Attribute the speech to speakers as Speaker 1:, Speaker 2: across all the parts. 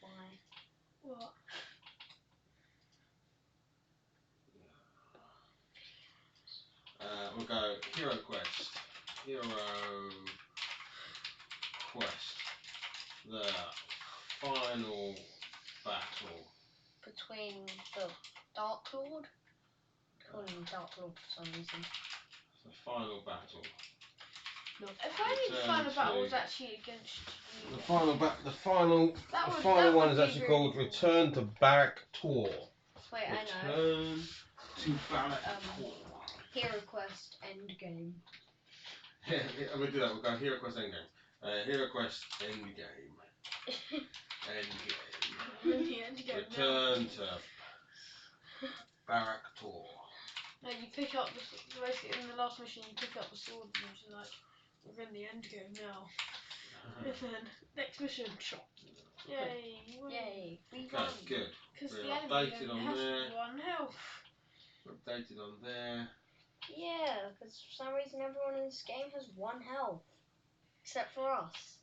Speaker 1: Why?
Speaker 2: What?
Speaker 3: We'll go HeroQuest. HeroQuest. The final battle.
Speaker 1: Between the Dark Lord? I call him Dark Lord for some reason.
Speaker 3: The final battle.
Speaker 2: If only the final battle was actually against you.
Speaker 3: The final one is actually called Return to Barak Tor.
Speaker 1: Wait, I know.
Speaker 3: Return to Barak Tor.
Speaker 1: HeroQuest Endgame.
Speaker 3: Yeah, I'm gonna do that. We'll go HeroQuest Endgame. HeroQuest Endgame. Endgame. Return to Barak Tor.
Speaker 2: No, you pick up basically in the last mission. You pick up the sword and you're like, we're in the endgame now. And then next mission, shot. Yay!
Speaker 1: Yay! We
Speaker 3: Okay,
Speaker 1: won.
Speaker 3: good.
Speaker 2: Because
Speaker 3: We're
Speaker 2: the enemy
Speaker 3: updated
Speaker 2: only
Speaker 3: on
Speaker 2: has
Speaker 3: there.
Speaker 2: 1 health.
Speaker 3: We're updated on there.
Speaker 1: Yeah, because for some reason everyone in this game has 1 health. Except for us.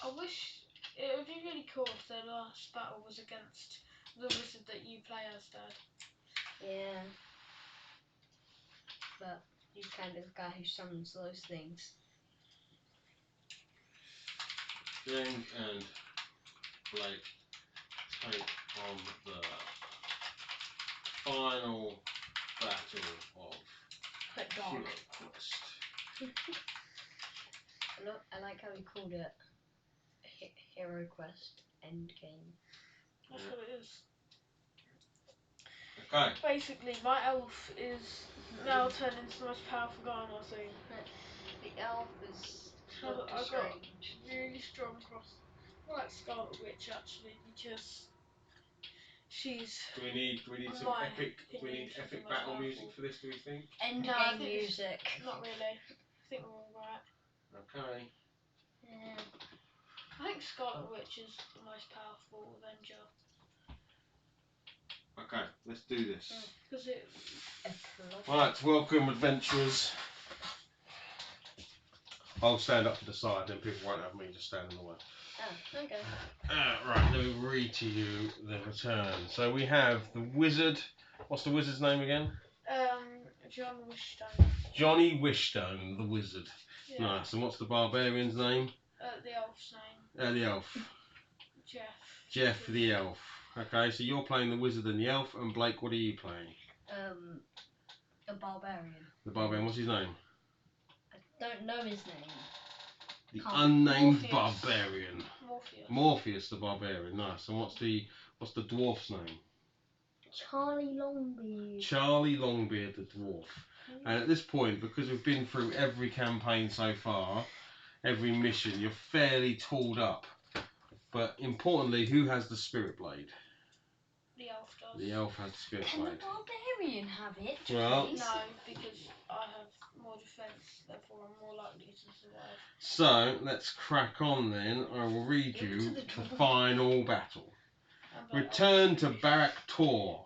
Speaker 2: I wish it would be really cool if the last battle was against the wizard that you play as, Dad.
Speaker 1: Yeah. But he's kind of the guy who summons those things.
Speaker 3: Jane and Blake take on the final battle of HeroQuest.
Speaker 1: I like how he called it HeroQuest Endgame.
Speaker 2: That's what it is.
Speaker 3: Okay.
Speaker 2: Basically, my elf is now turned into the most powerful guy on our team.
Speaker 1: The elf is Doctor
Speaker 2: I got
Speaker 1: Strange.
Speaker 2: really strong cross. I like Scarlet Witch actually because she's.
Speaker 3: Do we need some epic? Do we need epic battle music for this? Do we think?
Speaker 1: Endgame music.
Speaker 2: Not really. I think we're all right.
Speaker 3: Okay.
Speaker 1: Yeah.
Speaker 2: I think Scarlet Witch is the most powerful Avenger.
Speaker 3: Okay, let's do this.
Speaker 2: Because it.
Speaker 3: Right, welcome adventurers. I'll stand up to the side, then people won't have me just stand in the way.
Speaker 1: Oh, okay.
Speaker 3: Right, let me read to you the return. So we have the wizard. What's the wizard's name again?
Speaker 2: John Wishstone.
Speaker 3: Johnny Wishstone, the wizard.
Speaker 2: Yeah.
Speaker 3: Nice. And what's the barbarian's name?
Speaker 2: The elf's name.
Speaker 3: The elf.
Speaker 2: Jeff.
Speaker 3: Jeff the elf. Okay, so you're playing the wizard and the elf, and Blake, what are you playing?
Speaker 1: The barbarian.
Speaker 3: The barbarian. What's his name?
Speaker 1: I don't know his name.
Speaker 3: The unnamed
Speaker 2: Morpheus.
Speaker 3: barbarian. Morpheus the barbarian. Nice. And what's the dwarf's name?
Speaker 1: Charlie Longbeard.
Speaker 3: Charlie Longbeard the dwarf. And at this point, because we've been through every campaign so far, every mission, you're fairly tooled up. But importantly, who has the spirit blade?
Speaker 2: The elf does.
Speaker 3: The elf has the spirit
Speaker 1: Can
Speaker 3: blade.
Speaker 1: the barbarian have it?
Speaker 3: Well,
Speaker 2: no, because I have more defense, therefore I'm more likely to survive.
Speaker 3: So let's crack on then. I will read you the final battle. Return to Barak Tor.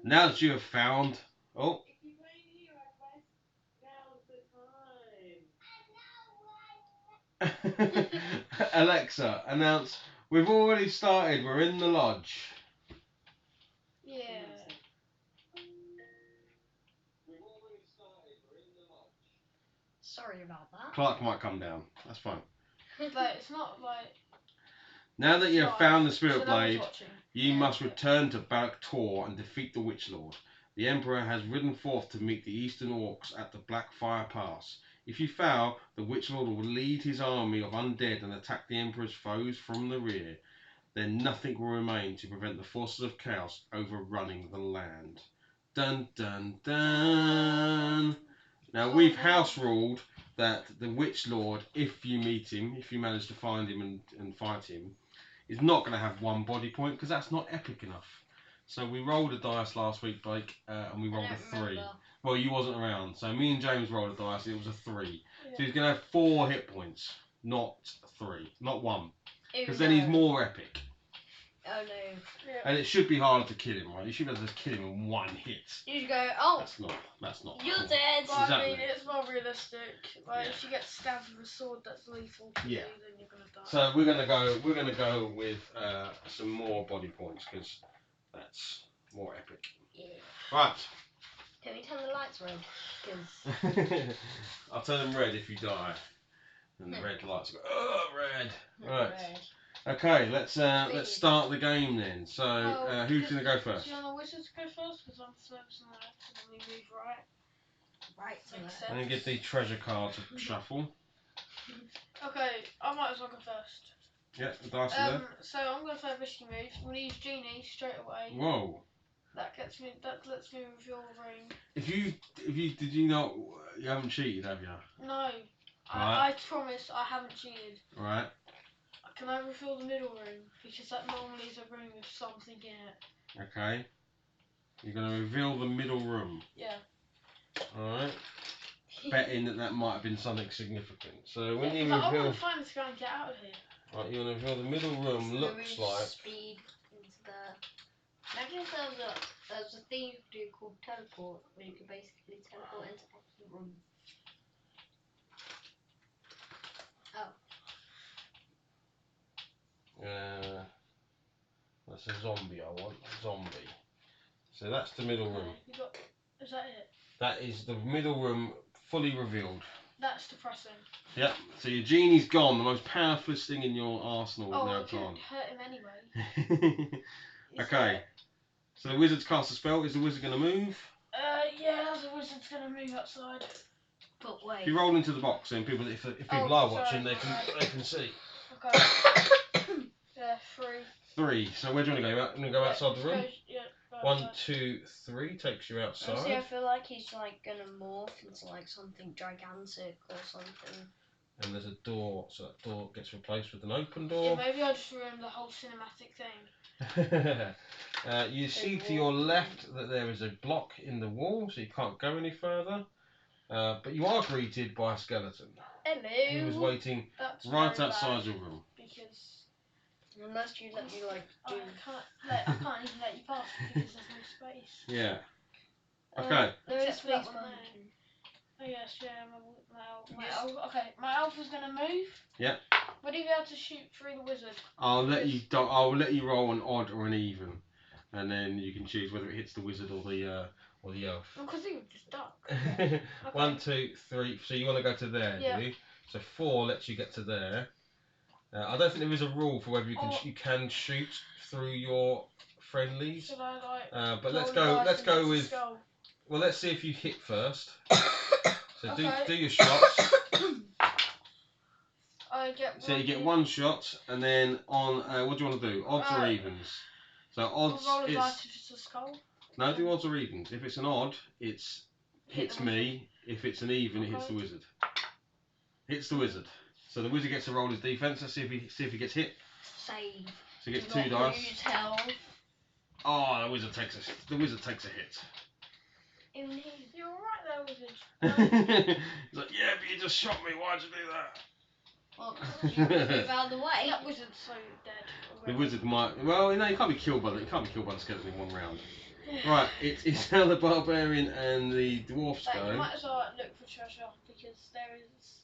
Speaker 3: Now that you have found. Oh. Alexa, announce. We've already started. We're in the lodge.
Speaker 2: Yeah.
Speaker 1: Sorry about that.
Speaker 3: Clark might come down. That's fine.
Speaker 2: But it's not like.
Speaker 3: Now that you have found the Spirit Blade, you must
Speaker 1: Yeah.
Speaker 3: return to Barak Tor and defeat the Witch Lord. The Emperor has ridden forth to meet the Eastern Orcs at the Blackfire Pass. If you fail, the Witch Lord will lead his army of undead and attack the Emperor's foes from the rear. Then nothing will remain to prevent the forces of chaos overrunning the land. Dun dun dun! Now we've house ruled that the Witch Lord, if you meet him, if you manage to find him and fight him, is not going to have 1 body point because that's not epic enough. So we rolled a dice last week, Blake, and we rolled a 3.
Speaker 1: Remember.
Speaker 3: Well, you wasn't around, so me and James rolled a dice and it was a 3.
Speaker 2: Yeah.
Speaker 3: So he's going to have 4 hit points, not 3, not 1, because then he's more epic.
Speaker 1: Oh no.
Speaker 2: Yeah.
Speaker 3: And it should be harder to kill him, right? You should be able to kill him in one hit.
Speaker 1: You should go, oh,
Speaker 3: That's not
Speaker 1: you're
Speaker 3: cool.
Speaker 1: dead.
Speaker 2: But I mean,
Speaker 3: Exactly.
Speaker 2: it's more realistic. Like
Speaker 3: Yeah.
Speaker 2: if you get stabbed with a sword that's lethal to
Speaker 3: Yeah.
Speaker 2: you, then you're gonna die.
Speaker 3: So we're gonna go with some more body points because that's more epic.
Speaker 1: Yeah.
Speaker 3: Right.
Speaker 1: Can we turn the lights red? Because
Speaker 3: I'll turn them red if you die. And the red lights go, oh, red. Right.
Speaker 1: red.
Speaker 3: Okay, let's start the game then. So
Speaker 2: Well,
Speaker 3: who's gonna go first?
Speaker 2: Do you want the wizard to go first? Because I'm first on the left, and then we move right.
Speaker 1: Right to
Speaker 2: Makes
Speaker 1: left.
Speaker 2: sense.
Speaker 3: I'm gonna get the treasure card to shuffle.
Speaker 2: Okay, I might as well go first.
Speaker 3: Yeah, the dice are there.
Speaker 2: So I'm gonna play a risky move. I'm gonna use genie straight away.
Speaker 3: Whoa.
Speaker 2: That lets me reveal the ring.
Speaker 3: If you did you not you haven't cheated, have you?
Speaker 2: No,
Speaker 3: Right.
Speaker 2: I promise I haven't cheated.
Speaker 3: Right.
Speaker 2: Can I reveal the middle ring? Because that normally is a ring with something in it.
Speaker 3: Okay. You're gonna reveal the middle room.
Speaker 2: Yeah.
Speaker 3: Alright. Betting that might have been something significant. So when you
Speaker 2: I
Speaker 3: reveal
Speaker 2: want to find this guy and get out of here.
Speaker 3: right, you're gonna reveal the middle room looks like
Speaker 1: Speed into the. Imagine if there's a thing you could do called teleport, where you could basically teleport into any room.
Speaker 3: that's a zombie I want. Zombie. So that's the middle room.
Speaker 2: Is that it?
Speaker 3: That is the middle room fully revealed.
Speaker 2: That's depressing.
Speaker 3: Yep. So your genie's gone. The most powerful thing in your arsenal is now
Speaker 2: it could
Speaker 3: gone.
Speaker 2: hurt him anyway.
Speaker 3: Okay. So the wizard's cast a spell. Is the wizard going to move?
Speaker 2: Yeah, the wizard's gonna move outside.
Speaker 1: But wait.
Speaker 3: If you roll into the box, then people, if people are watching, they can see.
Speaker 2: Okay. Yeah, 3.
Speaker 3: 3. So where do you want to go? You want to go outside the room?
Speaker 2: Go
Speaker 3: 1,
Speaker 2: outside.
Speaker 3: 2, 3 takes you outside.
Speaker 1: Honestly, I feel like he's like gonna morph into like something gigantic or something.
Speaker 3: And there's a door, so that door gets replaced with an open
Speaker 2: Yeah,
Speaker 3: door.
Speaker 2: maybe I'll just ruin the whole cinematic thing.
Speaker 3: You see to your left that there is a block in the wall, so you can't go any further. But you are greeted by a skeleton.
Speaker 1: Hello.
Speaker 3: Who was waiting
Speaker 2: That's
Speaker 3: right
Speaker 2: very
Speaker 3: outside
Speaker 2: bad
Speaker 3: your room.
Speaker 2: because
Speaker 1: Unless you let me like
Speaker 2: I
Speaker 1: do.
Speaker 2: can't even let you pass because there's no space.
Speaker 3: Yeah. Okay.
Speaker 1: There is
Speaker 2: Except for that
Speaker 1: space
Speaker 2: one
Speaker 1: behind
Speaker 2: there.
Speaker 1: you.
Speaker 2: Oh yes, yeah, my elf. Okay, my elf is gonna move.
Speaker 3: Yeah.
Speaker 2: Would he be able to shoot through the wizard?
Speaker 3: I'll let you roll an odd or an even, and then you can choose whether it hits the wizard or the elf.
Speaker 2: Because he would just duck. Okay.
Speaker 3: 1, 2, 3. So you want to go to there,
Speaker 2: Yeah.
Speaker 3: do you? So 4 lets you get to there. I don't think there is a rule for whether you can shoot through your friendlies.
Speaker 2: Should I like?
Speaker 3: But
Speaker 2: roll
Speaker 3: let's
Speaker 2: the
Speaker 3: go.
Speaker 2: dice
Speaker 3: Let's
Speaker 2: and
Speaker 3: go
Speaker 2: hit the
Speaker 3: with.
Speaker 2: skull?
Speaker 3: Well, let's see if you hit first. So
Speaker 2: Okay.
Speaker 3: do your shots.
Speaker 2: I get.
Speaker 3: So you get 1 shot, and then on what do you want to do? Odds or evens? So odds.
Speaker 2: Roll a dice if it's a skull.
Speaker 3: No, do odds or evens. If it's an odd, it's hits
Speaker 2: the
Speaker 3: me. If it's an even, it hits the wizard. Hits the wizard. So the wizard gets to roll his defense. Let's see if he gets hit.
Speaker 1: Save.
Speaker 3: So he gets
Speaker 1: Do
Speaker 3: 2
Speaker 1: not
Speaker 3: dice.
Speaker 1: lose health.
Speaker 3: Oh, the wizard takes a hit.
Speaker 2: You're alright there, wizard.
Speaker 3: He's like, yeah, but you just shot me. Why'd you do that?
Speaker 1: Well, you move out of the way.
Speaker 2: That wizard's so dead.
Speaker 3: The wizard might. Well, no, you can't be killed by the skeleton in 1 round. Right, it's now the barbarian and the dwarfs
Speaker 2: Like, you
Speaker 3: go.
Speaker 2: might as well look for treasure because there is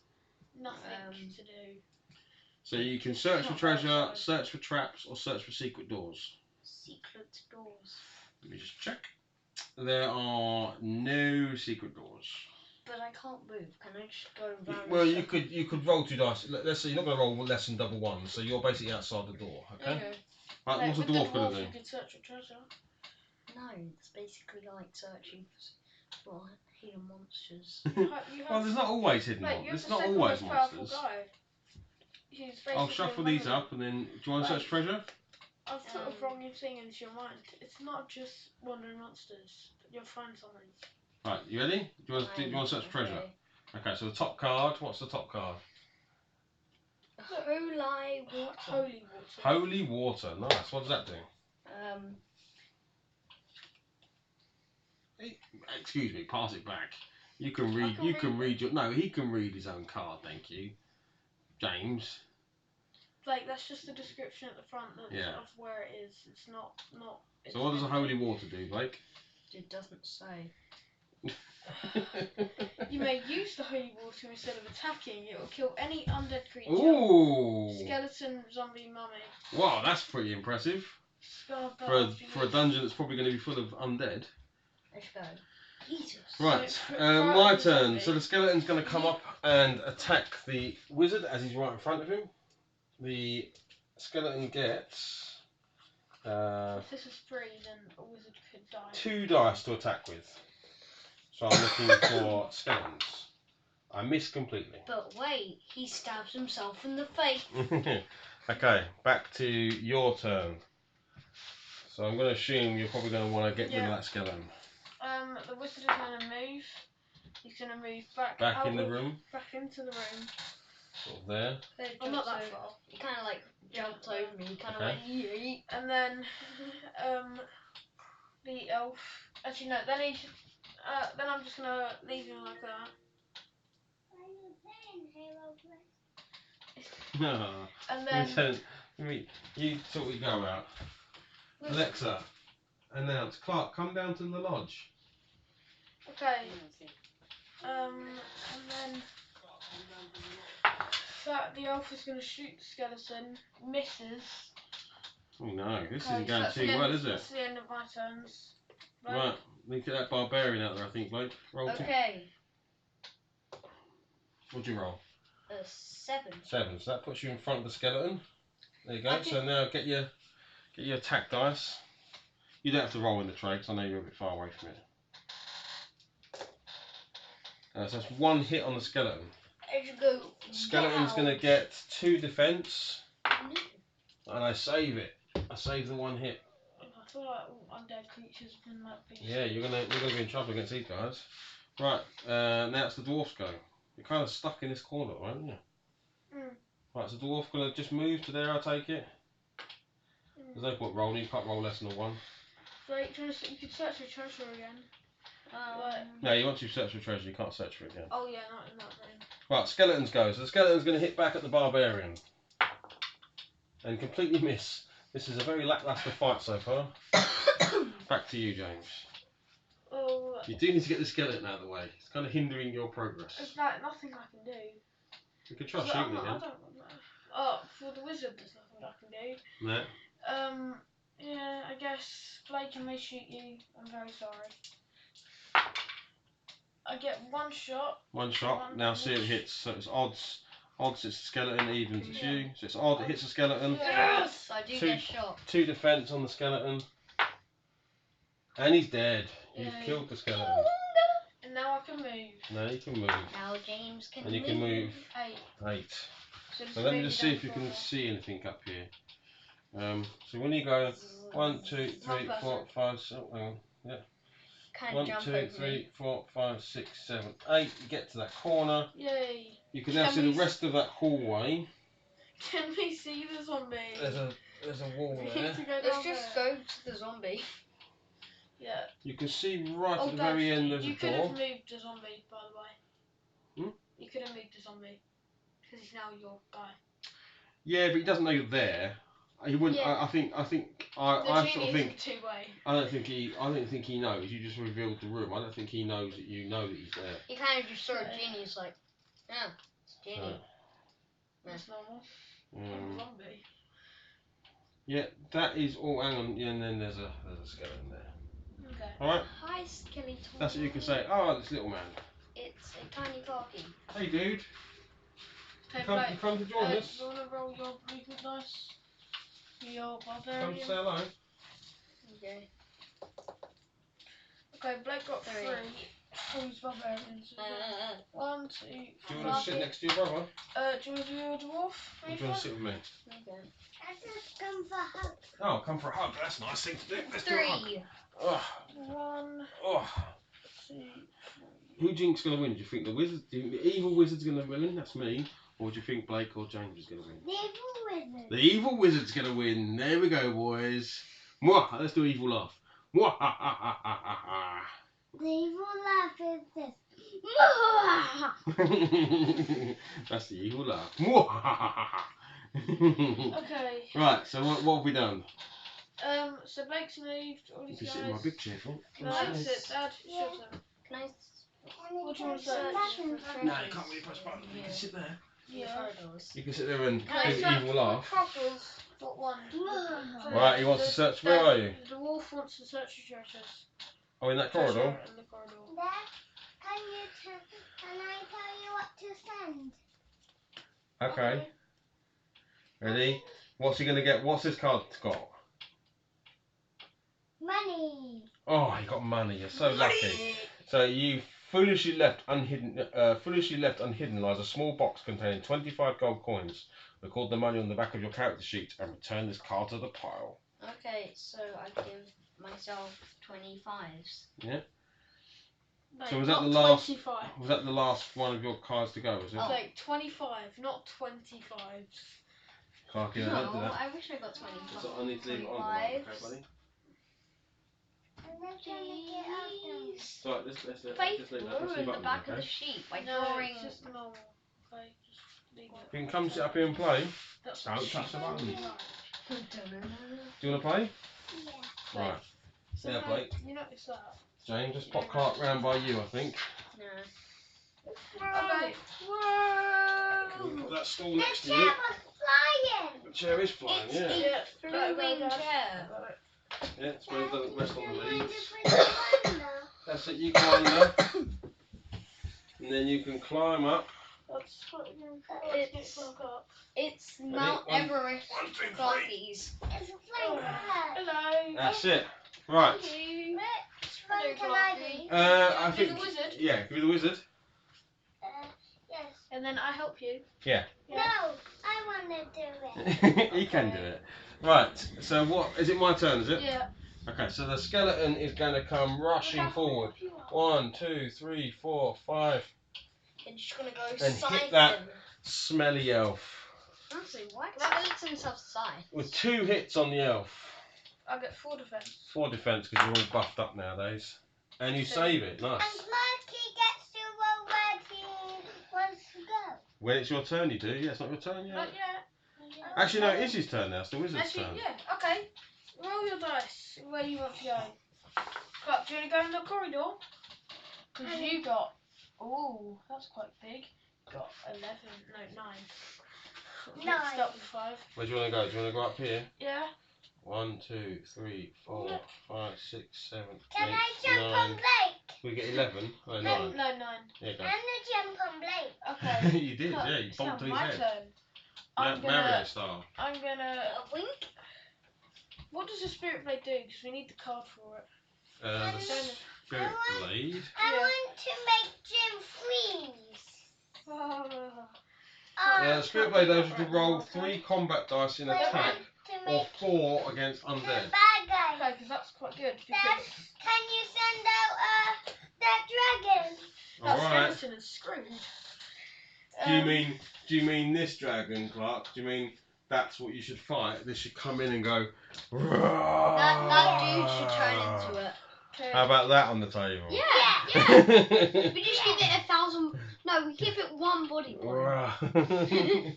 Speaker 2: nothing to do.
Speaker 3: So you can search for treasure, search for traps, or search for secret doors.
Speaker 1: Secret doors.
Speaker 3: Let me just check. There are no secret doors.
Speaker 1: But I can't move. Can I just go around?
Speaker 3: Well, you could roll 2 dice. Let's say you're not going to roll less than double 1, so you're basically outside the door. Okay. Right,
Speaker 2: Like,
Speaker 3: what's a
Speaker 2: with
Speaker 3: dwarf going to
Speaker 2: You
Speaker 3: do?
Speaker 2: could search for treasure.
Speaker 1: No, it's basically like searching for hidden monsters.
Speaker 3: Well, there's not always hidden monsters. There's not always monsters. I'll shuffle these up, and then do you want to search treasure?
Speaker 2: I've put a wrong thing into your mind. It's not just wandering monsters. You'll find something.
Speaker 3: Right, you ready? Do you want to search for treasure? Okay, so the top card. What's the top card?
Speaker 1: Holy water.
Speaker 2: Holy water.
Speaker 3: Holy water. Nice. What does that do? Excuse me. Pass it back. You can read. You can read your. No, he can read his own card. Thank you, James.
Speaker 2: Like that's just the description at the front of where it is. It's not.
Speaker 3: So what does a holy water do, Blake?
Speaker 1: It doesn't say.
Speaker 2: You may use the holy water instead of attacking. It will kill any undead creature.
Speaker 3: Ooh!
Speaker 2: Skeleton, zombie, mummy.
Speaker 3: Wow, that's pretty impressive. For a dungeon that's probably going to be full of undead.
Speaker 1: Let's go. Jesus.
Speaker 3: Right,
Speaker 2: So
Speaker 3: my turn.
Speaker 2: zombie.
Speaker 3: So the skeleton's going to come up and attack the wizard as he's right in front of him. The skeleton gets
Speaker 2: If this is 3, then a wizard could die.
Speaker 3: 2 dice to attack with. So I'm looking for skeletons. I miss completely.
Speaker 1: But wait, he stabs himself in the face.
Speaker 3: Okay, back to your turn. So I'm going to assume you're probably going to want to get rid of that skeleton.
Speaker 2: The wizard is going to move. He's going to move back
Speaker 3: in the room.
Speaker 2: Back into the room.
Speaker 3: Sort of there.
Speaker 2: I'm not that far.
Speaker 1: He kind of like jumped over me. He kind of went yeet.
Speaker 2: And then the elf. Actually no. Then he. Then I'm just gonna leave him like that.
Speaker 4: Are you playing HeroQuest?
Speaker 3: No.
Speaker 2: And then.
Speaker 3: You sort of go out. Alexa, announce. Clark, come down to the lodge.
Speaker 2: Okay. And then. The elf is gonna shoot the skeleton. Misses.
Speaker 3: Oh no, this
Speaker 2: Okay,
Speaker 3: isn't going
Speaker 2: that's
Speaker 3: too well, is it?
Speaker 2: That's the end of my turns.
Speaker 3: Right, look at that barbarian out there, I think, Blake. Roll
Speaker 1: Okay.
Speaker 3: What'd you roll?
Speaker 1: 7.
Speaker 3: 7, so that puts you in front of the skeleton. There you go. So now get your attack dice. You don't have to roll in the tray because I know you're a bit far away from it. So that's 1 hit on the skeleton.
Speaker 1: Let's go.
Speaker 3: Skeleton's going to get 2 defense. And I save it. I save the 1 hit.
Speaker 2: I feel like all undead creatures have been like beasts.
Speaker 3: Yeah, you're gonna be in trouble against these guys. Right, now it's the dwarf's go. You're kind of stuck in this corner, aren't you? Right, so the dwarf gonna just move to there. I take it. There's no point rolling. You can't roll less than a 1.
Speaker 2: Right, you could search for treasure again.
Speaker 3: No, you want to search for treasure. You can't search for it again.
Speaker 2: Oh yeah, not in that room.
Speaker 3: Right, skeletons go. So the skeleton's gonna hit back at the barbarian and completely miss. This is a very lackluster fight so far. Back to you, James.
Speaker 2: Oh.
Speaker 3: You do need to get the skeleton out of the way. It's kind of hindering your progress.
Speaker 2: There's like nothing I can do.
Speaker 3: You can try shooting again.
Speaker 2: Oh, for the wizard, there's nothing I can do.
Speaker 3: No.
Speaker 2: Yeah, I guess Blake may shoot you. I'm very sorry. I get 1 shot.
Speaker 3: 1 shot. Now see if it hits. So it's odds. Odds it's the skeleton, evens it's you. So it's odd, it hits the skeleton.
Speaker 1: Yes! I do get shot.
Speaker 3: 2 defense on the skeleton. And he's dead. You've killed the skeleton.
Speaker 2: And now I can move.
Speaker 3: Now you can move.
Speaker 1: Now James can
Speaker 3: And you can move
Speaker 2: 8.
Speaker 3: 8. So let me just see if you can see anything up here. So when you go 1, 2, 3, 4, 5, 6, hang on. Yeah. 1, 2, 3, 4, 5, 6, 7, 8. You get to that corner.
Speaker 2: Yay.
Speaker 3: You can now see the rest of that hallway.
Speaker 2: Can we see the zombie?
Speaker 3: There's a wall
Speaker 2: We
Speaker 3: there.
Speaker 2: need to go down
Speaker 1: Let's just go to the zombie.
Speaker 2: Yeah.
Speaker 3: You can see right at the very end there's a door.
Speaker 2: You could have moved the zombie, by the way.
Speaker 3: Hmm?
Speaker 2: You could have moved the zombie. Because he's now your guy.
Speaker 3: Yeah, but he doesn't know you're there. He wouldn't.
Speaker 1: Yeah.
Speaker 3: I sort of think.
Speaker 2: Two-way.
Speaker 3: I don't think he knows. You just revealed the room. I don't think he knows that you know that he's there.
Speaker 1: He kind of just saw Genie's like, yeah, it's Genie.
Speaker 2: That's normal. Zombie.
Speaker 3: Yeah, that is all. Hang on. Yeah, and then there's a skeleton there.
Speaker 2: Okay.
Speaker 3: All right.
Speaker 1: Hi, Skeleton.
Speaker 3: That's what you can say. Oh, this little man.
Speaker 1: It's a tiny talkie.
Speaker 3: Hey, dude.
Speaker 2: Okay,
Speaker 3: You come to join us.
Speaker 2: Do you want to roll your movement dice? Your barbarian.
Speaker 3: Come to say hello.
Speaker 1: Okay.
Speaker 2: Okay, Blake got 3. Who's barbarians? 1, 2, 3.
Speaker 3: Do you want to sit next to your brother?
Speaker 2: Do you want to do your dwarf?
Speaker 3: Or do you want to sit with me?
Speaker 1: Okay.
Speaker 4: I just come for a hug.
Speaker 3: Oh, come for a hug. That's a nice thing to do. Let's do a hug.
Speaker 1: 3.
Speaker 3: Oh.
Speaker 2: 1,
Speaker 3: Oh.
Speaker 2: 2, 3.
Speaker 3: Who do you think's going to win? Do you think the wizard, the evil wizard's going to win? That's me. Or do you think Blake or James is going to win?
Speaker 4: The evil wizard.
Speaker 3: The evil wizard's going to win. There we go, boys. Mwah! Let's do evil laugh. Mwah! Ha ha ha ha ha ha.
Speaker 4: The evil laugh is this.
Speaker 3: That's the evil laugh. Mwah! Ha ha ha ha.
Speaker 2: Okay.
Speaker 3: Right, so what have we done?
Speaker 2: So Blake's moved. All
Speaker 3: You
Speaker 2: these
Speaker 3: can
Speaker 2: guys.
Speaker 3: sit in my big chair, Phil.
Speaker 2: No, that's it. Dad, it's your turn.
Speaker 1: Can I
Speaker 2: What do you want to
Speaker 1: search
Speaker 2: search?
Speaker 1: for
Speaker 3: No,
Speaker 1: treasures?
Speaker 3: you can't really press buttons. You can sit there.
Speaker 1: In the corridors.
Speaker 3: You can sit there and
Speaker 2: Can I
Speaker 3: do
Speaker 2: search
Speaker 3: evil
Speaker 2: for
Speaker 3: laugh.
Speaker 2: treasures? What one?
Speaker 3: Right, he wants to search. Where are you?
Speaker 2: The wolf wants to search the treasures.
Speaker 3: Oh, in that corridor.
Speaker 2: Treasure in the corridor.
Speaker 4: Dad, can I tell you what to send?
Speaker 3: Okay. Ready? What's he gonna get? What's his card got?
Speaker 4: Money.
Speaker 3: Oh, he got money. You're so lucky. So you foolishly left unhidden. Lies a small box containing 25 gold coins. Record the money on the back of your character sheet and return this card to the pile.
Speaker 1: Okay, so I give myself 25s.
Speaker 2: No,
Speaker 3: So was that
Speaker 2: not
Speaker 3: the last?
Speaker 2: 25.
Speaker 3: Was that the last one of your cards to go? Was it?
Speaker 2: It's like 25, not 25s.
Speaker 3: Clarky, I
Speaker 1: No,
Speaker 3: don't do that.
Speaker 1: I wish I got 25.
Speaker 3: So I need to leave it on,
Speaker 1: 25s.
Speaker 3: okay, buddy?
Speaker 4: I'm not trying to get out now.
Speaker 1: Jeez.
Speaker 3: So let's just leave
Speaker 1: Faith
Speaker 3: that. Let's
Speaker 1: drew
Speaker 3: leave
Speaker 1: in the
Speaker 3: it
Speaker 1: back of
Speaker 3: okay?
Speaker 1: the sheet by
Speaker 2: No,
Speaker 1: drawing.
Speaker 2: it's just normal. Okay, just leave it.
Speaker 3: You can come sit up here and play.
Speaker 2: That's
Speaker 3: Don't
Speaker 2: what
Speaker 3: touch the
Speaker 2: she-
Speaker 3: buttons.
Speaker 1: Do
Speaker 3: Do you want to play?
Speaker 4: Yeah.
Speaker 3: Right.
Speaker 2: So
Speaker 3: Yeah,
Speaker 2: no,
Speaker 3: Blake.
Speaker 2: you notice that?
Speaker 3: James, just pop cart round by you, I think.
Speaker 1: No.
Speaker 2: Okay.
Speaker 3: Can you
Speaker 2: Whoa!
Speaker 3: put that stool
Speaker 4: The
Speaker 3: next to
Speaker 4: chair
Speaker 3: you?
Speaker 4: was flying.
Speaker 3: The chair is flying,
Speaker 1: It's
Speaker 3: yeah.
Speaker 1: a
Speaker 2: Yeah,
Speaker 1: three-wing
Speaker 2: Dad.
Speaker 1: chair.
Speaker 2: Got it.
Speaker 3: Yeah, it's when it doesn't rest on the
Speaker 4: Do you mind
Speaker 3: leaves.
Speaker 4: if we go under?
Speaker 3: That's it, you go under. And then you can climb up.
Speaker 2: That's what you
Speaker 1: It's-
Speaker 2: up.
Speaker 1: It's
Speaker 3: Ready?
Speaker 1: Mount
Speaker 3: One-
Speaker 1: Everest
Speaker 3: one, two,
Speaker 1: for
Speaker 3: three.
Speaker 1: Clarkies.
Speaker 4: It's a flying car.
Speaker 2: Hello.
Speaker 3: That's it. Right.
Speaker 1: Thank you.
Speaker 4: Which one can I be?
Speaker 3: I
Speaker 2: Do the
Speaker 3: think.
Speaker 2: wizard.
Speaker 3: Yeah, give me the wizard.
Speaker 4: Yes.
Speaker 2: And then I help you.
Speaker 3: Yeah.
Speaker 4: No, I want to do it.
Speaker 3: He can do it. Right, so what, is it my turn, is it?
Speaker 2: Yeah.
Speaker 3: Okay, so the skeleton is going to come rushing forward. 1, 2, 3, 4, 5.
Speaker 1: And she's gonna go
Speaker 3: And hit
Speaker 1: scythe
Speaker 3: that.
Speaker 1: them.
Speaker 3: Smelly elf.
Speaker 1: Honestly, why do skeletons have scythe?
Speaker 3: With 2 hits on the elf.
Speaker 2: I get 4 defense.
Speaker 3: 4 defense because you're all buffed up nowadays. And you save it, nice.
Speaker 4: And Clarky gets to go where he wants to go.
Speaker 3: When it's your turn, you do. Yeah, it's not your turn yet.
Speaker 2: Not yet.
Speaker 3: Actually, no, it is his turn now. It's the wizard's
Speaker 2: Actually,
Speaker 3: turn.
Speaker 2: yeah. Okay. Roll your dice. Where you want to go. Clark, do you want to go in the corridor? Because you got. Ooh, that's quite big. Got 11. No, 9. Mixed up with 5.
Speaker 3: Where do you want to go? Do you want to go up here?
Speaker 2: Yeah.
Speaker 3: 1, 2, 3, 4, 5, 6, 7, 8,
Speaker 4: Can I jump
Speaker 3: 9.
Speaker 4: on Blake?
Speaker 3: We get 11. Oh,
Speaker 2: No,
Speaker 3: 9.
Speaker 2: 9.
Speaker 3: There you go.
Speaker 4: I'm going to jump on Blake.
Speaker 2: Okay.
Speaker 3: You did,
Speaker 2: Clark,
Speaker 3: yeah. You
Speaker 2: it's
Speaker 3: bumped
Speaker 2: now
Speaker 3: on his
Speaker 2: my
Speaker 3: head.
Speaker 2: turn. I'm
Speaker 3: Mario
Speaker 2: gonna.
Speaker 3: style.
Speaker 2: I'm gonna.
Speaker 1: A wink?
Speaker 2: What does the spirit blade do? Because we need the card for it.
Speaker 3: The spirit blade.
Speaker 4: I
Speaker 2: Yeah.
Speaker 4: want to make Jim freeze.
Speaker 3: The spirit blade allows you to roll 3 combat dice in
Speaker 4: I
Speaker 3: attack
Speaker 4: want to
Speaker 3: or
Speaker 4: make
Speaker 3: 4 against
Speaker 4: the
Speaker 3: undead.
Speaker 4: bad guy.
Speaker 2: Okay, because that's quite good.
Speaker 4: Dad,
Speaker 2: Because
Speaker 4: can you send out that dragon?
Speaker 2: that
Speaker 3: Alright.
Speaker 2: skeleton is screwed.
Speaker 3: Do you mean this dragon, Clark? Do you mean that's what you should fight? This should come in and go.
Speaker 1: That dude should turn into it.
Speaker 2: Okay.
Speaker 3: How about that on the table?
Speaker 1: Yeah,
Speaker 3: Yeah.
Speaker 1: We just give it 1,000. No, we give it 1 body point.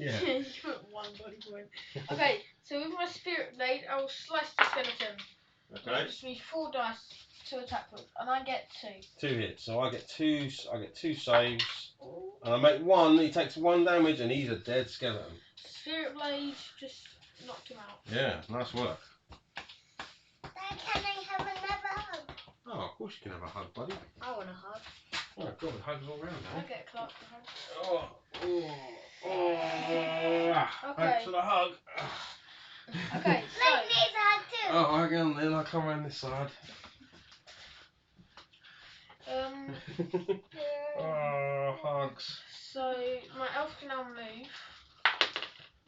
Speaker 3: Yeah.
Speaker 2: You put 1 body point. Okay, so with my spirit blade, I will slice the skeleton.
Speaker 3: Okay.
Speaker 2: It gives me 4 dice to attack with, and I get 2.
Speaker 3: 2 hits. So I get 2. I get 2 saves, and I make 1. He takes 1 damage, and he's a dead skeleton.
Speaker 2: Spirit blade just knocked him out.
Speaker 3: Yeah, nice work.
Speaker 4: Dad, can I have another hug?
Speaker 3: Oh, of course you can have a hug, buddy.
Speaker 1: I want a hug.
Speaker 3: Oh God, hugs all round,
Speaker 2: I
Speaker 3: eh?
Speaker 2: get Clark the hug.
Speaker 3: Oh,
Speaker 2: Okay.
Speaker 3: thanks for the hug.
Speaker 2: Okay,
Speaker 4: Blake
Speaker 2: so
Speaker 4: needs a hug too.
Speaker 3: Oh, hug on then. I'll come around this side. Oh, hugs.
Speaker 2: so my elf can now move.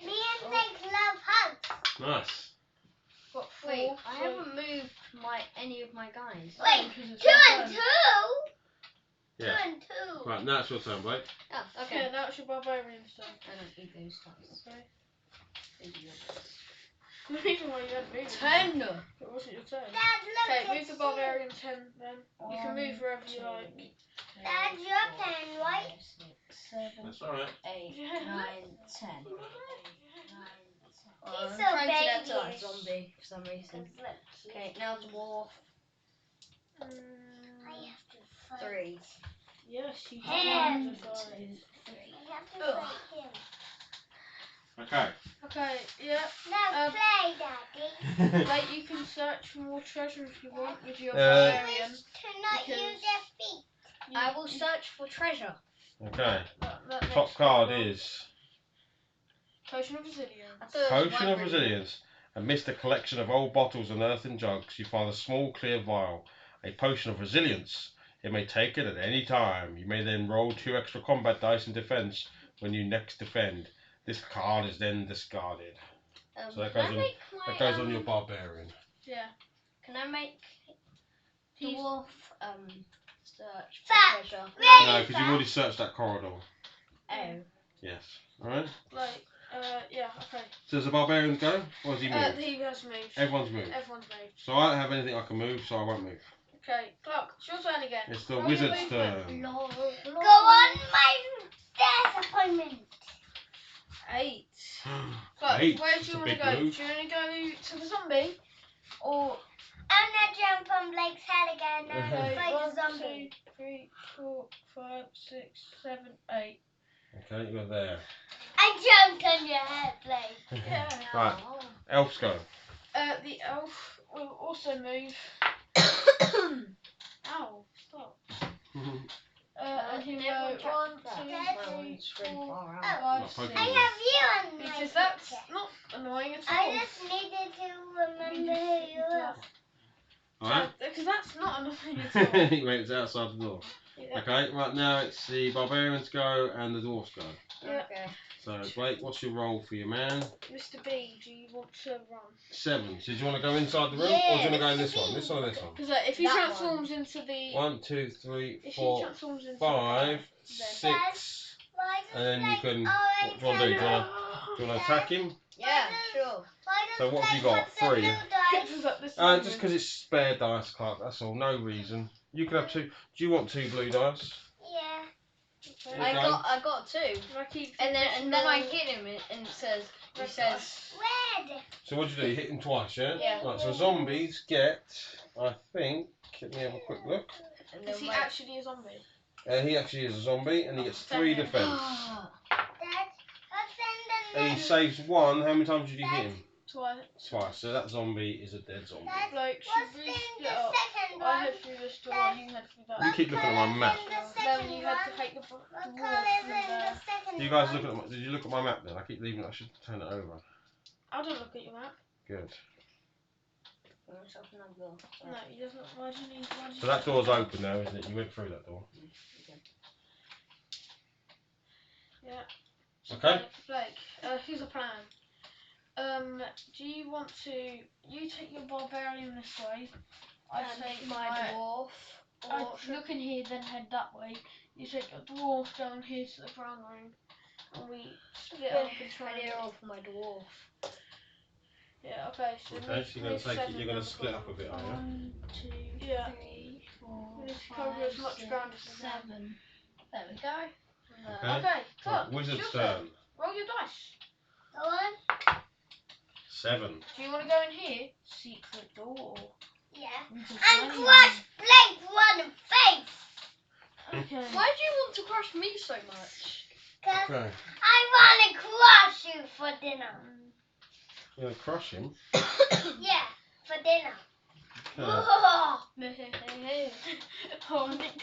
Speaker 4: Me and Blake love hugs.
Speaker 3: Nice.
Speaker 2: Got 4.
Speaker 1: Wait, I
Speaker 2: so-
Speaker 1: haven't moved any of my guys.
Speaker 4: Wait,
Speaker 2: because it's
Speaker 4: 2
Speaker 2: your
Speaker 4: and
Speaker 2: turn.
Speaker 4: 2?
Speaker 3: Yeah.
Speaker 4: 2 and 2.
Speaker 3: Right, now it's your turn, Blake.
Speaker 1: Oh,
Speaker 2: Yeah,
Speaker 1: okay.
Speaker 2: now it's your barbarian's turn.
Speaker 1: I don't need those dice.
Speaker 2: Sorry.
Speaker 1: These are yours.
Speaker 2: The reason why you hadn't moved.
Speaker 1: 10.
Speaker 2: It wasn't your turn.
Speaker 4: Dad, look
Speaker 2: Okay,
Speaker 4: at
Speaker 2: move the
Speaker 4: you.
Speaker 2: barbarian 10 then. You can move wherever you like.
Speaker 4: Dad, your turn, right?
Speaker 1: 7,
Speaker 3: That's alright.
Speaker 1: 8,
Speaker 2: Yeah.
Speaker 1: 9, 10. 9, went to like
Speaker 4: Yes.
Speaker 1: zombie for some reason. Okay, now dwarf.
Speaker 4: I have to fight.
Speaker 1: 3.
Speaker 2: Yes, you
Speaker 4: Him.
Speaker 2: have the guys.
Speaker 4: I have to
Speaker 1: Ugh.
Speaker 4: fight him.
Speaker 3: Okay.
Speaker 2: Okay, yeah.
Speaker 4: Now play, Daddy.
Speaker 2: Like you can search for more treasure if you want with your
Speaker 3: Uh,
Speaker 2: barbarian.
Speaker 4: To not
Speaker 2: because-
Speaker 4: use their feet.
Speaker 1: I will search for treasure.
Speaker 3: Okay.
Speaker 2: That
Speaker 3: Top
Speaker 2: next
Speaker 3: card
Speaker 2: one.
Speaker 3: is
Speaker 2: Potion of Resilience.
Speaker 1: I thought it was
Speaker 3: Potion
Speaker 1: one
Speaker 3: of
Speaker 1: really.
Speaker 3: Resilience. Amidst a collection of old bottles and earthen jugs, you find a small clear vial. A potion of resilience. It may take it at any time. You may then roll 2 extra combat dice in defense when you next defend. This card is then discarded. So that
Speaker 1: Can I
Speaker 3: goes on-
Speaker 1: make my,
Speaker 3: That goes on your barbarian.
Speaker 2: Yeah.
Speaker 1: Can I make
Speaker 2: He's-
Speaker 1: dwarf search for
Speaker 4: Fat.
Speaker 1: treasure?
Speaker 3: No, because you've already searched that corridor.
Speaker 1: Oh.
Speaker 3: Yes. Alright.
Speaker 2: Like, yeah, okay.
Speaker 3: So does the barbarian go? Or has he moved?
Speaker 2: He has moved.
Speaker 3: Everyone's moved.
Speaker 2: Everyone's moved.
Speaker 3: So I don't have anything I can move, so I won't move.
Speaker 2: Okay, Clark, it's your turn again.
Speaker 3: It's the
Speaker 2: Roll your
Speaker 3: wizard's
Speaker 2: movement.
Speaker 3: turn.
Speaker 4: Go on my death appointment.
Speaker 2: 8. Clark,
Speaker 3: 8.
Speaker 2: where
Speaker 3: It's
Speaker 2: do you
Speaker 3: a
Speaker 2: want to
Speaker 3: big
Speaker 2: go?
Speaker 3: move.
Speaker 2: Do you want to go to the zombie? Or
Speaker 4: I'm gonna jump on Blake's head again and
Speaker 3: Okay.
Speaker 4: fight a
Speaker 2: 1,
Speaker 4: zombie.
Speaker 2: 2, 3, 4, 5, 6, 7, 8.
Speaker 3: Okay, you're there.
Speaker 4: I jumped on your head, Blake.
Speaker 2: Yeah.
Speaker 3: Right. Elves go.
Speaker 2: The elf will also move. Ow, stop. And he'll go 1, 2, 3, 4,
Speaker 4: Oh.
Speaker 2: 5,
Speaker 3: Not
Speaker 2: 6.
Speaker 3: Pokemon.
Speaker 4: I have you on my
Speaker 2: Because that's
Speaker 4: picture.
Speaker 2: not annoying at all.
Speaker 4: I just needed to remember who you are.
Speaker 3: Alright.
Speaker 2: Because that's not annoying at all.
Speaker 3: He went outside the door.
Speaker 2: Yeah.
Speaker 3: Okay, right now it's the barbarians go and the dwarfs go.
Speaker 2: Yeah.
Speaker 1: Okay.
Speaker 3: So Blake, what's your roll for your man?
Speaker 2: Mr. B, do you want to run?
Speaker 3: 7. So do you want to go inside the room or do you want to go in this one? This one or this one?
Speaker 2: Because if he
Speaker 1: That
Speaker 2: transforms into the...
Speaker 3: 1, 2, 3,
Speaker 2: If he
Speaker 3: 4,
Speaker 2: transforms into
Speaker 3: 5,
Speaker 2: the
Speaker 3: 6.
Speaker 4: Why does
Speaker 3: And then you
Speaker 4: Blake
Speaker 3: can.
Speaker 4: always
Speaker 3: What do you want to do? Do
Speaker 4: have-
Speaker 3: you want to attack him?
Speaker 1: Yeah, sure.
Speaker 4: Why does
Speaker 3: So what have you
Speaker 4: Blake
Speaker 3: got?
Speaker 4: have the
Speaker 3: 3?
Speaker 4: blue dice?
Speaker 2: at this
Speaker 3: Just
Speaker 2: moment.
Speaker 3: because it's spare dice, Clark. That's all. No reason. You can have 2. Do you want 2 blue dice?
Speaker 4: Yeah.
Speaker 2: Okay.
Speaker 1: I
Speaker 3: Okay.
Speaker 1: got 2.
Speaker 2: I keep
Speaker 1: And then
Speaker 2: this
Speaker 1: I
Speaker 2: small
Speaker 1: hit him and it says
Speaker 2: red
Speaker 1: it says
Speaker 2: dice.
Speaker 4: Red.
Speaker 3: So what do you do? You hit him twice, yeah?
Speaker 1: Yeah.
Speaker 3: Right. So zombies get. I think. Let me have a quick look.
Speaker 1: and
Speaker 2: Is
Speaker 1: then
Speaker 2: he
Speaker 1: my-
Speaker 2: actually a zombie?
Speaker 3: He actually is a zombie, and he gets 3 defense.
Speaker 4: Dad, let's send
Speaker 3: He saves 1. How many times did you hit him?
Speaker 2: Twice.
Speaker 3: Twice. So that zombie is a dead zombie.
Speaker 4: Dad,
Speaker 2: Like,
Speaker 4: what's
Speaker 2: should we
Speaker 4: in
Speaker 2: split
Speaker 4: the
Speaker 2: up?
Speaker 4: second
Speaker 2: I
Speaker 4: one?
Speaker 2: head through this door, you head through that.
Speaker 3: You keep looking at my map.
Speaker 2: Then you had to take the
Speaker 4: What
Speaker 2: dwarf
Speaker 4: colour is
Speaker 2: from
Speaker 4: in
Speaker 2: there.
Speaker 4: the second
Speaker 3: You guys
Speaker 4: one?
Speaker 3: look at my, did you look at my map then? I keep leaving. I should turn it over.
Speaker 2: I don't look at your map.
Speaker 3: Good.
Speaker 2: No, he doesn't. Why do you need? Why do you
Speaker 3: So that door's open now, isn't it? You went through that door.
Speaker 2: Yeah. So
Speaker 3: Okay.
Speaker 2: Blake, here's a plan. Do you want to? You take your barbarian this way. I take
Speaker 1: my dwarf.
Speaker 2: I look in here, then head that way. You take your dwarf down here to the brown room, and we split up and try.
Speaker 1: I roll for my dwarf.
Speaker 2: Yeah. Okay. So
Speaker 3: Okay, so you're gonna take it. You're gonna split up a bit, are you?
Speaker 1: 1, 2,
Speaker 2: Yeah.
Speaker 1: 3, 4,
Speaker 2: We need to cover as much
Speaker 1: 5,
Speaker 2: ground
Speaker 1: 6,
Speaker 2: as we can.
Speaker 1: 7. There we go.
Speaker 3: Okay.
Speaker 2: Okay. So
Speaker 3: Right, wizard's
Speaker 2: it's your
Speaker 3: turn.
Speaker 2: Roll your dice.
Speaker 4: Go on.
Speaker 3: 7.
Speaker 2: Do you want to go in here? Secret door.
Speaker 4: Yeah.
Speaker 2: Into
Speaker 4: And
Speaker 2: dining
Speaker 4: crush Blake one face.
Speaker 2: room. Okay.
Speaker 1: Why do you want to crush me so much?
Speaker 4: Cause
Speaker 3: Okay.
Speaker 4: I wanna crush you for dinner.
Speaker 3: You're gonna crush him.
Speaker 4: Yeah, for dinner.
Speaker 3: Okay.
Speaker 2: Oh, Nick.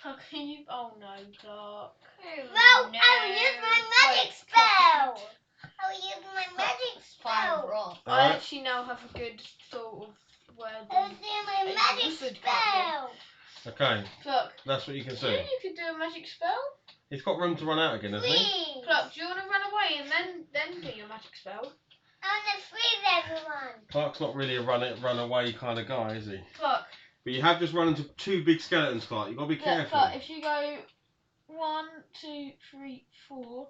Speaker 2: Clark, can you? Oh no, Clark.
Speaker 4: Well, I will use my magic spell. I will use my magic
Speaker 1: Fire
Speaker 4: spell.
Speaker 1: rock.
Speaker 2: I
Speaker 3: Alright.
Speaker 2: actually now have a good thought of where
Speaker 4: I will
Speaker 2: the.
Speaker 4: do my
Speaker 2: Hey,
Speaker 4: magic
Speaker 2: wizard
Speaker 4: spell.
Speaker 3: Okay.
Speaker 2: Clark,
Speaker 3: That's what you can
Speaker 2: do you
Speaker 3: see.
Speaker 2: know you could do a magic spell?
Speaker 3: He's got room to run out again, hasn't he?
Speaker 4: Freeze.
Speaker 2: Clark, do you want to run away and then do your magic spell?
Speaker 4: I wanna freeze everyone.
Speaker 3: Clark's not really a run away kind of guy, is he?
Speaker 2: Clark,
Speaker 3: But you have just run into 2 big skeletons, Clark. You've got to be
Speaker 2: look,
Speaker 3: careful.
Speaker 2: Clark, if you go 1, 2, 3, 4,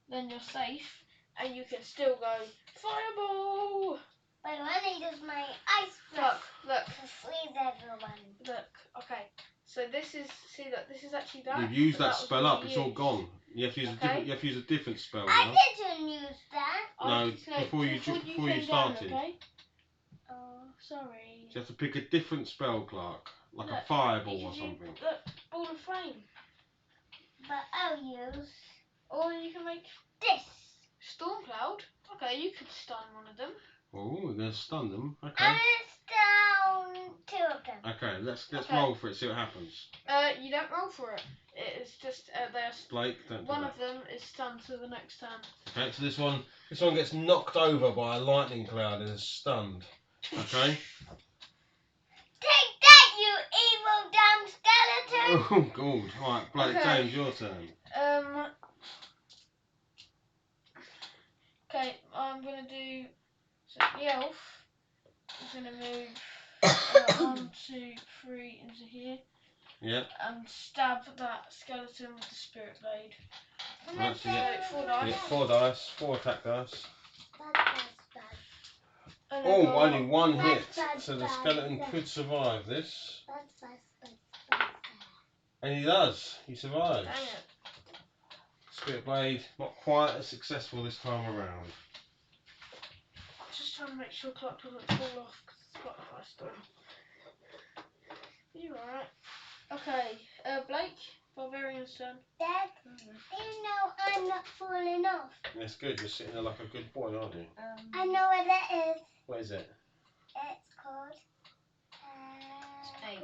Speaker 2: then you're safe, and you can still go fireball.
Speaker 4: But when I use my ice
Speaker 2: Clark,
Speaker 4: breath
Speaker 2: look,
Speaker 4: to freeze everyone.
Speaker 2: look. Okay, so this is look, this is actually that.
Speaker 3: You've used
Speaker 2: but
Speaker 3: that
Speaker 2: was
Speaker 3: spell
Speaker 2: really
Speaker 3: up. It's all
Speaker 2: used.
Speaker 3: gone. You have to use a
Speaker 2: Okay.
Speaker 3: different. You have to use a different spell
Speaker 4: I
Speaker 3: now.
Speaker 4: didn't use that.
Speaker 3: No,
Speaker 2: No,
Speaker 3: before you
Speaker 2: came
Speaker 3: started.
Speaker 2: down, okay? Oh, sorry.
Speaker 3: You have to pick a different spell, Clark. Like a
Speaker 2: Look,
Speaker 3: fireball
Speaker 2: You
Speaker 3: or
Speaker 2: could
Speaker 3: something.
Speaker 2: Look, ball of flame.
Speaker 4: But I'll use
Speaker 2: Or you can make
Speaker 4: this.
Speaker 2: storm cloud. Okay, you could stun one of them.
Speaker 3: Oh, we're going to stun them. Okay.
Speaker 4: And it's down 2 of them.
Speaker 3: Okay, let's
Speaker 2: Okay.
Speaker 3: roll for it, see what happens.
Speaker 2: You don't roll for it. It's just there's
Speaker 3: Blake, don't do
Speaker 2: one
Speaker 3: that.
Speaker 2: of them is stunned to the next turn.
Speaker 3: Okay, so this one gets knocked over by a lightning cloud and is stunned. Okay?
Speaker 4: Take that, you evil damn skeleton!
Speaker 3: Oh, God. Alright, Blake,
Speaker 2: Okay.
Speaker 3: James, your turn.
Speaker 2: Okay, I'm gonna do. So the elf is gonna move 1, 2, 3 into here.
Speaker 3: Yeah.
Speaker 2: And stab that skeleton with the spirit blade.
Speaker 3: Right, so you get,
Speaker 2: 4
Speaker 3: you
Speaker 2: dice.
Speaker 3: get 4 dice, 4 attack dice.
Speaker 4: Bad.
Speaker 2: And
Speaker 3: Oh,
Speaker 2: I got
Speaker 3: only 1
Speaker 4: Bad,
Speaker 3: hit.
Speaker 4: bad,
Speaker 3: So the
Speaker 4: bad,
Speaker 3: skeleton
Speaker 4: bad.
Speaker 3: could survive this.
Speaker 4: Bad.
Speaker 3: And he does. He survives.
Speaker 2: Dang it.
Speaker 3: Spirit blade, not quite as successful this time around.
Speaker 2: Just trying to make sure Clark doesn't fall off because it's quite a high storm. You alright? Okay, Blake, Barbarian's turn.
Speaker 4: Dad, you know I'm not falling off.
Speaker 3: That's good. You're sitting there like a good boy, aren't you?
Speaker 4: I know what that is.
Speaker 3: What is it?
Speaker 4: It's called.
Speaker 1: Eight.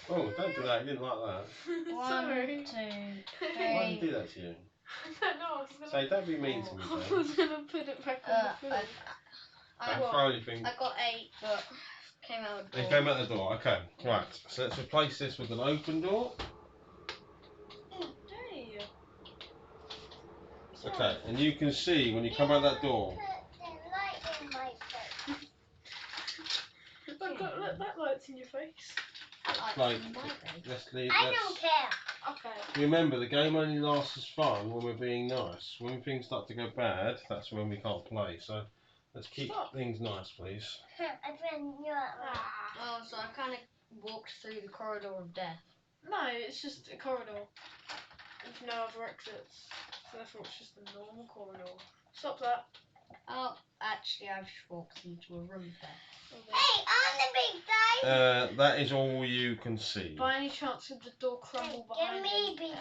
Speaker 3: Oh, don't do that. You didn't like that.
Speaker 1: 1,
Speaker 2: Sorry.
Speaker 1: 2,
Speaker 3: Why did
Speaker 1: 3.
Speaker 3: you do that to you?
Speaker 2: I don't know, I was gonna,
Speaker 3: Say, don't be mean to me,
Speaker 2: I
Speaker 3: James.
Speaker 2: was gonna put it back on the field.
Speaker 3: Don't throw anything.
Speaker 1: I got 8, but came out the
Speaker 3: It
Speaker 1: door.
Speaker 3: came out the door. Okay, right. So let's replace this with an open door.
Speaker 2: Hey.
Speaker 3: Okay, and you can see when you come out that door.
Speaker 4: Put the light in my face.
Speaker 2: Look, that light's in your face.
Speaker 3: Like, let's leave.
Speaker 4: I don't care.
Speaker 2: Okay.
Speaker 3: Remember, the game only lasts as fun when we're being nice. When things start to go bad, that's when we can't play. So let's keep things nice, please.
Speaker 4: I've been you out.
Speaker 1: Oh, so I kind of walked through the corridor of death.
Speaker 2: No, it's just a corridor with no other exits. So therefore it's just a normal corridor. Stop that.
Speaker 1: Oh, actually, I've just walked into a room of death.
Speaker 4: Hey, on the big dice.
Speaker 3: That is all you can see.
Speaker 2: By any chance did the door crumble
Speaker 4: Give
Speaker 2: behind
Speaker 4: me
Speaker 2: you?
Speaker 4: big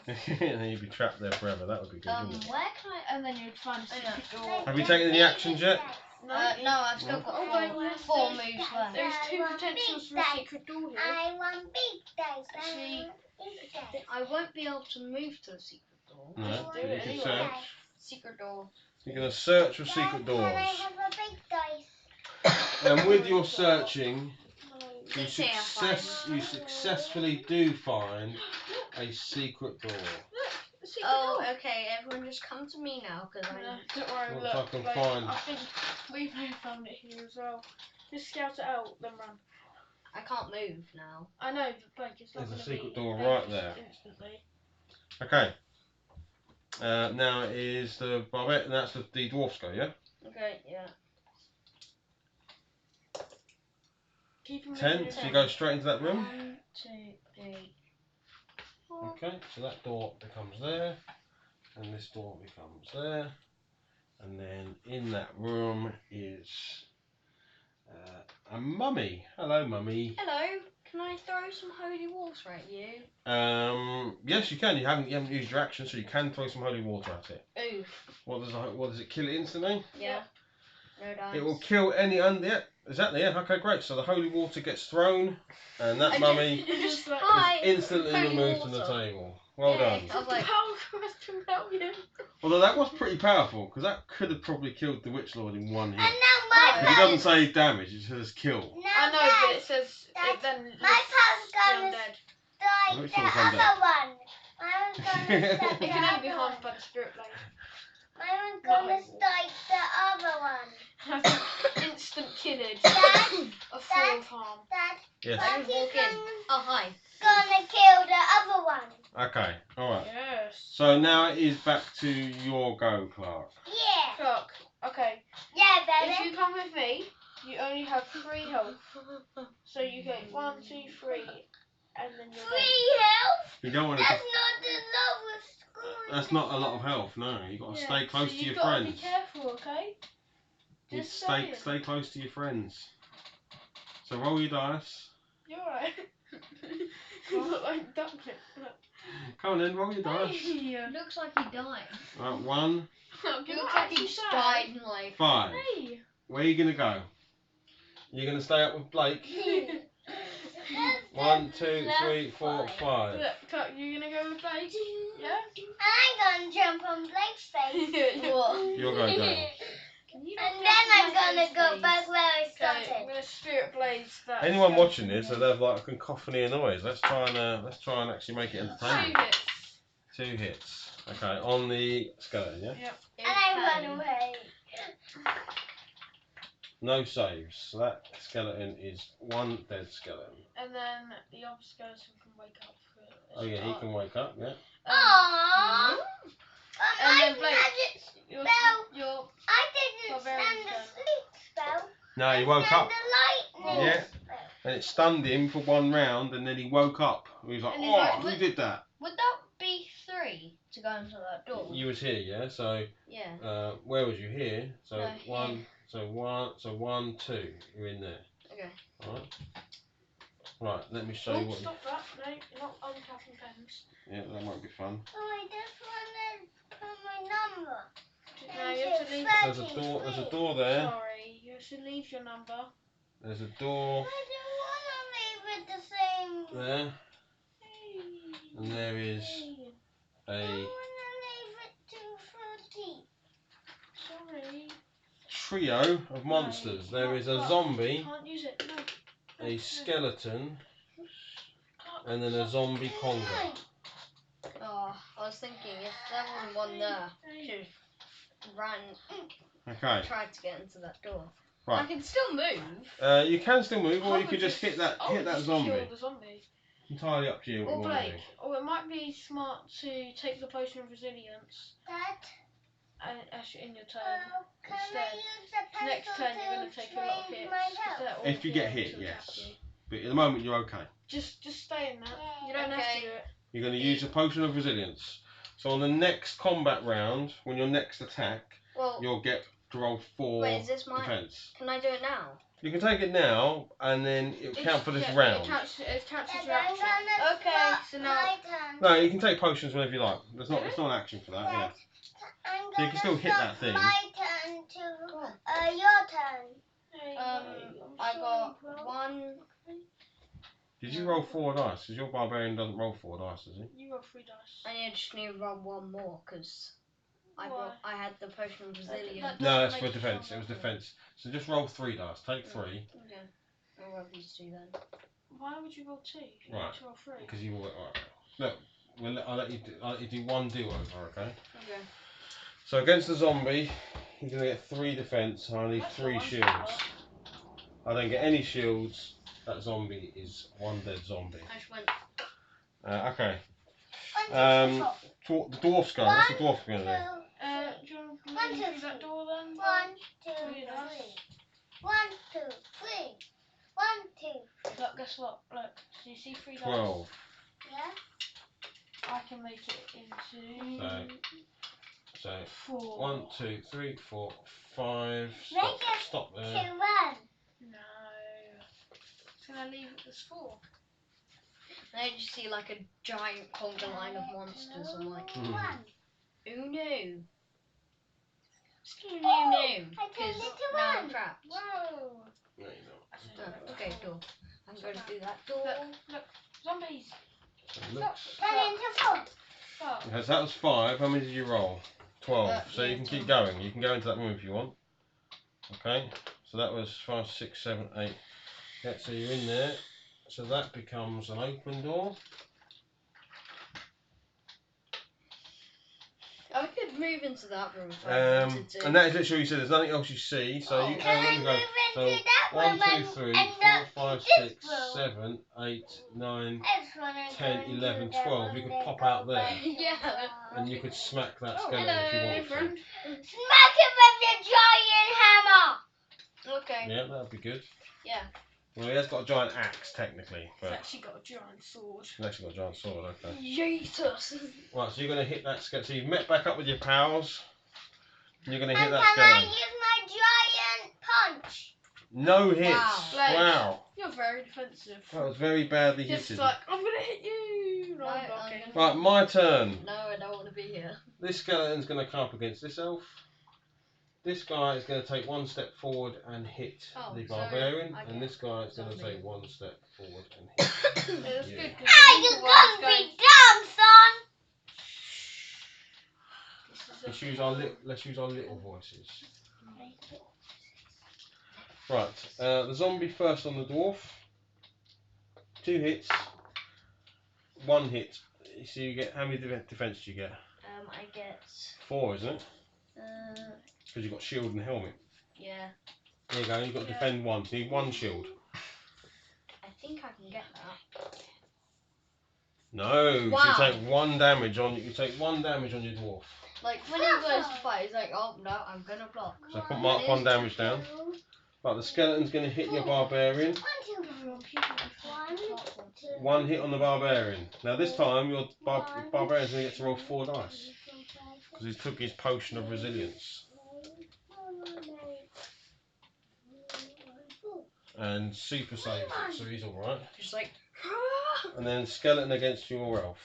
Speaker 2: And
Speaker 4: dice.
Speaker 3: And you'd be trapped there forever. That would be good, wouldn't it?
Speaker 1: Where can I?
Speaker 2: then you'd find a
Speaker 1: I know.
Speaker 2: secret door.
Speaker 3: Have you taken any actions yet?
Speaker 2: No,
Speaker 1: No, I've still got
Speaker 2: Oh,
Speaker 1: four,
Speaker 2: wait, yes,
Speaker 1: 4
Speaker 2: there's-
Speaker 1: moves left.
Speaker 2: There's 2
Speaker 4: I want
Speaker 2: potentials for
Speaker 4: big
Speaker 2: a secret door here.
Speaker 4: I want big dice.
Speaker 2: Actually,
Speaker 4: Big dice.
Speaker 1: I won't be able to move to the secret door.
Speaker 3: No,
Speaker 2: Just do
Speaker 3: you
Speaker 2: it
Speaker 3: can
Speaker 2: anyway.
Speaker 3: search.
Speaker 1: Secret door.
Speaker 3: You're going to search for
Speaker 4: Dad,
Speaker 3: secret
Speaker 4: Can I
Speaker 3: doors.
Speaker 4: have a big dice?
Speaker 3: And with your searching, you,
Speaker 1: Let's see how I find
Speaker 3: you successfully do find a secret door.
Speaker 2: Look, a secret
Speaker 1: Oh,
Speaker 2: door.
Speaker 1: okay. Everyone, just come to me now, because
Speaker 2: No,
Speaker 1: I.
Speaker 2: don't worry,
Speaker 3: Once
Speaker 2: look.
Speaker 3: I can
Speaker 2: like,
Speaker 3: find-
Speaker 2: I think we may have found it here as well. Just scout it out, then run.
Speaker 1: I can't move now.
Speaker 2: I know, but like it's not
Speaker 3: There's a
Speaker 2: gonna
Speaker 3: secret
Speaker 2: be
Speaker 3: door
Speaker 2: dangerous
Speaker 3: right there.
Speaker 2: Instantly.
Speaker 3: Okay. Now it is the barbet, and that's the dwarfs go, yeah?
Speaker 1: Okay, yeah.
Speaker 2: Keep him
Speaker 3: 10,
Speaker 2: moving
Speaker 3: so you
Speaker 2: down.
Speaker 3: go straight into that room.
Speaker 1: 1, 2, 3, 4.
Speaker 3: Okay, so that door becomes there, and this door becomes there, and then in that room is a mummy. Hello, mummy.
Speaker 1: Hello. Can I throw some holy water at you?
Speaker 3: Yes, you can. You haven't used your action, so you can throw some holy water at it.
Speaker 1: Oof.
Speaker 3: What does it kill it instantly?
Speaker 1: Yeah. No dice.
Speaker 3: It will kill any yeah, exactly. Yeah. Okay, great. So the holy water gets thrown, and that
Speaker 1: I
Speaker 3: mummy
Speaker 1: just
Speaker 2: like-
Speaker 1: hi.
Speaker 3: is instantly
Speaker 1: holy
Speaker 3: removed from the
Speaker 1: water.
Speaker 3: table. Well
Speaker 1: Yay.
Speaker 3: done.
Speaker 1: I was like,
Speaker 2: Power question about you.
Speaker 3: Although that was pretty powerful, because that could have probably killed the Witch Lord in one hit.
Speaker 4: And now my
Speaker 3: Because it
Speaker 4: power.
Speaker 3: doesn't say damage, it says kill.
Speaker 2: I know, but it says it then lists
Speaker 4: my power's
Speaker 2: the
Speaker 4: gonna
Speaker 2: undead.
Speaker 4: strike
Speaker 3: Which
Speaker 4: the
Speaker 3: one's
Speaker 4: other
Speaker 3: undead?
Speaker 4: one. My one's gonna strike
Speaker 2: It
Speaker 4: the
Speaker 2: can only be
Speaker 4: other
Speaker 2: harmed
Speaker 4: one.
Speaker 2: by the spirit blade.
Speaker 4: My one's gonna strike the other one.
Speaker 2: Instant killage.
Speaker 4: Dad,
Speaker 2: A 4 of harm.
Speaker 4: Dad,
Speaker 3: Yes.
Speaker 1: I just walk in. Oh, hi.
Speaker 4: gonna kill the other one.
Speaker 3: Okay, alright.
Speaker 2: Yes.
Speaker 3: So now it is back to your go, Clark.
Speaker 4: Yeah.
Speaker 2: Clark, okay.
Speaker 4: Yeah,
Speaker 2: If
Speaker 4: baby.
Speaker 2: you come with me, you only have 3 health. So you get 1, 2, 3, and then you're done.
Speaker 4: 3 health?
Speaker 3: You don't want to.
Speaker 4: That's not the lowest score.
Speaker 3: That's not a lot of health, no. You've got to stay close
Speaker 2: so
Speaker 3: to your
Speaker 2: you've got to
Speaker 3: friends.
Speaker 2: be careful careful, okay?
Speaker 3: You
Speaker 2: Just
Speaker 3: stay close to your friends. So roll your dice.
Speaker 2: You're right. You look like duckling.
Speaker 3: Come on then, roll your dice.
Speaker 2: Hey.
Speaker 1: Looks like he died.
Speaker 3: Right, 1,
Speaker 1: He looks like he just died in like.
Speaker 3: 5.
Speaker 2: Hey.
Speaker 3: Where are you gonna go? You're gonna stay up with Blake. 1, 2, 3, 4, 5.
Speaker 2: Look, Cut, you gonna go with Blake? Yeah?
Speaker 4: I'm gonna jump on Blake's face.
Speaker 1: What?
Speaker 3: You're going down.
Speaker 2: Can you
Speaker 4: And
Speaker 2: not
Speaker 4: then I'm
Speaker 2: jump on
Speaker 4: gonna
Speaker 2: Blake's
Speaker 4: go
Speaker 2: face?
Speaker 4: back where I
Speaker 2: Okay, I'm
Speaker 4: started.
Speaker 2: gonna spirit blaze that.
Speaker 3: Anyone
Speaker 2: skeleton
Speaker 3: watching this,
Speaker 2: again.
Speaker 3: they'll have like a cacophony of noise. Let's try and actually make it entertaining.
Speaker 2: 2 hits.
Speaker 3: 2 hits. Okay, on the skeleton, yeah?
Speaker 2: Yep.
Speaker 4: And I run away.
Speaker 3: No saves. So that skeleton is 1 dead skeleton.
Speaker 2: And then the other skeleton can wake up for a
Speaker 3: Oh yeah, he
Speaker 2: start.
Speaker 3: can wake up, yeah.
Speaker 4: Aww.
Speaker 2: And
Speaker 4: My
Speaker 2: then Blake,
Speaker 4: magic
Speaker 2: Your,
Speaker 4: spell.
Speaker 2: your
Speaker 4: I didn't
Speaker 2: Barbarian
Speaker 4: stand the
Speaker 2: spell.
Speaker 4: sleep spell.
Speaker 3: No, he
Speaker 4: I
Speaker 3: woke
Speaker 4: stand
Speaker 3: up.
Speaker 4: the lightning
Speaker 3: Yeah.
Speaker 4: spell.
Speaker 3: And it stunned him for 1 round, and then he woke up. He was like,
Speaker 1: And he's
Speaker 3: "Oh,
Speaker 1: like,
Speaker 3: who did that?"
Speaker 1: Would that be 3 to go into that door?
Speaker 3: You was here, yeah. So,
Speaker 1: Yeah.
Speaker 3: where was you here? So
Speaker 1: No,
Speaker 3: 1,
Speaker 1: here.
Speaker 3: so 1, 2. You're in there.
Speaker 1: Okay.
Speaker 3: All right. Right. Let me show you
Speaker 2: Oh,
Speaker 3: what.
Speaker 2: stop that. No, you're not uncapping pens.
Speaker 3: Yeah, that might be fun.
Speaker 4: Oh, I just wanted to put my number.
Speaker 2: No, you have to leave.
Speaker 3: There's a door. There's a door there.
Speaker 2: Sorry, you have to leave your number.
Speaker 3: There's a door
Speaker 4: I don't want to leave it the same.
Speaker 3: there, and there is
Speaker 4: I
Speaker 3: a
Speaker 4: want to leave it 2:30.
Speaker 2: Sorry.
Speaker 3: trio of monsters. There is a zombie,
Speaker 2: Can't use it. No.
Speaker 3: a skeleton,
Speaker 2: Can't.
Speaker 3: and then a zombie conga.
Speaker 1: Oh, I was thinking if there wasn't one there, should have ran,
Speaker 3: Okay.
Speaker 1: tried to get into that door.
Speaker 3: Right.
Speaker 1: I can still move.
Speaker 3: You can still move, or you could just hit that
Speaker 2: just
Speaker 3: zombie.
Speaker 2: Kill the zombie.
Speaker 3: Entirely up to you what
Speaker 2: Or
Speaker 3: you want to
Speaker 2: Blake.
Speaker 3: do.
Speaker 2: Or it might be smart to take the potion of resilience
Speaker 4: Dad,
Speaker 2: actually in your turn.
Speaker 4: can I
Speaker 2: Instead,
Speaker 4: use the pencil
Speaker 2: next turn you're going
Speaker 4: to
Speaker 2: to take a lot of
Speaker 4: change
Speaker 2: hits.
Speaker 4: my
Speaker 2: 'cause
Speaker 4: health?
Speaker 2: they're all
Speaker 3: If you get
Speaker 2: here
Speaker 3: hit,
Speaker 2: to attack
Speaker 3: yes.
Speaker 2: you.
Speaker 3: But at the moment you're okay.
Speaker 2: Just stay in that. You don't have to do it.
Speaker 3: You're going to use a potion of resilience. So on the next combat round, when your next attack,
Speaker 1: Well,
Speaker 3: you'll get to roll 4
Speaker 1: wait, is this my?
Speaker 3: defense.
Speaker 1: Can I do it now?
Speaker 3: You can take it now, and then it'll count for this round.
Speaker 2: It counts as your
Speaker 4: I'm
Speaker 2: action.
Speaker 4: gonna
Speaker 1: Okay,
Speaker 4: start
Speaker 1: so now-
Speaker 4: my turn.
Speaker 3: No, you can take potions whenever you like. There's not an action for that. Yeah.
Speaker 4: Dad, I'm
Speaker 3: So you
Speaker 4: gonna
Speaker 3: can still hit
Speaker 4: start
Speaker 3: that thing.
Speaker 4: my turn to
Speaker 1: Cool.
Speaker 4: your turn.
Speaker 2: Hey,
Speaker 1: I got 1.
Speaker 3: Did you roll 4 dice? Because your barbarian doesn't roll 4 dice, does he?
Speaker 2: You roll 3 dice.
Speaker 1: I just need to roll 1 more because I had the potion of resilience.
Speaker 3: No, that's for defense. It was defense. So just roll 3 dice. Take 3.
Speaker 1: Okay. I'll roll these 2 then.
Speaker 2: Why would you roll 2? You
Speaker 3: Right.
Speaker 2: need to roll 3.
Speaker 3: Because you will. Right. Look, I'll let you do 1 do-over, okay?
Speaker 1: Okay.
Speaker 3: So against the zombie, you're going to get 3 defense. I need
Speaker 2: That's
Speaker 3: 3
Speaker 2: not
Speaker 3: shields. I don't get any shields. That zombie is 1 dead zombie.
Speaker 1: I just went.
Speaker 3: Okay.
Speaker 4: 1, 2, 3, 4.
Speaker 3: The dwarf's go. What's the dwarf going to do?
Speaker 4: 1,
Speaker 2: Do you want to
Speaker 4: One,
Speaker 2: move
Speaker 4: two,
Speaker 2: through that door then?
Speaker 4: 1, 2, 3. 1, 2, 3. 1, 2.
Speaker 2: Look, guess what? Look, so you see 3 dice?
Speaker 3: 12.
Speaker 4: Yeah.
Speaker 2: I can make it into
Speaker 3: So
Speaker 2: 4.
Speaker 3: 1, 2, 3, 4, 5.
Speaker 4: Make
Speaker 3: Stop,
Speaker 4: it
Speaker 3: stop
Speaker 4: To
Speaker 3: there.
Speaker 4: 1.
Speaker 2: No. Can I leave it as 4?
Speaker 1: And I just see like a giant conga line of monsters. I'm like,
Speaker 3: Mhm.
Speaker 4: 1.
Speaker 1: oh no. Just kidding,
Speaker 4: Oh,
Speaker 1: no.
Speaker 4: I turned
Speaker 1: Because
Speaker 4: it to
Speaker 1: now
Speaker 4: 1.
Speaker 1: I'm trapped.
Speaker 2: Whoa.
Speaker 3: No, you're
Speaker 1: Oh, okay, door. I'm going to do that door.
Speaker 2: Look, zombies.
Speaker 3: not. So it looks.
Speaker 4: Turn into 4.
Speaker 2: Fuck.
Speaker 3: Okay, so that was 5. How many did you roll? 12. So
Speaker 1: yeah,
Speaker 3: you can keep
Speaker 1: 12.
Speaker 3: going. You can go into that room if you want. Okay. So that was 5, 6, 7, 8. Yeah, so you're in there. So that becomes an open door.
Speaker 1: I could move into that room if I wanted to.
Speaker 3: And that is literally, you said there's nothing else you see. So you
Speaker 4: Can I
Speaker 3: let me
Speaker 4: move
Speaker 3: go.
Speaker 4: into
Speaker 3: So
Speaker 4: that
Speaker 3: 1,
Speaker 4: room
Speaker 3: 2, 3,
Speaker 4: and
Speaker 3: 4,
Speaker 4: not
Speaker 3: 5,
Speaker 4: this
Speaker 3: 6,
Speaker 4: room?
Speaker 3: 7, 8, 9,
Speaker 4: I just wanna
Speaker 3: 10,
Speaker 4: go into
Speaker 3: 11,
Speaker 4: that
Speaker 3: 12.
Speaker 4: room
Speaker 3: You could
Speaker 4: and
Speaker 3: pop
Speaker 4: go
Speaker 3: out there.
Speaker 4: back to
Speaker 1: Yeah.
Speaker 4: the
Speaker 3: And you could smack that
Speaker 1: Oh,
Speaker 3: skeleton if you
Speaker 1: hello,
Speaker 3: wanted to.
Speaker 1: friend.
Speaker 4: Smack it with your giant hammer!
Speaker 1: Okay.
Speaker 3: Yeah, that'd be good.
Speaker 1: Yeah.
Speaker 3: Well, he has got a giant axe, technically.
Speaker 2: It's
Speaker 3: But
Speaker 2: actually got a giant sword.
Speaker 3: he's actually got a giant sword, okay.
Speaker 1: Jesus.
Speaker 3: Right, so you're going to hit that skeleton. So you've met back up with your pals. You're going to hit
Speaker 4: And
Speaker 3: that
Speaker 4: can I
Speaker 3: skeleton.
Speaker 4: use my giant punch?
Speaker 3: No hits.
Speaker 1: Wow.
Speaker 3: Wow.
Speaker 2: You're very defensive.
Speaker 3: That was very badly
Speaker 2: Just
Speaker 3: hit.
Speaker 2: like, I'm going to hit you. No,
Speaker 1: No,
Speaker 2: I'm
Speaker 1: I'm
Speaker 2: blocking.
Speaker 1: gonna-
Speaker 3: Right, my turn.
Speaker 1: No, I don't want to be here.
Speaker 3: This skeleton's going to come up against this elf. This guy is going to take one step forward and hit
Speaker 1: Oh,
Speaker 3: the
Speaker 1: so
Speaker 3: barbarian,
Speaker 1: I
Speaker 3: and
Speaker 1: get
Speaker 3: this guy is going to
Speaker 1: zombie.
Speaker 3: take one step forward and hit.
Speaker 2: Yeah, that's
Speaker 3: Yeah.
Speaker 2: good.
Speaker 4: Ah, you're gonna be dumb, son!
Speaker 3: Let's use our little voices. Right, the zombie first on the dwarf. 2 hits. 1 hit. So you get, how many defense do you get?
Speaker 1: I get
Speaker 3: 4, isn't it?
Speaker 1: uh
Speaker 3: Because you've got shield and helmet.
Speaker 1: yeah.
Speaker 3: There you go, you've got to
Speaker 2: Yeah.
Speaker 3: defend 1, so you need 1 shield.
Speaker 1: I think I can get that.
Speaker 3: No, so
Speaker 1: Wow.
Speaker 3: you take 1 damage on your dwarf.
Speaker 1: Like when he goes to fight, he's like, oh no, I'm gonna block.
Speaker 3: So I put mark 1 damage down. Right, the skeleton's going to hit your barbarian. 1 hit on the barbarian. Now this time your barbarian's going to get to roll 4 dice. Because he took his potion of resilience. And super saves it, so he's alright.
Speaker 1: Just like
Speaker 3: And then skeleton against your elf.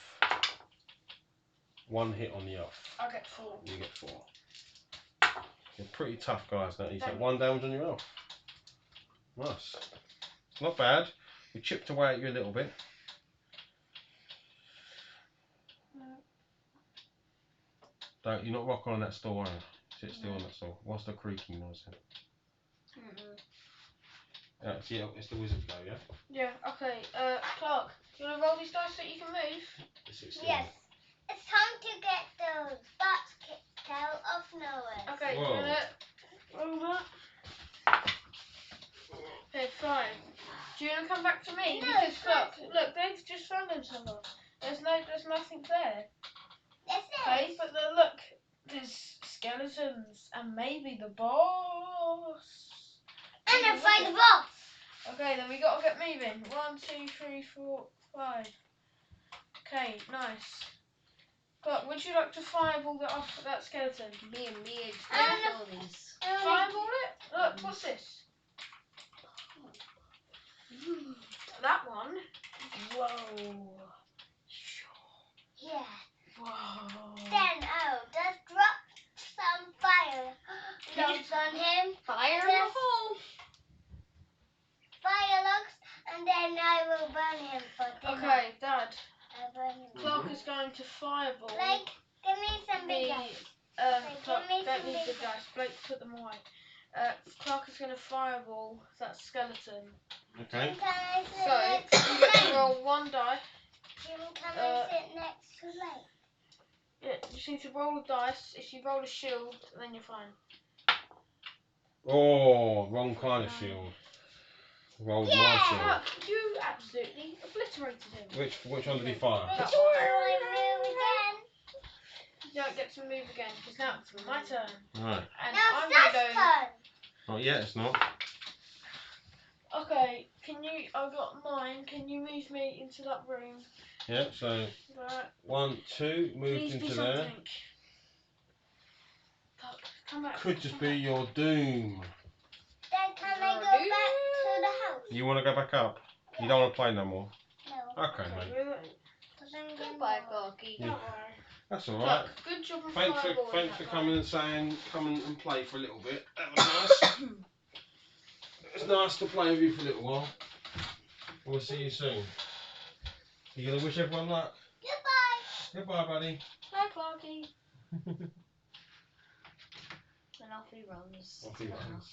Speaker 3: 1 hit on the elf.
Speaker 2: I'll get 4.
Speaker 3: You get 4. You're pretty tough guys now. You take 1 damage on your elf. Nice. It's not bad. We chipped away at you a little bit. Don't, you're not rocking on that store, are you? Sit still on that store. What's the creaking noise then? Yeah, it's the wizard go, yeah?
Speaker 2: Yeah, okay. Clark, do you want to roll these dice so you can move?
Speaker 4: Yes. It's time to get those butts kicked out of nowhere.
Speaker 2: Okay, do you
Speaker 3: Whoa.
Speaker 2: want to roll that? Okay, fine. Do you want to come back to me?
Speaker 4: No,
Speaker 2: Because Clark,
Speaker 4: Clarky.
Speaker 2: look, they've just found themselves. There's nothing there.
Speaker 4: Yes,
Speaker 2: Okay, but look, there's skeletons and maybe the boss.
Speaker 4: And then fight the boss.
Speaker 2: Okay, then we gotta get moving. 1, 2, 3, 4, 5. Okay, nice. Clark, would you like to fireball that skeleton?
Speaker 1: me and me
Speaker 2: Yeah.
Speaker 1: all these.
Speaker 2: Fireball it? Look, what's this? That one. Whoa.
Speaker 4: Yeah.
Speaker 2: Whoa.
Speaker 4: Then just drop some fire logs on him.
Speaker 1: Fire in the
Speaker 4: Yes.
Speaker 1: hole.
Speaker 4: Fire logs, and then I will burn him for dinner.
Speaker 2: Okay, Dad.
Speaker 4: I'll burn him.
Speaker 2: Clark is going to fireball.
Speaker 4: Blake, give me some big dice.
Speaker 2: Clark,
Speaker 4: give me
Speaker 2: don't
Speaker 4: some
Speaker 2: need
Speaker 4: big
Speaker 2: the dice. Blake, put them away. Clark is going to fireball that skeleton.
Speaker 3: Okay.
Speaker 4: Can I sit
Speaker 2: So,
Speaker 4: next to
Speaker 2: you get to
Speaker 4: Blake?
Speaker 2: roll 1 die.
Speaker 4: Can I sit next to Blake?
Speaker 2: Yeah, you just need to roll a dice. If you roll a shield, then you're fine.
Speaker 3: Oh, wrong kind of shield. Rolled my shield.
Speaker 2: Clark, you absolutely obliterated him.
Speaker 3: Which one did he fire?
Speaker 4: Make sure I move again.
Speaker 2: You don't get to move again, because now it's my turn.
Speaker 3: Right.
Speaker 2: And
Speaker 4: Now
Speaker 2: I'm
Speaker 4: it's
Speaker 2: going to
Speaker 4: Dad's
Speaker 2: go...
Speaker 4: turn.
Speaker 3: Not yet, it's not.
Speaker 2: Okay, I've got mine. Can you move me into that room?
Speaker 3: Yeah, so
Speaker 2: Right.
Speaker 3: 1, 2, moved
Speaker 2: Please be
Speaker 3: into there.
Speaker 2: something. Clark, come back.
Speaker 3: Could just
Speaker 2: come
Speaker 3: be
Speaker 2: back.
Speaker 3: your doom.
Speaker 4: Then can I go back to the house?
Speaker 3: You want to go back up? You don't want to play no more?
Speaker 4: No.
Speaker 3: Okay,
Speaker 2: Okay,
Speaker 3: mate.
Speaker 2: really?
Speaker 4: But then get
Speaker 1: Goodbye,
Speaker 4: more.
Speaker 1: Corky.
Speaker 3: Yeah.
Speaker 2: Don't worry.
Speaker 3: That's alright.
Speaker 2: Clark, good job of
Speaker 3: Thanks
Speaker 2: fireballing
Speaker 3: for
Speaker 2: that
Speaker 3: coming
Speaker 2: guy.
Speaker 3: and saying, come and play for a little bit. That was nice. It's nice to play with you for a little while. We'll see you soon. You gonna wish everyone luck?
Speaker 4: Goodbye.
Speaker 3: Goodbye, buddy.
Speaker 1: Hi, Clarky. And off he runs.
Speaker 3: Off he runs.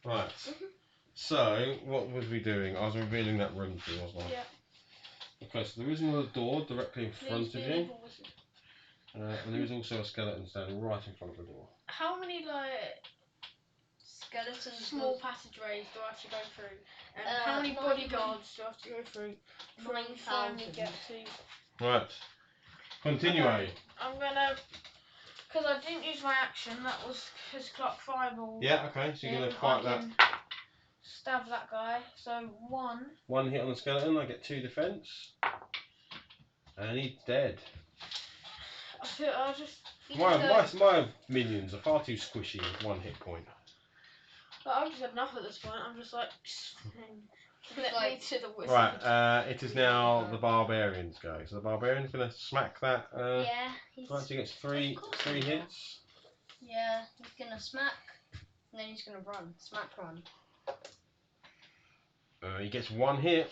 Speaker 3: Right. So, what was we doing? I was revealing that room to you, wasn't I?
Speaker 2: Yeah.
Speaker 3: Okay, so there is another door directly in front
Speaker 2: Please
Speaker 3: of
Speaker 2: be an
Speaker 3: you.
Speaker 2: evil wizard.
Speaker 3: And there is also a skeleton standing right in front of the door.
Speaker 2: How many
Speaker 1: Skeletons.
Speaker 2: small passageways do I have to go through? And
Speaker 1: Uh,
Speaker 2: how many
Speaker 1: not
Speaker 2: bodyguards do I have to go through before we finally
Speaker 1: 9,000.
Speaker 2: get to...
Speaker 3: Right. Continue.
Speaker 2: Okay. I'm gonna... Because I didn't use my action, that was his clock fireball.
Speaker 3: Yeah, okay, so you're going to fight that.
Speaker 2: Stab that guy. So 1.
Speaker 3: 1 hit on the skeleton, I get 2 defense. And he's dead.
Speaker 2: I'll just
Speaker 1: You just go.
Speaker 3: My minions are far too squishy with 1 hit point.
Speaker 2: But I've just had enough at this point. I'm just like, let me
Speaker 1: like-
Speaker 2: to the wizard.
Speaker 3: Right, it is now the barbarians go. So the barbarian's going to smack that.
Speaker 1: Yeah. He's,
Speaker 3: Right, so he gets three
Speaker 1: Of course he will.
Speaker 3: hits.
Speaker 1: yeah. He's gonna smack, and then he's gonna run. Smack, run.
Speaker 3: He gets 1 hit.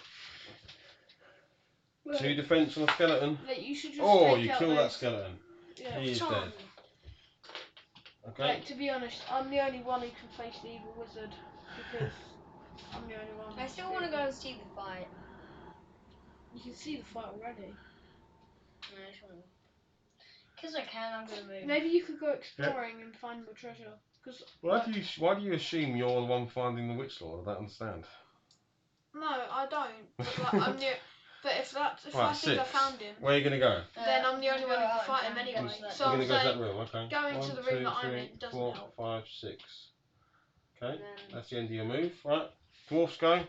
Speaker 2: Right.
Speaker 3: 2 defense on the skeleton.
Speaker 2: Like, you should just
Speaker 3: Oh,
Speaker 2: take
Speaker 3: you
Speaker 2: out
Speaker 3: kill that
Speaker 2: those-
Speaker 3: skeleton.
Speaker 2: Yeah.
Speaker 3: He is
Speaker 1: Charm.
Speaker 3: dead. Okay.
Speaker 2: Like, to be honest, I'm the only one who can face the evil wizard because I'm the only one.
Speaker 1: I still want to go and see the fight.
Speaker 2: You can see the fight already.
Speaker 1: Because I can, I'm gonna move.
Speaker 2: Maybe you could go exploring and find more treasure. Because
Speaker 3: Why do you assume you're the one finding the witch lord? I don't understand.
Speaker 2: no, I don't. But like, I'm the. But if I
Speaker 3: Right,
Speaker 2: think I
Speaker 3: 6.
Speaker 2: found him,
Speaker 3: Where are you going to go?
Speaker 2: then I'm the only
Speaker 1: go
Speaker 2: one who
Speaker 1: out
Speaker 2: can fight
Speaker 1: and
Speaker 2: him
Speaker 1: try and
Speaker 2: anyway.
Speaker 1: get to
Speaker 2: So
Speaker 3: You're
Speaker 2: I'm
Speaker 3: going to go to
Speaker 2: saying
Speaker 3: that room, okay.
Speaker 2: going
Speaker 3: 1,
Speaker 2: to the room
Speaker 3: 2,
Speaker 2: that I'm
Speaker 3: 3,
Speaker 2: in doesn't
Speaker 3: 4,
Speaker 2: help.
Speaker 3: 5, 6. Okay,
Speaker 1: And then-
Speaker 3: that's the end of your move. Right, dwarfs go.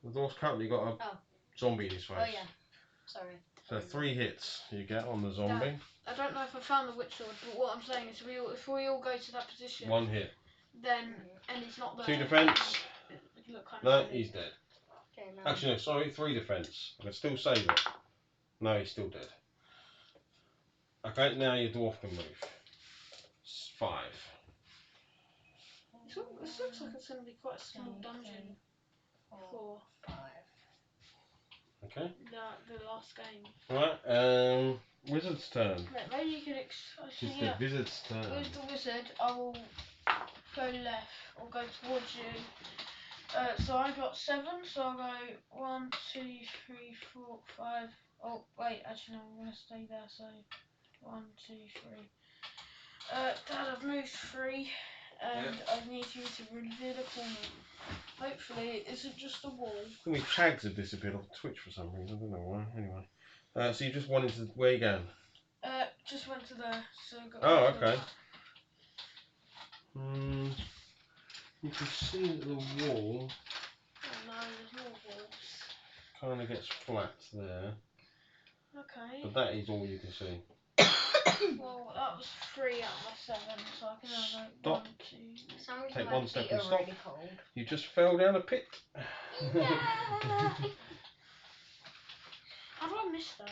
Speaker 3: The dwarf's currently got a zombie in his face.
Speaker 1: Oh yeah. Sorry.
Speaker 3: So 3 hits you get on the zombie.
Speaker 2: I don't know if I found the witch lord, but what I'm saying is if we all go to that position,
Speaker 3: 1 hit.
Speaker 2: then and he's not there.
Speaker 3: 2 defense.
Speaker 2: It look kind
Speaker 3: No,
Speaker 2: of funny.
Speaker 3: he's dead.
Speaker 1: Okay, now.
Speaker 3: Actually, no, sorry, 3 defense. I can still save it. No, he's still dead. Okay, now your dwarf can move. 5.
Speaker 2: This looks like it's going to be quite a small dungeon for
Speaker 1: 5.
Speaker 3: Okay.
Speaker 2: the last game.
Speaker 3: Right, wizard's turn.
Speaker 2: Right, maybe you could
Speaker 3: It's the wizard's turn.
Speaker 2: with the wizard, I will go left or go towards you. So I got 7, so I'll go 1, 2, 3, 4, 5. Oh, wait, actually, no, I'm going to stay there, so 1, 2, 3. Dad, I've moved 3, and I need you to reveal a corner. Hopefully, it isn't just a wall.
Speaker 3: I think tags have disappeared off Twitch for some reason. I don't know why. Anyway. So you just wanted to. Where you going?
Speaker 2: Just went to there, so got.
Speaker 3: Oh, okay. You can see that the wall
Speaker 2: Oh no, there's more walls.
Speaker 3: kind of gets flat there.
Speaker 2: Okay.
Speaker 3: But that is all you can see.
Speaker 2: Well, that was 3 out of my 7, so I can have like
Speaker 3: Stop.
Speaker 2: 1, 2.
Speaker 1: For some reason
Speaker 3: Take
Speaker 1: my
Speaker 3: one step
Speaker 1: feet
Speaker 3: and
Speaker 1: are
Speaker 3: stop.
Speaker 1: really cold.
Speaker 3: You just fell down a pit.
Speaker 2: How do I miss that?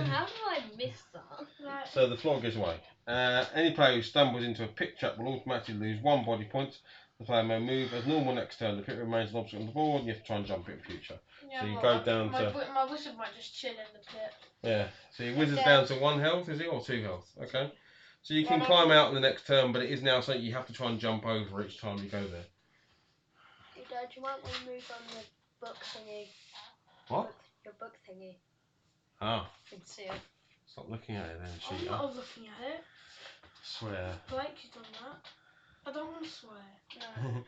Speaker 1: How do I miss that?
Speaker 2: Like,
Speaker 3: So the floor gives way. Any player who stumbles into a pit trap will automatically lose 1 body point. The player may move as normal next turn. The pit remains an obstacle on the board and you have to try and jump it in future.
Speaker 2: yeah,
Speaker 3: So you
Speaker 2: well,
Speaker 3: go down
Speaker 2: my,
Speaker 3: to...
Speaker 2: my wizard might just chill in the pit.
Speaker 3: Yeah, so your wizard's down to 1 health, is it? Or 2 health? Okay. So you can
Speaker 1: Then
Speaker 3: climb out in the next turn, but it is now something you have to try and jump over each time you go there.
Speaker 1: Hey Dad, you might want to move on the book thingy.
Speaker 3: What?
Speaker 1: Your book thingy.
Speaker 3: Ah,
Speaker 1: You can see it.
Speaker 3: stop looking at it then,
Speaker 2: I'm
Speaker 3: cheater.
Speaker 2: not looking at it.
Speaker 3: Swear.
Speaker 2: Blake, you've done that. I don't want to swear.
Speaker 1: No.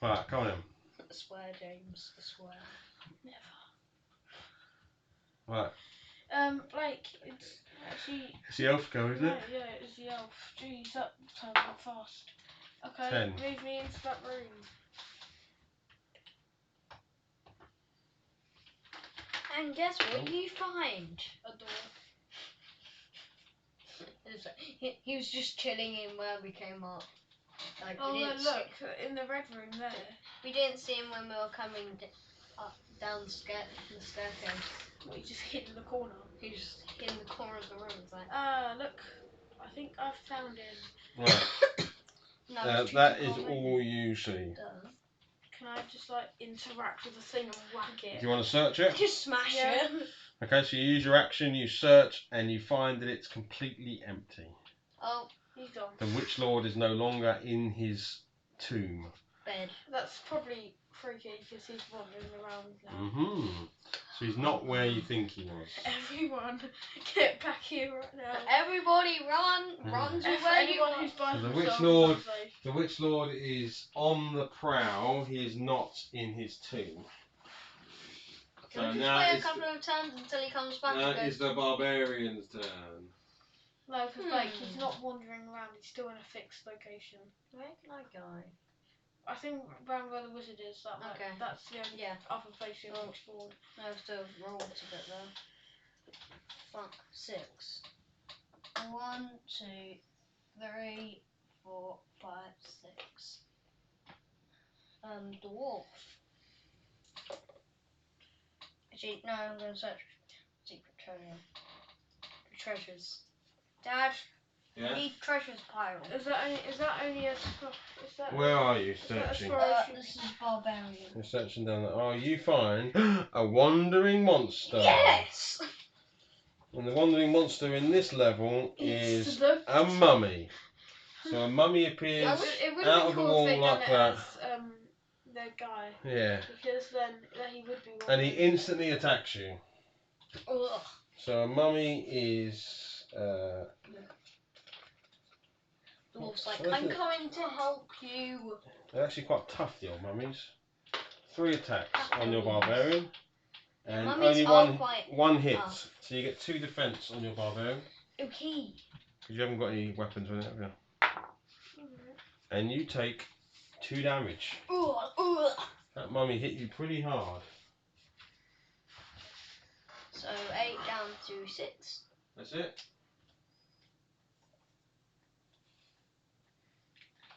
Speaker 3: Right, come on in.
Speaker 1: I swear, James. I swear.
Speaker 2: Never.
Speaker 3: Right.
Speaker 2: Blake, it's actually.
Speaker 3: It's the elf go, isn't
Speaker 2: No,
Speaker 3: it?
Speaker 2: yeah, it's the elf. Jeez, that time went fast. Okay,
Speaker 3: 10.
Speaker 2: move me into that room.
Speaker 1: And guess what you find?
Speaker 2: A door.
Speaker 1: He was just chilling in where we came up. Like
Speaker 2: Oh,
Speaker 1: we
Speaker 2: no,
Speaker 1: didn't
Speaker 2: look, in the red room there.
Speaker 1: we didn't see him when we were coming up down the staircase.
Speaker 2: We just hid in the corner.
Speaker 1: He just hid in the corner of the room. It's like
Speaker 2: Look, I think I've found him.
Speaker 3: Right.
Speaker 1: no, it's
Speaker 3: That
Speaker 1: too
Speaker 3: is
Speaker 1: common.
Speaker 3: all you see.
Speaker 1: Duh.
Speaker 2: Can I just like interact with the thing and whack
Speaker 3: Do
Speaker 2: it?
Speaker 3: you want to search it?
Speaker 1: Just smash
Speaker 2: Yeah.
Speaker 1: it.
Speaker 3: Okay, so you use your action, you search, and you find that it's completely empty.
Speaker 1: Oh,
Speaker 2: He's gone.
Speaker 3: The Witch Lord is no longer in his tomb.
Speaker 1: bed.
Speaker 2: That's probably freaky because he's wandering around now.
Speaker 3: Mm-hmm. So he's not where you think he was.
Speaker 2: Everyone, get back here right now.
Speaker 1: Everybody run to where you
Speaker 2: Anyone
Speaker 1: want.
Speaker 2: who's by
Speaker 3: So the
Speaker 2: themselves
Speaker 3: Witch
Speaker 2: is
Speaker 3: Lord-
Speaker 2: unsafe.
Speaker 3: The Witch Lord is on the prowl. He is not in his tomb.
Speaker 1: Can
Speaker 3: So
Speaker 1: we just
Speaker 3: now
Speaker 1: wait a
Speaker 3: it's,
Speaker 1: couple of turns until he comes back
Speaker 3: now
Speaker 1: and goes,
Speaker 3: it's the barbarian's turn.
Speaker 2: No, because like he's
Speaker 1: Hmm.
Speaker 2: not wandering around. He's still in a fixed location.
Speaker 1: where can I go?
Speaker 2: I think around where the wizard is. That like,
Speaker 1: Okay.
Speaker 2: that's the only
Speaker 1: Yeah.
Speaker 2: other place you
Speaker 1: Oh.
Speaker 2: can explore.
Speaker 1: I have to roll to get there. Fuck, 6. 1, 2, 3, 4, 5, 6. Dwarf. Actually, no, I'm going to search secret treasures. Dad,
Speaker 3: Yeah.
Speaker 1: I need treasures pile.
Speaker 2: Is that only as far? Is that?
Speaker 3: Where are you
Speaker 2: Is that as
Speaker 3: searching?
Speaker 2: far as you?
Speaker 1: This is barbarian.
Speaker 3: You're searching down there. Oh, you find a wandering monster.
Speaker 1: Yes!
Speaker 3: And the wandering monster in this level
Speaker 2: It's
Speaker 3: is
Speaker 2: the-
Speaker 3: a mummy. So a mummy appears
Speaker 2: It would
Speaker 3: out
Speaker 2: have
Speaker 3: of
Speaker 2: been
Speaker 3: the
Speaker 2: cool if
Speaker 3: wall
Speaker 2: they'd done
Speaker 3: like
Speaker 2: it
Speaker 3: that.
Speaker 2: as the guy,
Speaker 3: Yeah.
Speaker 2: because then he would be.
Speaker 3: And he instantly attacks you.
Speaker 1: Ugh.
Speaker 3: So a mummy is.
Speaker 1: Dwarf's like,
Speaker 3: So
Speaker 1: I'm coming to help you.
Speaker 3: They're actually quite tough, the old mummies. 3 attacks on your
Speaker 1: Mummies.
Speaker 3: barbarian. And
Speaker 1: Mummies
Speaker 3: only
Speaker 1: are quite
Speaker 3: one hit.
Speaker 1: tough.
Speaker 3: So you get 2 defense on your barbarian.
Speaker 1: Okay.
Speaker 3: Because you haven't got any weapons with it, have you? And you take 2 damage.
Speaker 1: Ugh.
Speaker 3: That mummy hit you pretty hard.
Speaker 1: So 8 down to 6.
Speaker 3: That's it.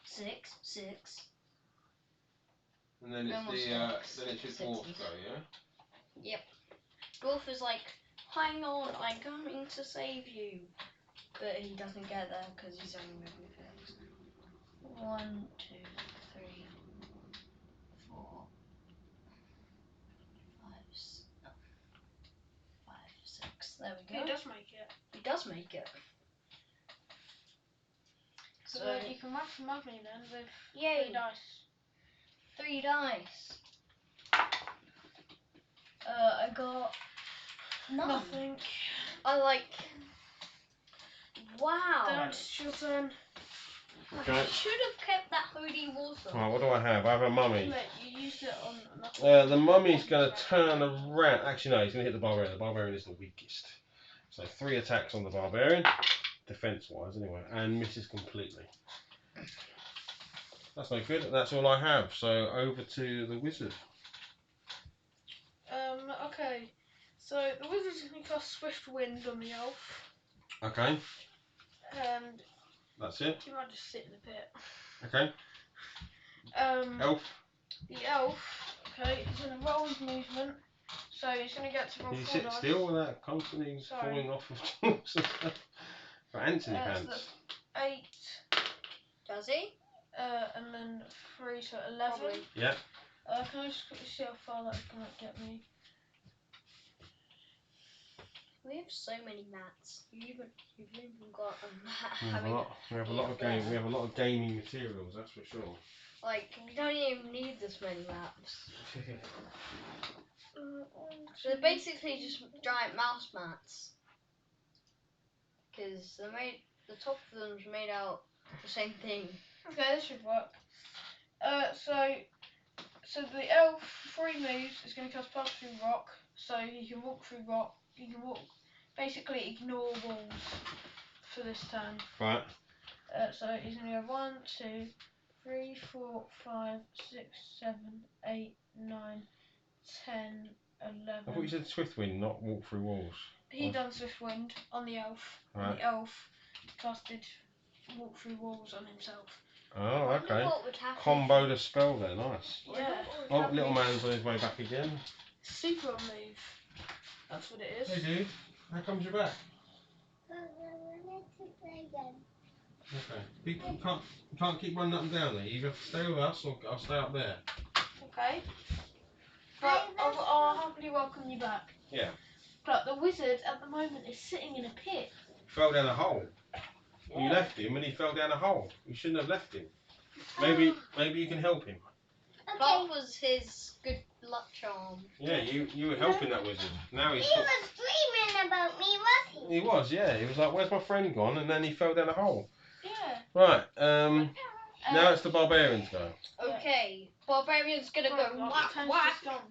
Speaker 1: 6, 6.
Speaker 3: And then
Speaker 1: No
Speaker 3: it's
Speaker 1: more sticks.
Speaker 3: then it's your
Speaker 1: Six
Speaker 3: dwarf
Speaker 1: and
Speaker 3: go, yeah?
Speaker 1: Yep. Dwarf is like, hang on, I'm coming to save you. But he doesn't get there because he's only moving 6. 1, 2, 3, 4, 5, 6. There we go.
Speaker 2: He does make it.
Speaker 1: He does make it.
Speaker 2: So
Speaker 1: So,
Speaker 2: you can whack the mummy then with
Speaker 1: yay,
Speaker 2: 3 dice.
Speaker 1: 3 dice. I got none.
Speaker 2: Nothing.
Speaker 1: I like. Wow.
Speaker 2: That's your turn.
Speaker 3: Okay.
Speaker 1: I should have kept that holy water.
Speaker 3: Right, what do I have? I have a mummy.
Speaker 2: Mate, you used it on another.
Speaker 3: The mummy's going to turn around. Actually, no, he's going to hit the barbarian. The barbarian is the weakest. So 3 attacks on the barbarian, defense-wise anyway, and misses completely. That's no good. That's all I have. So over to the wizard.
Speaker 2: Okay. So the wizard's going to cast Swift Wind on the elf,
Speaker 3: Okay,
Speaker 2: and
Speaker 3: that's it.
Speaker 2: he might just sit in the pit.
Speaker 3: Okay, elf.
Speaker 2: The elf, okay, he's going to roll his movement, so he's going to get to roll
Speaker 3: Can you
Speaker 2: 4
Speaker 3: sit
Speaker 2: dice.
Speaker 3: still without constantly
Speaker 2: Sorry.
Speaker 3: falling off of tools and stuff? For Anthony
Speaker 2: So
Speaker 3: pants.
Speaker 2: that's 8,
Speaker 1: Does he?
Speaker 2: and then 3, so 11.
Speaker 1: Probably.
Speaker 3: Yeah.
Speaker 2: Can I just quickly see how far that might get me?
Speaker 1: We have so many mats. You've even got a mat.
Speaker 3: We have a lot. We have a lot of game. We have a lot of gaming materials. That's for sure.
Speaker 1: Like, we don't even need this many maps. So they're basically just giant mouse mats. Because they're made, the top of them's made out the same thing.
Speaker 2: Okay, this should work. So the elf, before he moves, is going to cast Pass Through Rock, so he can walk through rock. He can basically ignore walls for this turn.
Speaker 3: Right.
Speaker 2: So he's going to go 1, 2, 3, 4, 5, 6, 7, 8, 9, 10, 11.
Speaker 3: I thought you said Swiftwind, not walk through walls.
Speaker 2: He done Swift Wind on the elf, and
Speaker 3: Right.
Speaker 2: the elf casted Walk Through Walls on himself.
Speaker 3: Oh,
Speaker 1: I wonder
Speaker 3: okay.
Speaker 1: what would happen.
Speaker 3: Comboed a spell there. Nice.
Speaker 2: Yeah.
Speaker 3: Oh, little man's on his way back again.
Speaker 2: Super on move. That's what it is.
Speaker 3: Hey, dude. How comes you're back? Okay. You can't keep running up and down there. You have to stay with us, or I'll stay up there.
Speaker 2: Okay. But I'll happily welcome you back.
Speaker 3: Yeah.
Speaker 2: But the wizard at the moment is sitting in a pit.
Speaker 3: Fell down a hole. You
Speaker 2: Yeah.
Speaker 3: left him and he fell down a hole. You shouldn't have left him. Maybe you can help him.
Speaker 1: That was his good luck charm.
Speaker 3: Yeah, you were helping that wizard. Now he's
Speaker 4: He was dreaming about me, was he?
Speaker 3: He was, yeah. He was like, "Where's my friend gone?" And then he fell down a hole.
Speaker 2: Yeah.
Speaker 3: Right. Now it's the barbarian's go.
Speaker 1: Okay, barbarian's gonna go whack whack.
Speaker 4: Can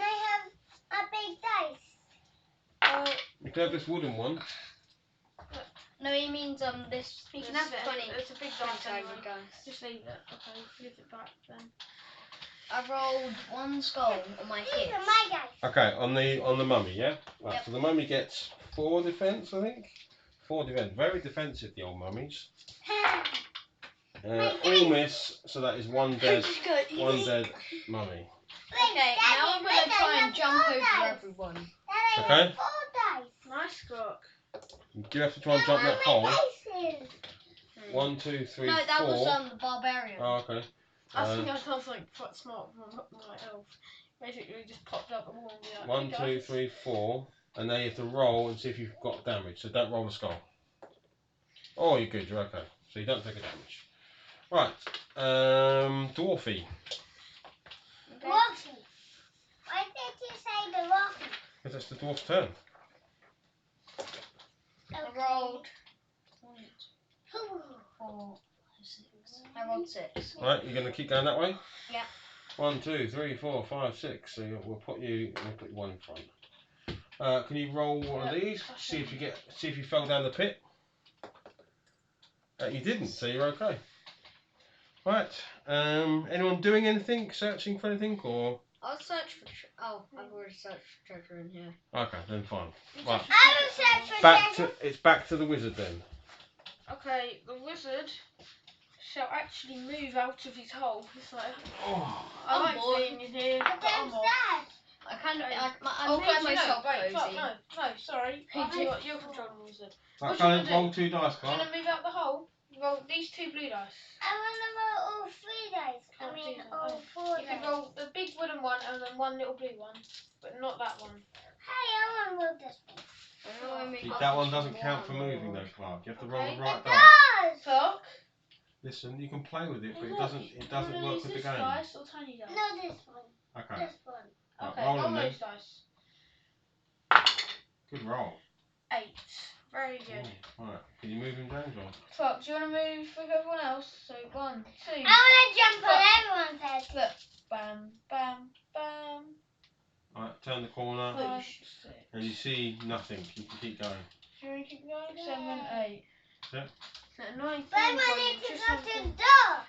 Speaker 4: I have a big dice?
Speaker 3: You can have this wooden one.
Speaker 1: No, he means this.
Speaker 2: You can
Speaker 1: this
Speaker 2: have it.
Speaker 1: 20,
Speaker 2: It's a big
Speaker 1: 20
Speaker 2: dice
Speaker 1: sided
Speaker 2: anyway.
Speaker 1: dice.
Speaker 2: Just leave it. Okay, give it back then.
Speaker 1: I rolled 1 skull on my
Speaker 4: These
Speaker 1: hit.
Speaker 4: are my dice.
Speaker 3: Okay, on the mummy, yeah. Right.
Speaker 1: Yep.
Speaker 3: So the mummy gets 4 defense, I think. 4 defense. Very defensive, the old mummies.
Speaker 4: My
Speaker 3: All miss, so that is 1 dead.
Speaker 1: Just go
Speaker 3: 1
Speaker 1: easy.
Speaker 3: dead mummy.
Speaker 1: Okay, now I'm gonna try and jump over everyone.
Speaker 3: Okay.
Speaker 4: 4 dice.
Speaker 2: Nice cook.
Speaker 3: You do have to try and jump that hole.
Speaker 4: Dices.
Speaker 3: 1, 2, 3,
Speaker 1: No, that
Speaker 3: 4.
Speaker 1: was the barbarian.
Speaker 3: Oh, okay.
Speaker 2: I think I sounds like quite smart from my elf. Basically, just popped up the wall and be like,
Speaker 3: 1,
Speaker 2: hey
Speaker 3: 2,
Speaker 2: guys.
Speaker 3: 3, 4. And now you have to roll and see if you've got damage. So don't roll the skull. Oh, you're good. You're okay. So you don't take a damage. Right. Dwarfy.
Speaker 1: Okay.
Speaker 4: Rocky. Why did you say the Rocky?
Speaker 3: Because that's the dwarf's turn.
Speaker 1: I rolled 1, 2, 4, 6. I rolled 6.
Speaker 3: Right, you're going to keep going that way?
Speaker 1: Yeah.
Speaker 3: 1, 2, 3, 4, 5, 6. So we'll put you 1 in front. Can you roll one of these? See if you fell down the pit. You didn't, so you're okay. Right. Anyone doing anything? Searching for anything, or?
Speaker 1: I'll search for. Oh, I've already searched for treasure in here.
Speaker 3: Okay, then fine. Right.
Speaker 4: I will search for treasure.
Speaker 3: It's back to the wizard then.
Speaker 2: Okay, the wizard shall actually move out of his hole. He's like,
Speaker 3: Oh.
Speaker 2: I
Speaker 1: I'm
Speaker 2: like
Speaker 1: bored.
Speaker 2: being in here,
Speaker 4: But
Speaker 2: but I'm
Speaker 4: there's
Speaker 2: off.
Speaker 4: that.
Speaker 1: I kind of. I
Speaker 2: Oh,
Speaker 1: made
Speaker 2: actually,
Speaker 1: myself
Speaker 2: no, wait,
Speaker 1: cozy.
Speaker 2: fuck, no, sorry. You're controlling the wizard.
Speaker 3: Right,
Speaker 2: What
Speaker 3: go
Speaker 2: you
Speaker 3: and
Speaker 2: gonna
Speaker 3: roll
Speaker 2: do?
Speaker 3: 2 dice,
Speaker 2: Do you
Speaker 3: Clark.
Speaker 2: want to move out the hole? Roll these 2 blue dice.
Speaker 4: I want to roll all 3 dice. I
Speaker 2: Can't
Speaker 4: mean,
Speaker 2: do that.
Speaker 4: all
Speaker 2: Oh.
Speaker 4: 4
Speaker 2: You
Speaker 4: dice.
Speaker 2: could roll the big wooden one and then 1 little blue one, but not that one.
Speaker 4: Hey, I want to roll this one.
Speaker 1: I know I made
Speaker 3: That one
Speaker 1: this
Speaker 3: doesn't count for
Speaker 1: one.
Speaker 3: moving though, Clark. You have to roll
Speaker 2: Okay.
Speaker 3: the right
Speaker 4: It
Speaker 3: dice.
Speaker 4: does.
Speaker 2: Clark,
Speaker 3: Listen, you can play with it, but it
Speaker 2: look,
Speaker 3: doesn't
Speaker 2: do you wanna
Speaker 3: work
Speaker 2: use
Speaker 3: with the
Speaker 2: this
Speaker 3: game.
Speaker 2: dice or tiny dice?
Speaker 4: No, this one.
Speaker 3: Okay.
Speaker 4: This one.
Speaker 3: Right,
Speaker 2: Okay,
Speaker 3: roll
Speaker 2: roll
Speaker 3: them then.
Speaker 2: those dice.
Speaker 3: Good roll.
Speaker 2: 8. Very good.
Speaker 3: Ooh, right. Can you move him, James? Or?
Speaker 2: Clark, do you want to move with everyone else? So 1, 2.
Speaker 4: I want to jump on everyone's head.
Speaker 2: Look. Bam, bam, bam.
Speaker 3: Right, turn the corner,
Speaker 2: 5, 6.
Speaker 3: and you see nothing. You can keep going.
Speaker 2: Do you want to keep going? 7, 8.
Speaker 3: Yeah.
Speaker 2: 9,
Speaker 4: But I
Speaker 2: 10,
Speaker 4: wanted to
Speaker 2: just
Speaker 4: go
Speaker 2: on
Speaker 4: to the
Speaker 2: four.
Speaker 4: door.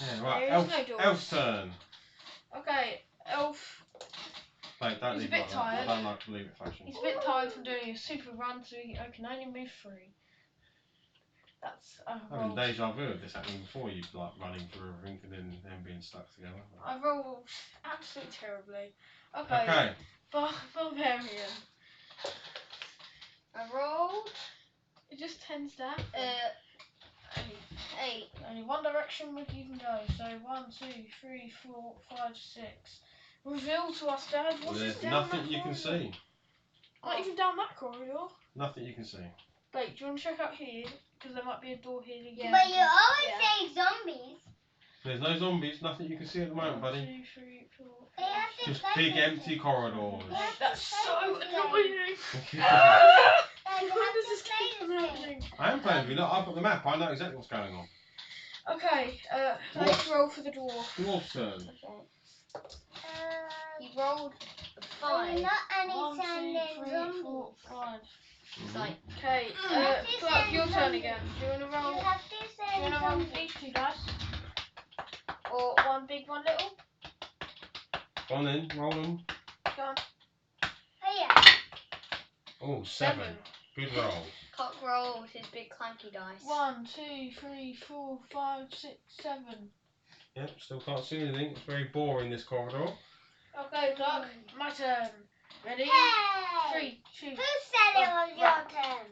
Speaker 3: Yeah, right.
Speaker 2: There is
Speaker 3: Elf,
Speaker 2: no door.
Speaker 3: Elf's turn.
Speaker 2: Okay, Elf.
Speaker 3: Wait, don't
Speaker 2: He's a
Speaker 3: leave
Speaker 2: bit
Speaker 3: like that.
Speaker 2: tired.
Speaker 3: I don't like to leave it fashion.
Speaker 2: He's a bit tired from doing a super run, so he can only move 3. That's
Speaker 3: Having deja vu of this happening before, you like running through everything and then them being stuck together.
Speaker 2: I rolled absolutely terribly. Okay,
Speaker 3: Okay.
Speaker 2: Barbarian.
Speaker 1: I rolled
Speaker 2: It just tends to happen.
Speaker 1: 8.
Speaker 2: Only one direction we can go. So 1, 2, 3, 4, 5, 6. Reveal to us, Dad.
Speaker 3: Well,
Speaker 2: What's
Speaker 3: there's
Speaker 2: down
Speaker 3: nothing
Speaker 2: that
Speaker 3: you can
Speaker 2: corridor?
Speaker 3: see.
Speaker 2: Not even down that corridor.
Speaker 3: Nothing you can see.
Speaker 2: Blake, do you want to check out here? Because there might be a door here.
Speaker 1: Yeah.
Speaker 4: But you always
Speaker 1: Yeah.
Speaker 4: say zombies.
Speaker 3: There's no zombies. Nothing you can see at the moment,
Speaker 2: 1,
Speaker 3: buddy.
Speaker 2: 2, 3, 4,
Speaker 4: They have
Speaker 2: 5,
Speaker 4: to
Speaker 3: 'Just
Speaker 4: play
Speaker 3: big
Speaker 4: with
Speaker 3: empty
Speaker 4: it.
Speaker 3: corridors.
Speaker 4: Yeah.
Speaker 2: That's so annoying.
Speaker 4: Like, you
Speaker 2: Why
Speaker 4: have
Speaker 2: does
Speaker 4: to
Speaker 2: this
Speaker 4: play
Speaker 2: keep
Speaker 4: with it.
Speaker 2: happening?
Speaker 3: I am playing with you. Look, I've got the map. I know exactly what's going on.
Speaker 2: Okay, let's roll for the dwarf.
Speaker 3: Dwarf's turn.
Speaker 1: He rolled a
Speaker 4: Are
Speaker 1: 5.
Speaker 4: you not any
Speaker 2: 1, 2,
Speaker 4: sending
Speaker 2: 3,
Speaker 4: zombies?
Speaker 2: 4, 5.
Speaker 1: It's like,
Speaker 2: Okay,
Speaker 4: have to
Speaker 2: Clark,
Speaker 4: send
Speaker 2: your turn
Speaker 4: zombies.
Speaker 2: again. Do you want to
Speaker 4: You
Speaker 2: roll?
Speaker 4: have to
Speaker 2: Do you
Speaker 4: send
Speaker 2: want to roll
Speaker 4: zombies.
Speaker 2: these 2 dice? Or 1 big, 1 little?
Speaker 3: Go on then, roll them.
Speaker 2: Go on.
Speaker 4: Oh yeah.
Speaker 3: Oh, 7. Good roll.
Speaker 1: Cock rolled his big clanky dice.
Speaker 2: 1, 2, 3, 4, 5, 6, 7.
Speaker 3: Yep, still can't see anything. It's very boring, this corridor.
Speaker 2: Okay, Clark, my turn. Ready?
Speaker 4: Hey!
Speaker 2: 3, 2.
Speaker 4: Who said it was your turn?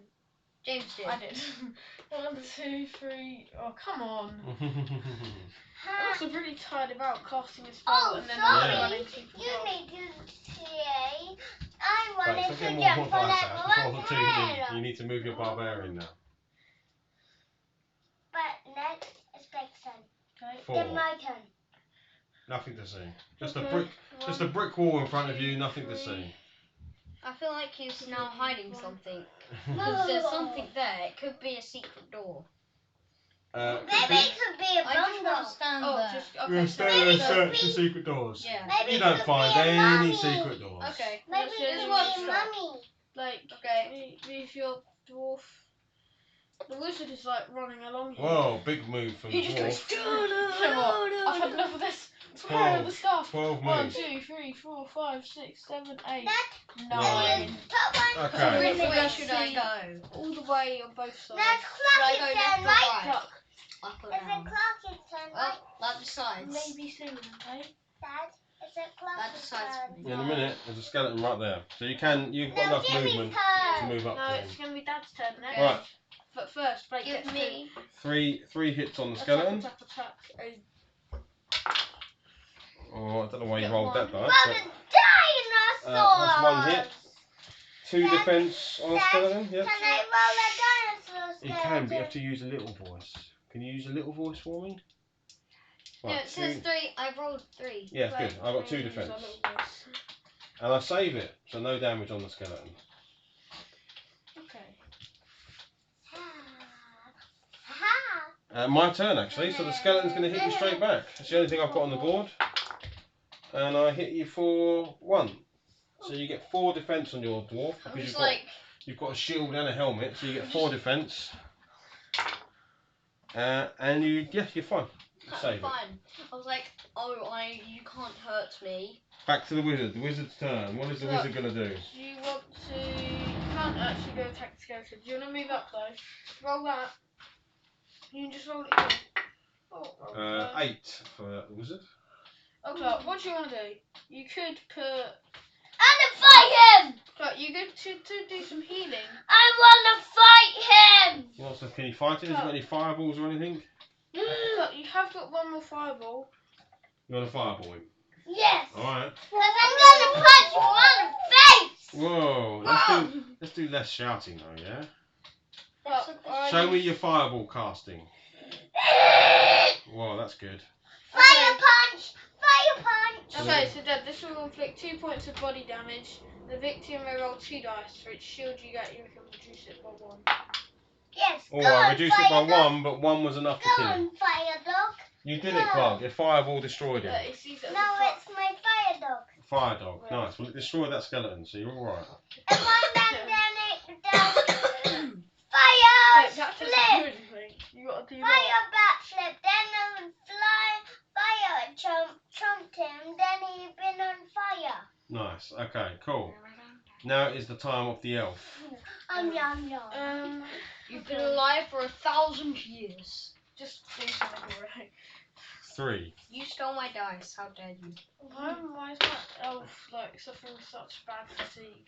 Speaker 1: James did.
Speaker 2: I did. 1, 2, 3. Oh, come on.
Speaker 4: Huh?
Speaker 2: I'm also really tired about casting a spell
Speaker 4: Oh,
Speaker 2: and then
Speaker 4: sorry.
Speaker 2: running super
Speaker 4: You
Speaker 2: fast.
Speaker 4: need to say. I
Speaker 3: Right,
Speaker 4: wanted
Speaker 3: so
Speaker 4: to
Speaker 3: get
Speaker 4: jump
Speaker 3: more
Speaker 4: on
Speaker 3: dice
Speaker 4: that
Speaker 3: out. Before the 2 you
Speaker 4: one.
Speaker 3: need to move your barbarian now.
Speaker 4: But next is Beck's turn.
Speaker 2: Okay.
Speaker 3: 4.
Speaker 4: Then my turn.
Speaker 3: Nothing to see. Just
Speaker 2: Okay.
Speaker 3: a brick. Just a
Speaker 2: 1,
Speaker 3: brick wall in front of you.
Speaker 2: 2,
Speaker 3: Nothing to
Speaker 2: 3.
Speaker 3: see.
Speaker 1: I feel like he's now hiding something.
Speaker 4: No.
Speaker 1: Because there's something there. It could be a secret door.
Speaker 4: Maybe it could be a
Speaker 1: I just want
Speaker 4: bungle.
Speaker 1: to stand
Speaker 2: Oh,
Speaker 1: there.
Speaker 2: just
Speaker 3: We're
Speaker 2: okay.
Speaker 3: gonna
Speaker 2: So,
Speaker 3: stay there and
Speaker 4: Maybe
Speaker 3: search
Speaker 4: it
Speaker 3: for
Speaker 4: could
Speaker 3: secret doors.
Speaker 1: Yeah.
Speaker 4: Maybe
Speaker 3: You
Speaker 4: it
Speaker 3: don't
Speaker 4: could
Speaker 3: find
Speaker 4: be a
Speaker 3: any
Speaker 4: mummy.
Speaker 3: secret doors.
Speaker 1: Okay.
Speaker 4: Maybe
Speaker 2: Let's
Speaker 4: it
Speaker 2: just
Speaker 4: could
Speaker 2: watch
Speaker 4: be a
Speaker 2: that.
Speaker 4: mummy.
Speaker 2: like,
Speaker 1: Okay.
Speaker 2: move your dwarf. The wizard is like running along here.
Speaker 3: Whoa, big move from the
Speaker 2: He just goes.
Speaker 3: dwarf.
Speaker 2: You know what? I've had enough of this. Prepare the stuff.
Speaker 3: 12
Speaker 2: 1,
Speaker 3: moves.
Speaker 2: 2, 3, 4, 5, 6, 7, 8,
Speaker 4: That
Speaker 2: 9.
Speaker 4: top one.
Speaker 3: Okay.
Speaker 1: Which way should I go?
Speaker 2: All the way on both sides.
Speaker 4: That's
Speaker 1: Should I
Speaker 4: Clocky's
Speaker 1: go left
Speaker 4: turn,
Speaker 1: or
Speaker 4: right?
Speaker 1: right?
Speaker 2: Clock.
Speaker 1: Up or
Speaker 4: Is it
Speaker 1: down?
Speaker 4: Clocky's turn, right?
Speaker 1: Well, that decides.
Speaker 2: Maybe soon, okay?
Speaker 4: Dad, is it
Speaker 1: That
Speaker 4: Clocky's
Speaker 1: decides for
Speaker 4: turn?
Speaker 1: me.
Speaker 3: In a minute, there's a skeleton right there. So you've got
Speaker 4: No,
Speaker 3: enough
Speaker 4: Jimmy's
Speaker 3: movement
Speaker 4: turn.
Speaker 3: to move up
Speaker 2: No,
Speaker 3: to him.
Speaker 2: it's going to be Dad's turn next.
Speaker 3: Right.
Speaker 2: But first, Blake
Speaker 1: Give
Speaker 2: gets
Speaker 1: me.
Speaker 3: Three hits on the
Speaker 2: to
Speaker 3: skeleton.
Speaker 2: attack.
Speaker 3: Oh, I don't know why you
Speaker 2: Get
Speaker 3: rolled
Speaker 2: one.
Speaker 3: that dice.
Speaker 4: Well, the dinosaurs.
Speaker 3: That's one hit. 2
Speaker 4: Dad,
Speaker 3: defense on the
Speaker 4: Dad,
Speaker 3: skeleton. Yep.
Speaker 4: Can I roll a dinosaur
Speaker 3: You
Speaker 4: skeleton?
Speaker 3: can, but you have to use a little voice. Can you use a little voice for me?
Speaker 1: No,
Speaker 3: Right,
Speaker 1: it says 3. I rolled 3.
Speaker 3: Yeah, it's good. I've got 2 defense. And I save it, so no damage on the skeleton.
Speaker 2: Okay.
Speaker 4: Ha.
Speaker 3: My turn actually, so the skeleton's going to hit you straight back. That's the only thing I've got on the board. And I hit you for 1. So you get 4 defense on your dwarf
Speaker 1: I'm
Speaker 3: because
Speaker 1: just
Speaker 3: you've got a shield and a helmet, so you get 4 defense. And you're fine. Save it.
Speaker 1: fine. I was like, oh, you can't hurt me.
Speaker 3: Back to the wizard. The wizard's turn. What is the wizard going to do?
Speaker 2: Do you want to... You can't actually go attack the skeleton. Do you want to move up though? Roll that. You can just roll it again. Oh, roll it.
Speaker 3: 8 for the wizard.
Speaker 2: Okay, what do you want to do? You could put...
Speaker 4: I wanna fight him!
Speaker 2: Look, you go to do some healing.
Speaker 4: I wanna fight him!
Speaker 3: Can you fight it? Has it got any fireballs or anything?
Speaker 2: Look, you have got one more fireball.
Speaker 3: You want to fireball him?
Speaker 4: Yes!
Speaker 3: Alright.
Speaker 4: Because I'm gonna punch you on the face!
Speaker 3: Whoa, let's do less shouting though, yeah? Show me your fireball casting. Whoa, that's good.
Speaker 4: Fire punch! Fire punch!
Speaker 2: Okay, so Dad, this will inflict 2 points of body damage. The victim may roll 2 dice. For each shield you get, you can reduce it by 1.
Speaker 4: Yes,
Speaker 3: Oh,
Speaker 4: go
Speaker 3: I
Speaker 4: on,
Speaker 3: reduced it by
Speaker 4: fire dog.
Speaker 3: 1, but 1 was enough to
Speaker 4: Go
Speaker 3: kill him.
Speaker 4: on, fire dog.
Speaker 3: You did it, Clark. Your fireball destroyed him.
Speaker 2: But he sees it as
Speaker 4: No,
Speaker 2: a
Speaker 4: it's my fire dog.
Speaker 3: Fire dog. Nice. Well, it destroyed that skeleton, so you're alright.
Speaker 4: If I land down
Speaker 2: Wait,
Speaker 4: fire
Speaker 2: that doesn't do
Speaker 4: slip!
Speaker 2: anything. You gotta do that.
Speaker 4: Fire backflip, then I fire trumped him, then he been on fire.
Speaker 3: Nice. Okay, cool. Now is the time of the elf.
Speaker 4: Yum.
Speaker 1: You've been alive for 1,000 years.
Speaker 2: Just do something alright.
Speaker 3: 3.
Speaker 1: You stole my dice. How dare you?
Speaker 2: Why is that elf like suffering such bad fatigue?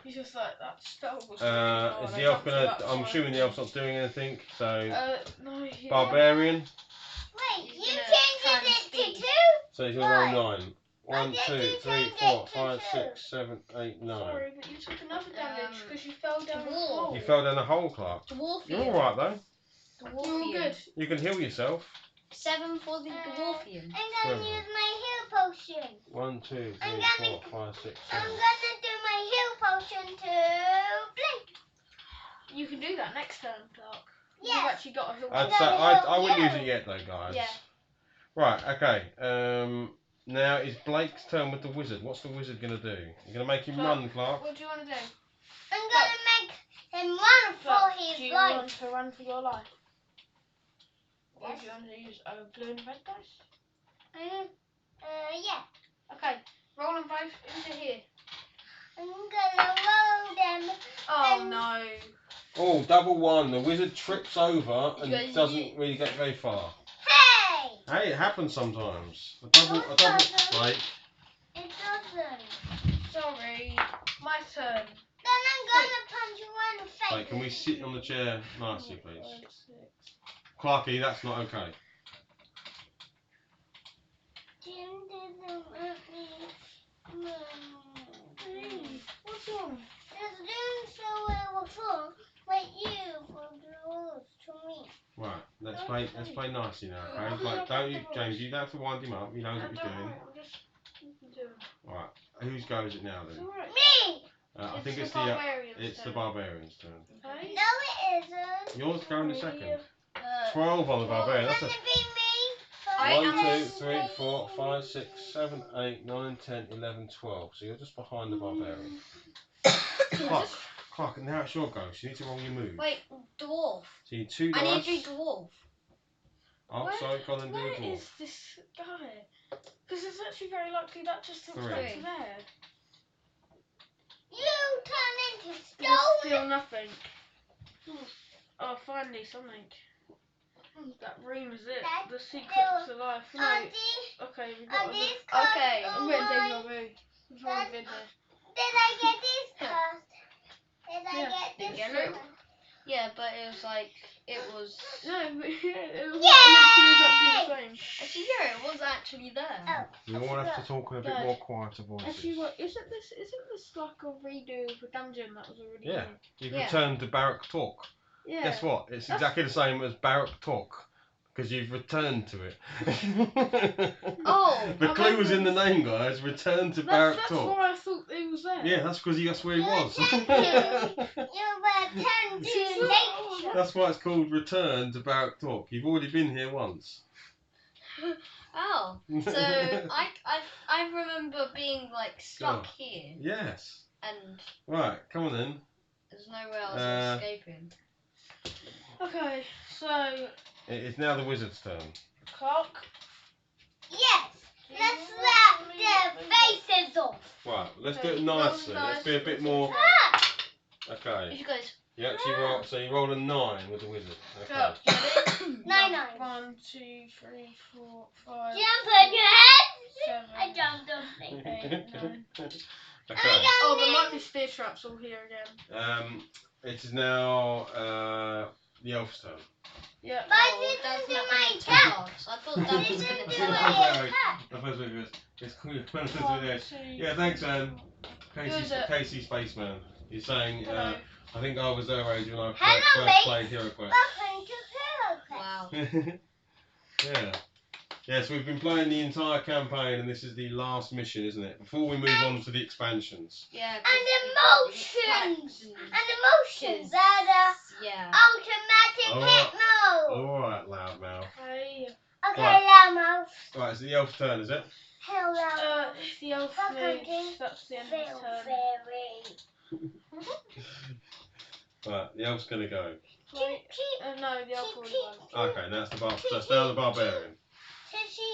Speaker 2: He's just like that spell was really hard.
Speaker 3: Is
Speaker 2: I
Speaker 3: the elf
Speaker 2: jumped you
Speaker 3: gonna?
Speaker 2: up
Speaker 3: I'm
Speaker 2: five
Speaker 3: assuming the elf's not
Speaker 2: times.
Speaker 3: doing anything. So
Speaker 2: No, he
Speaker 3: barbarian.
Speaker 4: Wait,
Speaker 1: He's
Speaker 4: you
Speaker 1: gonna
Speaker 4: changed
Speaker 1: try and
Speaker 4: it to
Speaker 1: speed.
Speaker 4: 2?
Speaker 3: So he's gonna roll 9.
Speaker 4: Why
Speaker 3: 1,
Speaker 4: did
Speaker 3: 2,
Speaker 4: you
Speaker 3: 3,
Speaker 4: change
Speaker 3: 4,
Speaker 4: it to
Speaker 3: 5,
Speaker 4: 2?
Speaker 3: 6, 7, 8, 9.
Speaker 2: Sorry, but you took another damage because you fell down the
Speaker 1: Dwarf.
Speaker 2: hole.
Speaker 3: You fell down a hole, Clark.
Speaker 1: Dwarfian.
Speaker 3: You're alright though.
Speaker 2: You're all
Speaker 1: Dwarfian.
Speaker 2: good.
Speaker 3: You can heal yourself.
Speaker 1: 7 for the Dwarfian.
Speaker 4: I'm gonna use my heal potion.
Speaker 3: 1, 2, 3,
Speaker 4: I'm
Speaker 3: 4, 5, 6,
Speaker 4: I'm
Speaker 3: 7.
Speaker 4: gonna do my heal potion to Blink.
Speaker 2: You can do that next turn, Clark. You've
Speaker 4: Yes.
Speaker 2: actually got a heal.
Speaker 3: I'd
Speaker 4: gonna
Speaker 3: say I wouldn't
Speaker 4: heal
Speaker 3: use
Speaker 4: you.
Speaker 3: it yet though, guys.
Speaker 2: Yeah.
Speaker 3: Right. Okay. Now is Blake's turn with the wizard. What's the wizard gonna do? You're gonna make him
Speaker 2: Clark,
Speaker 3: run, Clark.
Speaker 2: What do you want to do?
Speaker 4: I'm gonna make him run
Speaker 2: Clark,
Speaker 4: for
Speaker 2: do
Speaker 4: his
Speaker 2: you
Speaker 4: life.
Speaker 2: want to run for your life? Or
Speaker 4: Yes.
Speaker 2: do you want to use blue and red dice?
Speaker 4: Yeah.
Speaker 2: Okay, roll them both into here.
Speaker 4: I'm gonna roll them.
Speaker 2: Oh
Speaker 4: And-
Speaker 2: no.
Speaker 3: Oh, double 1. The wizard trips over and
Speaker 1: You guys-
Speaker 3: doesn't really get very far.
Speaker 4: Hey!
Speaker 3: Hey, it happens sometimes. A
Speaker 4: No,
Speaker 3: double
Speaker 4: it doesn't.
Speaker 3: Blake.
Speaker 4: It doesn't.
Speaker 2: Sorry. My turn.
Speaker 4: Then I'm gonna punch you in the face.
Speaker 3: Blake, can we sit on the chair nicely, please?
Speaker 2: 5, 6.
Speaker 3: Clarky, that's not okay.
Speaker 4: Jim didn't let me move.
Speaker 2: Hey, what's wrong?
Speaker 4: It's doing so well before, but you broke the rules to me.
Speaker 3: Right, let's play nicely now, okay? Like, don't you, James, you don't have to wind him up. He knows what he's
Speaker 2: Don't
Speaker 3: doing.
Speaker 2: worry, I'm just doing.
Speaker 3: Right, whose go is it now
Speaker 2: It's
Speaker 3: then?
Speaker 2: alright.
Speaker 4: Me!
Speaker 3: I think
Speaker 2: the
Speaker 3: it's the
Speaker 2: barbarian's turn.
Speaker 3: barbarian's turn.
Speaker 2: Okay.
Speaker 4: No, it isn't.
Speaker 3: Yours going in second.
Speaker 1: 12.
Speaker 3: 12 on the barbarian.
Speaker 4: It's
Speaker 3: That's
Speaker 4: gonna be me.
Speaker 1: I am
Speaker 3: 1, 2, 3, 4, 5, 6, 7, 8, 9, 10, 11, 12. So you're just behind the barbarian. Clark, now it's your go. So you need to roll your move.
Speaker 1: Wait, dwarf.
Speaker 3: So you need 2
Speaker 1: I need
Speaker 3: dice.
Speaker 1: to be dwarf.
Speaker 3: Oh,
Speaker 2: Where-
Speaker 3: sorry, Colin, do
Speaker 2: Where
Speaker 3: the dwarf.
Speaker 2: is this guy? Because it's actually very likely that just looks like
Speaker 1: Three.
Speaker 2: there.
Speaker 4: You turn into
Speaker 2: There's
Speaker 4: stone.
Speaker 2: still nothing. Oh, finally something. That room is it.
Speaker 4: That's
Speaker 2: The secret
Speaker 4: still-
Speaker 2: to life. No.
Speaker 4: Auntie,
Speaker 2: Okay, we've
Speaker 4: are
Speaker 2: got
Speaker 4: these
Speaker 2: a
Speaker 4: cards
Speaker 1: Okay,
Speaker 4: all
Speaker 2: I'm going to take
Speaker 4: mine?
Speaker 2: your room. We've already been here.
Speaker 4: Did I get this card? Did I
Speaker 2: Yeah.
Speaker 4: get
Speaker 1: Did
Speaker 4: this
Speaker 1: you get it?
Speaker 4: card?
Speaker 1: Yeah, but it was like, it was...
Speaker 2: No, but it was
Speaker 4: Yay!
Speaker 2: literally exactly the same.
Speaker 1: Actually, yeah, it was actually there.
Speaker 4: Oh,
Speaker 3: We all have to talk in a bit
Speaker 2: Dad.
Speaker 3: more quieter voices.
Speaker 2: Actually, what isn't this like a redo of a dungeon that was already
Speaker 3: Yeah.
Speaker 2: here?
Speaker 3: You've
Speaker 1: Yeah.
Speaker 3: returned to Barak Talk.
Speaker 2: Yeah.
Speaker 3: Guess what? It's
Speaker 2: That's-
Speaker 3: exactly the same as Barak Talk. Because you've returned to it.
Speaker 1: Oh,
Speaker 3: The
Speaker 2: I
Speaker 3: clue was in the
Speaker 2: remember.
Speaker 3: name, guys. Return to Barak
Speaker 2: That's
Speaker 3: Talk.
Speaker 2: why I thought it was there.
Speaker 3: Yeah, that's because that's where he was.
Speaker 4: You return to nature.
Speaker 3: That's why it's called Return to Barak Talk. You've already been here once.
Speaker 1: Oh, so I remember being like stuck
Speaker 3: Go.
Speaker 1: here,
Speaker 3: Yes.
Speaker 1: and
Speaker 3: Right, come on then.
Speaker 1: there's nowhere else of escaping.
Speaker 2: Okay, so
Speaker 3: It is now the wizard's turn.
Speaker 2: clock.
Speaker 4: Yes. Let's slap their faces off.
Speaker 3: Right, let's do
Speaker 2: Okay,
Speaker 3: it nicely.
Speaker 2: roll
Speaker 3: Let's be a
Speaker 2: dice,
Speaker 3: bit
Speaker 2: roll
Speaker 3: more.
Speaker 4: Ah!
Speaker 3: Okay.
Speaker 1: You guys,
Speaker 3: You actually roll. So you rolled a 9 with the wizard. Okay.
Speaker 2: Clock. Get it?
Speaker 4: 9 9.
Speaker 2: 1, 2, 3, 4, 5.
Speaker 4: Jump on your head.
Speaker 2: 7,
Speaker 4: I jumped on me.
Speaker 2: 8, 9.
Speaker 3: Okay.
Speaker 2: Oh, there might be spear traps all here again.
Speaker 3: It is now the elf's turn.
Speaker 2: Yeah.
Speaker 4: But
Speaker 1: oh, that's
Speaker 4: this is
Speaker 1: not
Speaker 4: my
Speaker 1: going to
Speaker 4: cat.
Speaker 1: pass. I thought that was
Speaker 4: This
Speaker 1: going to
Speaker 4: is
Speaker 1: pass.
Speaker 4: my cat.
Speaker 3: The first one is it's cool.
Speaker 2: One, two,
Speaker 3: Yeah, thanks,
Speaker 2: Who is it?
Speaker 3: Casey Spaceman. You're saying,
Speaker 2: Hello.
Speaker 3: I think I was their age when I
Speaker 4: Hello,
Speaker 3: first played HeroQuest.
Speaker 4: Welcome to HeroQuest.
Speaker 1: Wow.
Speaker 3: Yeah. Yes, we've been playing the entire campaign, and this is the last mission, isn't it? Before we move on to the expansions.
Speaker 1: Yeah.
Speaker 4: And emotions. And emotions are the
Speaker 1: Yeah.
Speaker 4: automatic
Speaker 3: Alright.
Speaker 4: hit mode.
Speaker 3: Alright, loudmouth.
Speaker 2: Hey.
Speaker 4: Okay,
Speaker 3: Right.
Speaker 4: Llama.
Speaker 3: Right, it's the elf's turn, is it?
Speaker 4: Hello.
Speaker 2: The elf
Speaker 4: Welcome
Speaker 2: moves.
Speaker 4: to
Speaker 2: That's the end of his
Speaker 4: Feel
Speaker 2: turn.
Speaker 4: very.
Speaker 3: Right, the elf's gonna go.
Speaker 2: Wait, no, the elf already went.
Speaker 3: Okay, now it's the so it's now the barbarian.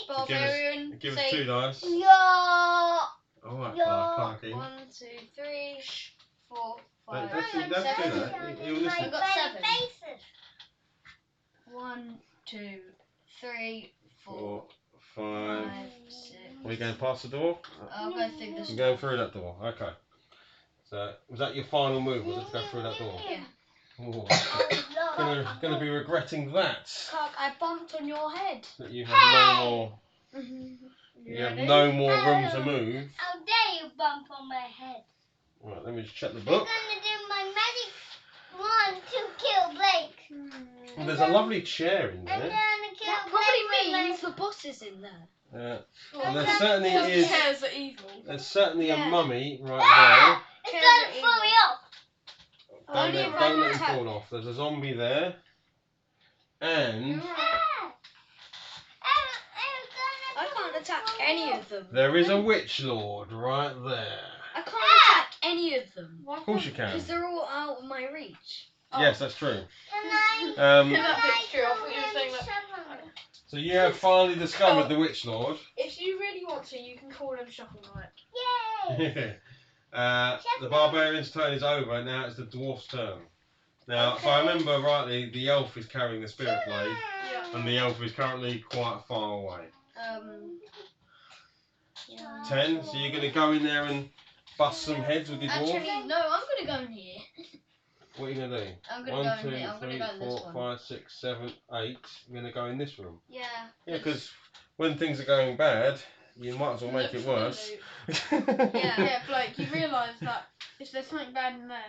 Speaker 1: Barbarian.
Speaker 3: Give us
Speaker 1: say
Speaker 3: 2 dice.
Speaker 4: Yo.
Speaker 3: Alright,
Speaker 4: Yo.
Speaker 3: Clarky.
Speaker 1: 1, 2, 3, 4,
Speaker 3: Don't
Speaker 1: 5,
Speaker 3: do
Speaker 1: 6,
Speaker 3: that.
Speaker 1: 7.
Speaker 3: He'll listen.
Speaker 1: I've got 7.
Speaker 4: Faces.
Speaker 1: 1, 2, 3, 4,
Speaker 3: 4, 5.
Speaker 1: 5, 6.
Speaker 3: Are we going past the door?
Speaker 1: I'll go through this.
Speaker 3: You're going through that door. Okay. So was that your final move? Was it to go through that door?
Speaker 1: Yeah.
Speaker 3: Ooh.
Speaker 4: Oh,
Speaker 3: Gonna be regretting that.
Speaker 1: Clark, I bumped on your head.
Speaker 3: That you have no more.
Speaker 2: You
Speaker 3: You have
Speaker 2: ready?
Speaker 3: no more room to move.
Speaker 4: How dare you bump on my head?
Speaker 3: Right, let me just check the
Speaker 4: I'm
Speaker 3: book.
Speaker 4: gonna do my magic one to kill Blake.
Speaker 3: Well, there's a lovely chair in
Speaker 4: I'm
Speaker 3: there.
Speaker 4: gonna kill
Speaker 1: That
Speaker 4: Blake with
Speaker 1: probably
Speaker 4: my...
Speaker 1: means the boss is in there.
Speaker 3: And there
Speaker 4: Because
Speaker 3: certainly
Speaker 2: Because
Speaker 3: is.
Speaker 2: chairs are evil.
Speaker 3: There's certainly
Speaker 1: Yeah.
Speaker 3: a mummy right
Speaker 4: Ah! It's
Speaker 2: Chairs
Speaker 4: gonna
Speaker 2: are
Speaker 4: throw me off.
Speaker 3: there. Don't
Speaker 1: Only
Speaker 3: let,
Speaker 1: if
Speaker 3: don't
Speaker 1: I
Speaker 3: let him
Speaker 1: attack.
Speaker 3: fall off. There's a zombie there. And
Speaker 4: Ah!
Speaker 1: I can't attack any of them.
Speaker 3: there is a witch lord right there.
Speaker 1: I can't attack any of them.
Speaker 3: Of course you can.
Speaker 1: Because they're all out of my reach.
Speaker 3: Yes, that's true.
Speaker 4: Can I?
Speaker 2: That bit's true. I thought you were saying that.
Speaker 3: So you have finally discovered the witch lord.
Speaker 2: If you really want to, you can call him Shuffle Knight.
Speaker 4: Yay!
Speaker 3: The barbarian's turn is over. Now it's the dwarf's turn. Now, if I remember rightly, the elf is carrying the spirit blade,
Speaker 2: Yeah.
Speaker 3: and the elf is currently quite far away. 10. So you're going to go in there and bust some heads with your dwarf.
Speaker 1: Actually, no, I'm going to go in here.
Speaker 3: What are you going to do?
Speaker 1: I'm going to
Speaker 3: 1,
Speaker 1: go
Speaker 3: 2,
Speaker 1: in here. I'm going to
Speaker 3: 3,
Speaker 1: go in this
Speaker 3: 4,
Speaker 1: one.
Speaker 3: 5, 6, 7, 8. You're going to go in this room.
Speaker 1: Yeah.
Speaker 3: Yeah, because when things are going bad, you might as well make it worse.
Speaker 2: Yeah, Blake, you realise that if there's something bad in there,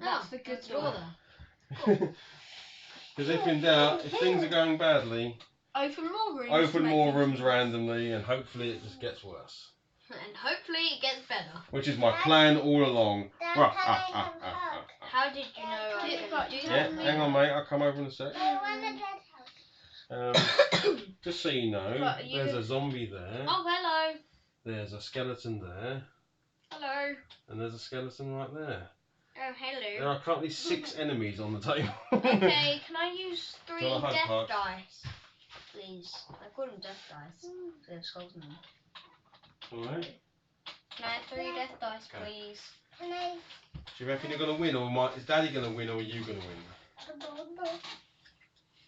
Speaker 2: that's the good door.
Speaker 3: Because if in doubt, if things are going badly,
Speaker 2: Open more rooms.
Speaker 3: open more rooms randomly, and hopefully it just gets worse.
Speaker 1: And hopefully it gets better.
Speaker 3: Which is my plan all along.
Speaker 4: Dad, can I have a hug?
Speaker 1: How did you know I was
Speaker 2: Yeah,
Speaker 1: going to do
Speaker 3: Yeah,
Speaker 1: that?
Speaker 3: hang on, mate. I'll come over in a sec.
Speaker 4: I want a dead hug.
Speaker 3: Just so you know,
Speaker 2: But you
Speaker 3: there's
Speaker 2: can-
Speaker 3: a zombie there.
Speaker 1: Oh, hello.
Speaker 3: There's a skeleton there,
Speaker 1: Hello.
Speaker 3: and there's a skeleton right there.
Speaker 1: Oh,
Speaker 3: There
Speaker 1: hello.
Speaker 3: are currently 6 enemies on the table.
Speaker 1: Okay, can I use 3
Speaker 3: Do you want a hug,
Speaker 1: death
Speaker 3: Park?
Speaker 1: dice? please. I call them death dice. They have skulls in them.
Speaker 3: Alright.
Speaker 1: Can I have 3 death dice,
Speaker 3: Okay.
Speaker 1: please?
Speaker 4: Can I?
Speaker 3: Do you reckon you're going to win, or is Daddy going to win, or are you going to win?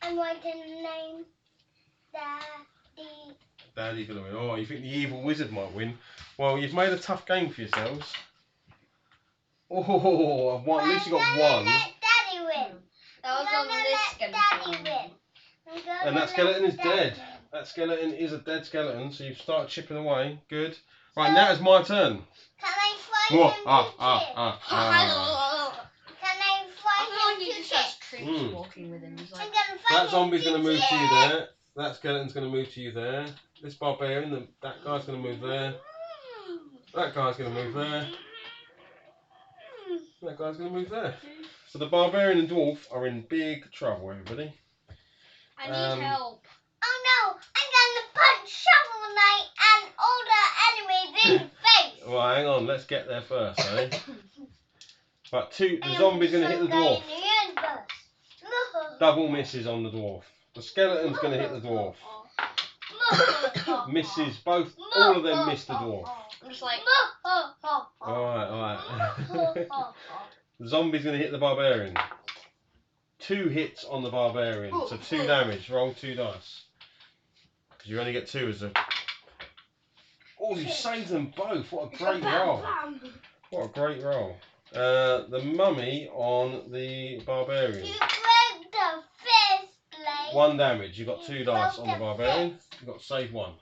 Speaker 4: I'm writing the name. Daddy.
Speaker 3: Daddy's going to win. Oh, you think the evil wizard might win? Well, you've made a tough game for yourselves. Oh, I've won. At least you got one.
Speaker 4: Let Daddy win.
Speaker 1: That was on this
Speaker 4: Daddy
Speaker 1: skeleton.
Speaker 4: win.
Speaker 3: And that skeleton is dead. That skeleton is a dead skeleton, so you've started chipping away. Good. Right, now it's my turn.
Speaker 4: Can I fry
Speaker 3: Whoa,
Speaker 4: him to chips? Can I
Speaker 1: I
Speaker 4: fry
Speaker 1: feel like
Speaker 4: him
Speaker 1: he
Speaker 4: to
Speaker 1: just has
Speaker 4: chips?
Speaker 1: troops walking with him. He's
Speaker 4: I'm
Speaker 1: like,
Speaker 4: gonna fry
Speaker 3: That
Speaker 4: him
Speaker 3: zombie's going to move to you
Speaker 4: chips.
Speaker 3: there. That skeleton's going to move to you there. This barbarian, that guy's going to move there. That guy's going to move there. That guy's going to move there. So the barbarian and dwarf are in big trouble, everybody.
Speaker 1: I need help.
Speaker 4: Oh no! I'm gonna punch Shovel Knight and all the enemies in the face.
Speaker 3: Well, hang on, let's get there first, eh? But the zombie's going to hit the dwarf. Double misses on the dwarf. The skeleton's going to hit the dwarf. Misses both. All of them miss the dwarf.
Speaker 1: I'm just like,
Speaker 3: Alright. The zombie's going to hit the barbarian. 2 hits on the barbarian. So 2 damage. Roll 2 dice. Because you only get 2 as a... Oh, you saved them both. What a great roll. What a great roll. The mummy on the barbarian.
Speaker 4: You broke the fist, Blake.
Speaker 3: 1 damage. You got 2 dice on the barbarian. You got to save 1.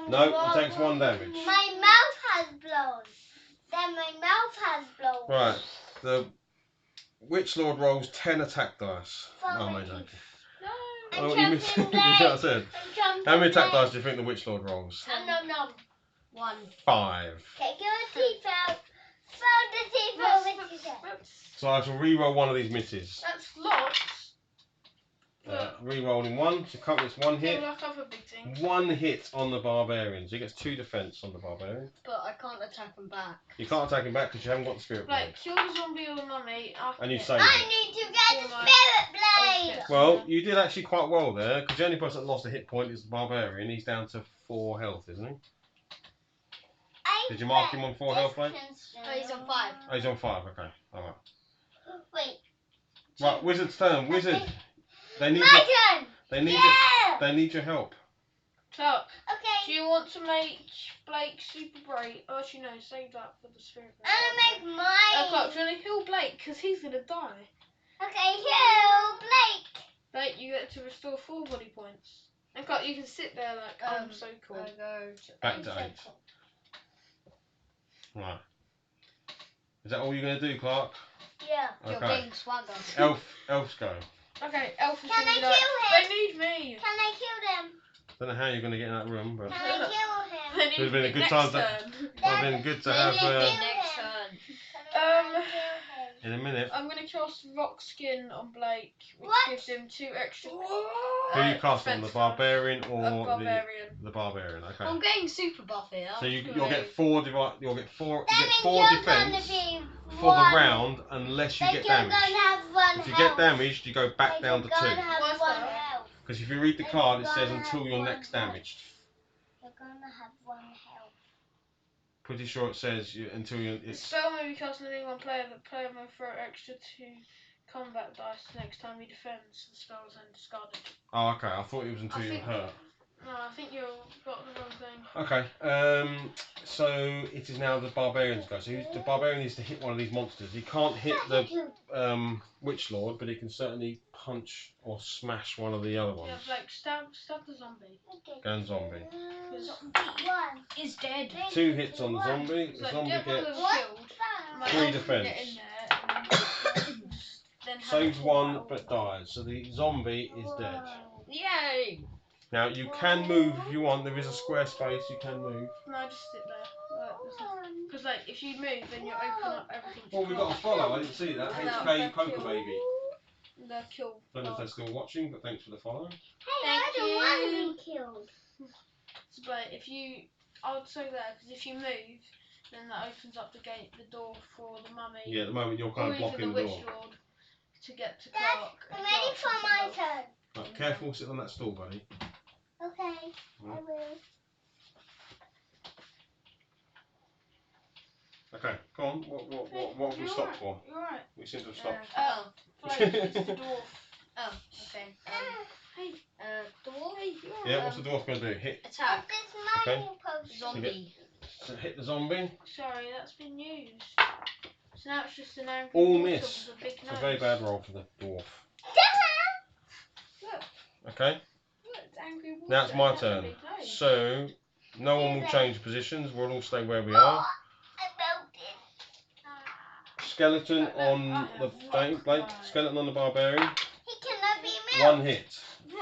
Speaker 3: No, it takes 1 damage.
Speaker 4: My mouth has blown. Then my mouth has blown.
Speaker 3: Right. The Witch Lord rolls 10 attack dice.
Speaker 4: Follow
Speaker 3: Oh, my
Speaker 4: me.
Speaker 3: God.
Speaker 4: I'm
Speaker 3: Oh, you missed.
Speaker 4: jumping
Speaker 3: You see what I
Speaker 4: Blake.
Speaker 3: said?
Speaker 4: I'm jumping
Speaker 3: How many attack
Speaker 4: Blake.
Speaker 3: dice do you think the Witch Lord rolls?
Speaker 4: No.
Speaker 1: 1.
Speaker 3: 5.
Speaker 4: Take your teeth out. Throw the teeth over to them.
Speaker 3: So I shall re-roll one of these misses.
Speaker 2: That's lots.
Speaker 3: Re-rolling 1. So it's 1 hit.
Speaker 2: Like other big things.
Speaker 3: 1 hit on the barbarian. So he gets 2 defense on the barbarian.
Speaker 1: But I can't attack him back.
Speaker 3: You can't attack him back because you haven't got the spirit blade.
Speaker 2: Like, kill the zombie or the mummy.
Speaker 3: And you save
Speaker 4: I
Speaker 3: it.
Speaker 4: need to get the spirit blade.
Speaker 3: Well, you did actually quite well there, because the only person that lost a hit point is the barbarian. He's down to 4 health, isn't he? Did you mark him on 4 health, mate?
Speaker 1: Oh, he's on 5.
Speaker 3: Oh, he's on 5, okay. Alright.
Speaker 4: Wait.
Speaker 3: Right, Wizard's turn. Wizard. They need
Speaker 4: My turn.
Speaker 3: they need
Speaker 4: Yeah.
Speaker 3: they need your help.
Speaker 2: So,
Speaker 4: Okay.
Speaker 2: do you want to make Blake super brave? Oh, actually, no, save that for the spirit.
Speaker 4: I'm gonna make mine.
Speaker 2: Clark, do you want to heal Blake? Because he's going to die.
Speaker 4: Okay, heal Blake.
Speaker 2: Blake, you get to restore 4 body points. And Clark, you can sit there like, I'm so cool.
Speaker 1: I go to
Speaker 3: Back to 8. Right. Is that all you're going to do, Clark?
Speaker 4: Yeah.
Speaker 1: You're
Speaker 3: Okay.
Speaker 1: being swagger.
Speaker 3: Elf's go.
Speaker 2: Okay, Elf is
Speaker 4: Can
Speaker 2: going
Speaker 4: I
Speaker 2: to be like,
Speaker 4: kill him?
Speaker 2: they need me.
Speaker 4: Can I kill them?
Speaker 3: Don't know how you're going to get in that room, but
Speaker 4: Can I kill him?
Speaker 2: They need
Speaker 3: Would've been a
Speaker 2: me
Speaker 3: good
Speaker 2: next
Speaker 3: time to-
Speaker 2: turn.
Speaker 3: it's been good to have
Speaker 1: Next turn.
Speaker 3: in a minute.
Speaker 2: I'm going to cast Rock Skin on Blake, which
Speaker 4: What?
Speaker 2: gives him 2 extra.
Speaker 3: Who you cast on, the
Speaker 2: defense
Speaker 3: barbarian
Speaker 2: dice.
Speaker 3: or
Speaker 2: Barbarian.
Speaker 3: the barbarian? Okay.
Speaker 1: I'm getting super buff here.
Speaker 3: So you'll get 4 you'll get 4
Speaker 4: You're
Speaker 3: defense
Speaker 4: gonna be
Speaker 3: for the
Speaker 4: one.
Speaker 3: round unless you
Speaker 4: Then
Speaker 3: get
Speaker 4: you're
Speaker 3: damaged.
Speaker 4: gonna have one
Speaker 3: If you
Speaker 4: health.
Speaker 3: get damaged, you go back
Speaker 4: Then
Speaker 3: down to
Speaker 4: you're
Speaker 3: 2.
Speaker 4: gonna have
Speaker 2: What's
Speaker 4: one
Speaker 2: that?
Speaker 4: health.
Speaker 3: Because if you read the
Speaker 4: Then
Speaker 3: card, it
Speaker 4: you're
Speaker 3: says
Speaker 4: gonna
Speaker 3: until
Speaker 4: have
Speaker 3: you're
Speaker 4: one
Speaker 3: next
Speaker 4: health.
Speaker 3: damaged.
Speaker 4: You're gonna have one health.
Speaker 3: Pretty sure it says until you.
Speaker 2: The
Speaker 3: It's
Speaker 2: spell may be cast on any one player. The player may throw extra 2 combat dice next time he defends. The spell is then discarded.
Speaker 3: oh okay. I thought it was until
Speaker 2: I
Speaker 3: you're
Speaker 2: think-
Speaker 3: hurt.
Speaker 2: No, I think you've got the wrong thing.
Speaker 3: Okay. So it is now the barbarian's go. So the barbarian needs to hit one of these monsters. He can't hit the Witch Lord, but he can certainly punch or smash one of the other ones.
Speaker 2: Yeah, Blake, stab the zombie.
Speaker 3: Go zombie.
Speaker 4: One.
Speaker 1: Is dead.
Speaker 3: 2 hits on the zombie. The
Speaker 2: So
Speaker 3: zombie
Speaker 2: get one of
Speaker 3: gets
Speaker 2: them
Speaker 4: What?
Speaker 2: killed.
Speaker 4: That.
Speaker 2: My
Speaker 3: 3
Speaker 2: elf can
Speaker 3: defense.
Speaker 2: Get in there and then have
Speaker 3: Saves
Speaker 2: a
Speaker 3: 1
Speaker 2: battle.
Speaker 3: but dies. So the zombie is dead.
Speaker 1: Yay!
Speaker 3: Now you can move if you want. There is a square space. You can move.
Speaker 2: No, just sit there. Because like if you move, then you open up everything.
Speaker 3: Well, we've got a follow. I didn't see that.
Speaker 2: No,
Speaker 3: HK
Speaker 2: they're
Speaker 3: Poker
Speaker 2: killed.
Speaker 3: Baby.
Speaker 2: They're killed.
Speaker 3: Don't know if they're still watching, but thanks for the follow.
Speaker 4: Hey, I don't want to be killed.
Speaker 2: But if you, I would say that because if you move, then that opens up the door for the mummy.
Speaker 3: Yeah, at the moment you're
Speaker 2: or
Speaker 3: kind of
Speaker 2: even
Speaker 3: blocking
Speaker 2: the
Speaker 3: the
Speaker 2: Witch
Speaker 3: door.
Speaker 2: Lord to get to
Speaker 4: Dad,
Speaker 2: Clark.
Speaker 4: I'm
Speaker 2: and
Speaker 4: ready
Speaker 2: Clark
Speaker 4: for
Speaker 2: can
Speaker 4: my
Speaker 2: help.
Speaker 4: turn.
Speaker 3: Right, careful, sit on that stool, buddy.
Speaker 4: Okay, I
Speaker 3: Right.
Speaker 4: will.
Speaker 3: Okay, go on. What have we stopped for?
Speaker 2: You're right.
Speaker 3: We seem to have stopped.
Speaker 2: Blake, it's the dwarf.
Speaker 1: Oh, okay.
Speaker 2: Hey,
Speaker 1: Dwarf.
Speaker 2: hey, you're right.
Speaker 3: Yeah, what's the dwarf going to do? Hit.
Speaker 1: Attack.
Speaker 4: This
Speaker 3: Okay.
Speaker 4: money potion.
Speaker 1: Zombie.
Speaker 3: So hit the zombie.
Speaker 2: Sorry, that's been used. So now it's just an angry
Speaker 3: All
Speaker 2: water
Speaker 3: miss.
Speaker 2: with a big
Speaker 3: It's
Speaker 2: nose.
Speaker 3: a very bad roll for the dwarf.
Speaker 2: Look,
Speaker 3: Okay.
Speaker 2: look, it's angry water.
Speaker 3: Now it's my
Speaker 2: It has a
Speaker 3: turn.
Speaker 2: big nose.
Speaker 3: So no one will change positions. We'll all stay where we are.
Speaker 4: I melted.
Speaker 3: Skeleton
Speaker 2: Look,
Speaker 3: on
Speaker 2: I
Speaker 3: the
Speaker 2: have
Speaker 3: Blake.
Speaker 2: rock
Speaker 3: Skeleton on the barbarian.
Speaker 4: He cannot be melted.
Speaker 3: One hit.